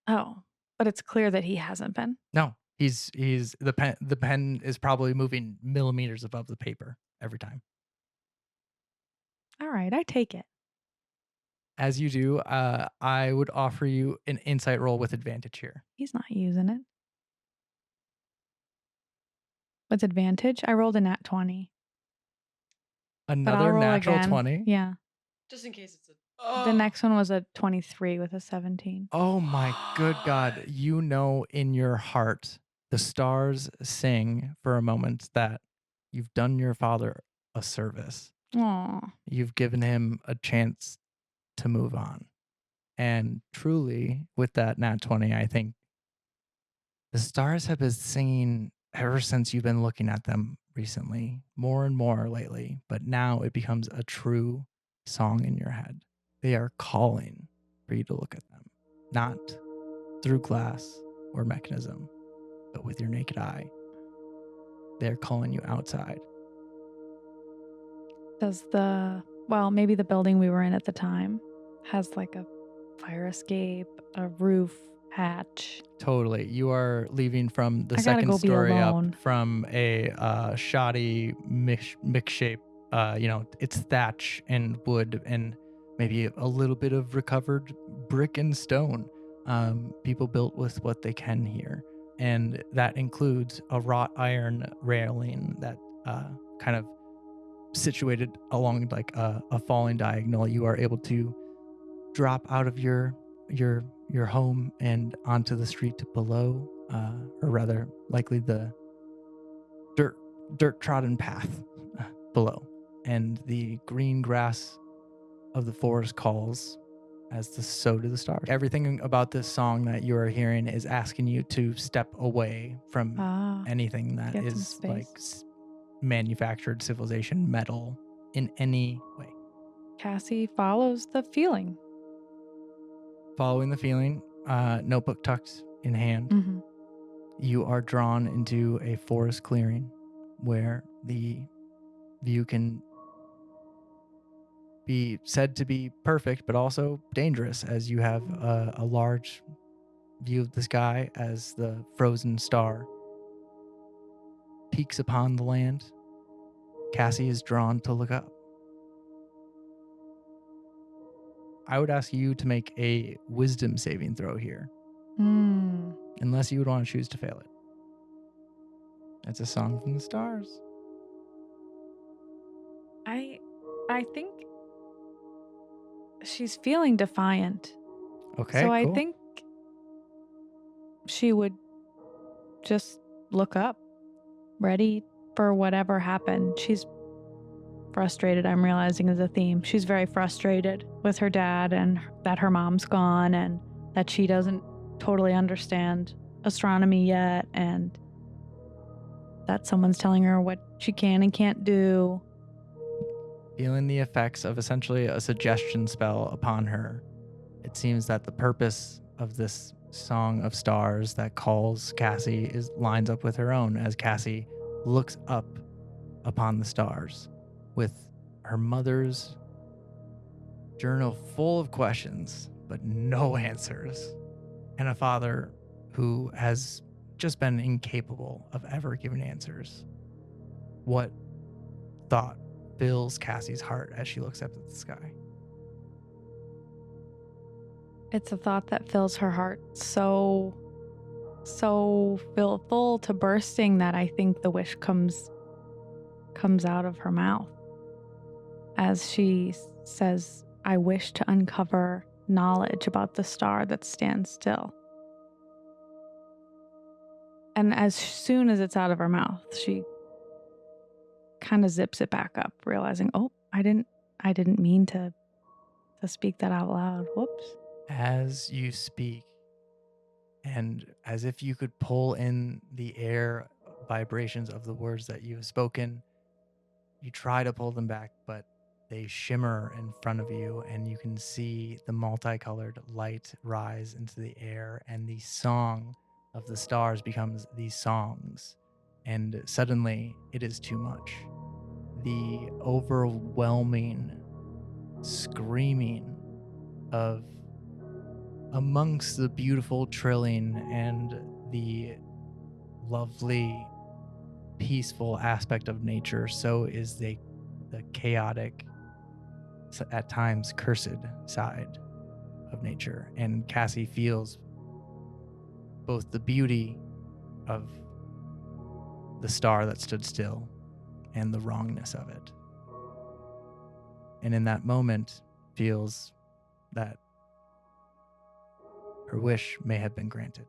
oh, but it's clear that he hasn't been. No, he's the pen is probably moving millimeters above the paper every time. All right, I take it. As you do, I would offer you an insight roll with advantage here. He's not using it. With advantage, I rolled a nat 20. But I'll Another roll natural again. 20. Yeah. Just in case it's a. The next one was a 23 with a 17. Oh my good God. You know in your heart, the stars sing for a moment that you've done your father a service. Aw. You've given him a chance to move on. And truly, with that nat 20, I think the stars have been singing ever since you've been looking at them recently, more and more lately. But now it becomes a true song in your head. They are calling for you to look at them, not through glass or mechanism, but with your naked eye. They're calling you outside. Does maybe the building we were in at the time has like a fire escape, a roof, hatch. Totally. You are leaving from the I gotta second go be story up alone. from a shoddy mix shape. It's thatch and wood and maybe a little bit of recovered brick and stone. People built with what they can here. And that includes a wrought iron railing that kind of situated along like a falling diagonal. You are able to drop out of your home and onto the street below, or rather likely the dirt trodden path below, and the green grass of the forest calls as so do the stars. Everything about this song that you are hearing is asking you to step away from anything that Get some is space. like manufactured civilization metal in any way. Cassie follows the feeling. Following the feeling, notebook tucked in hand, Mm-hmm. you are drawn into a forest clearing where the view can be said to be perfect, but also dangerous, as you have a large view of the sky as the frozen star peaks upon the land. Cassie is drawn to look up. I would ask you to make a wisdom saving throw here, unless you would want to choose to fail it. It's a song from the stars. I think she's feeling defiant. Okay, So cool. I think she would just look up, ready for whatever happened. She's frustrated, I'm realizing is a theme. She's very frustrated with her dad and that her mom's gone and that she doesn't totally understand astronomy yet and that someone's telling her what she can and can't do. Feeling the effects of essentially a suggestion spell upon her, it seems that the purpose of this song of stars that calls Cassie lines up with her own, as Cassie looks up upon the stars with her mother's journal full of questions but no answers, and a father who has just been incapable of ever giving answers. What thought fills Cassie's heart as she looks up at the sky? It's a thought that fills her heart so full to bursting that I think the wish comes out of her mouth as she says, I wish to uncover knowledge about the star that stands still. And as soon as it's out of her mouth, she kind of zips it back up, realizing, oh, I didn't mean to speak that out loud. Whoops. As you speak, and as if you could pull in the air vibrations of the words that you have spoken, you try to pull them back, but they shimmer in front of you, and you can see the multicolored light rise into the air, and the song of the stars becomes these songs. And suddenly, it is too much. The overwhelming screaming of amongst the beautiful trilling and the lovely, peaceful aspect of nature, so is the chaotic, at times cursed side of nature. And Cassie feels both the beauty of the star that stood still and the wrongness of it. And in that moment, feels that her wish may have been granted.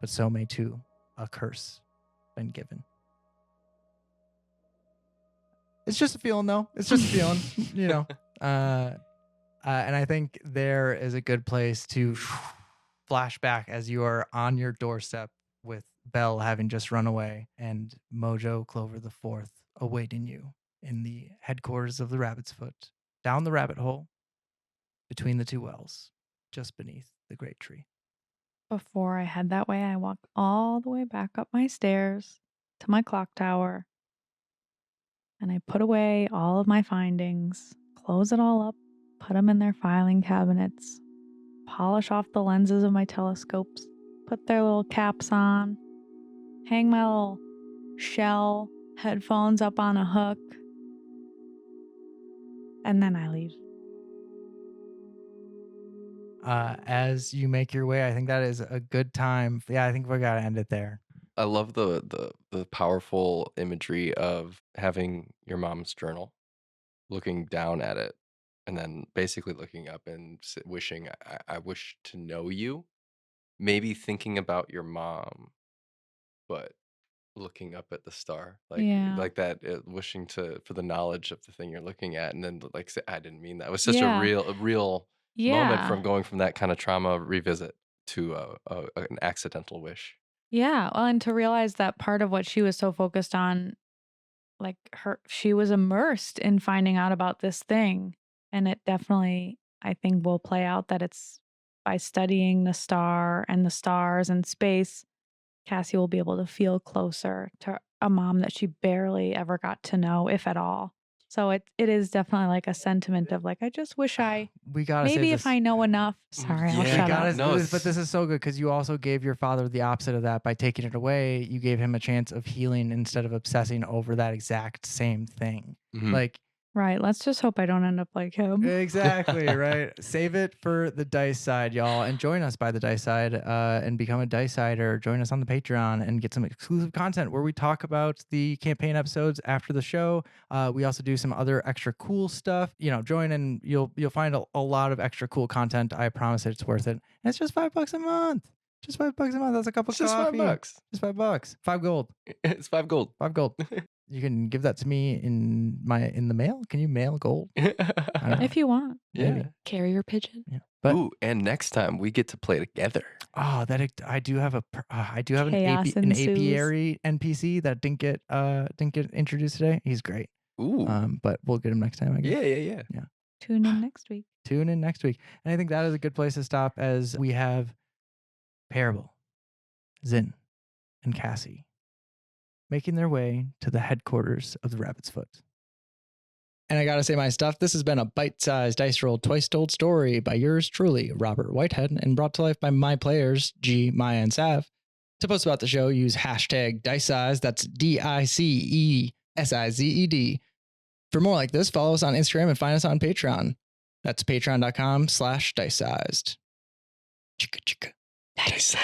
But so may too a curse been given. It's just a feeling, though. It's just a feeling, you know. And I think there is a good place to flashback as you are on your doorstep with Belle having just run away and Mojo Clover the Fourth awaiting you in the headquarters of the Rabbit's Foot, down the rabbit hole, between the two wells, just beneath the great tree. Before I head that way, I walk all the way back up my stairs to my clock tower, and I put away all of my findings, close it all up, put them in their filing cabinets, polish off the lenses of my telescopes, put their little caps on, hang my little shell headphones up on a hook, and then I leave. As you make your way, I think that is a good time. Yeah, I think we gotta end it there. I love the powerful imagery of having your mom's journal, looking down at it, and then basically looking up and wishing, I wish to know you. Maybe thinking about your mom, but looking up at the star, Yeah. like that, wishing for the knowledge of the thing you're looking at, and then like say, I didn't mean that. It was such a Yeah. real moment Yeah. from going from that kind of trauma revisit to an accidental wish. Yeah. Well, and to realize that part of what she was so focused on, like she was immersed in finding out about this thing. And it definitely, I think, will play out that it's by studying the star and the stars and space, Cassie will be able to feel closer to a mom that she barely ever got to know, if at all. So it is definitely like a sentiment of like, I just wish We gotta maybe say if I know enough. Sorry, I'll Yeah. shut gotta, up. No, but this is so good because you also gave your father the opposite of that by taking it away. You gave him a chance of healing instead of obsessing over that exact same thing. Mhm. Like, Right. Let's just hope I don't end up like him. exactly, right? Save it for the dice side, y'all, and join us by the dice side and become a dice sider. Join us on the Patreon and get some exclusive content where we talk about the campaign episodes after the show. We also do some other extra cool stuff. You know, join and you'll find a lot of extra cool content. I promise it's worth it. And it's just $5 a month. Just $5 a month. That's a cup of It's just coffee. $5. Just $5. 5 gold. It's 5 gold. 5 gold. You can give that to me in the mail. Can you mail gold? I don't know. If you want. Yeah. Maybe. Carrier pigeon. Yeah. But Ooh, and next time we get to play together. oh, I do have an Chaos ensues. apiary NPC that didn't get introduced today. He's great. Ooh. But we'll get him next time, I guess. Yeah. Tune in next week. Tune in next week. And I think that is a good place to stop as we have Parable, Zin, and Cassie making their way to the headquarters of the Rabbit's Foot. And I gotta say my stuff, this has been a bite-sized dice roll twice told story by yours truly, Robert Whitehead, and brought to life by my players, G, Maya, and Sav. To post about the show, use hashtag DiceSized, that's DiceSized. For more like this, follow us on Instagram and find us on Patreon. That's patreon.com/DiceSized. Chicka chicka. DiceSized.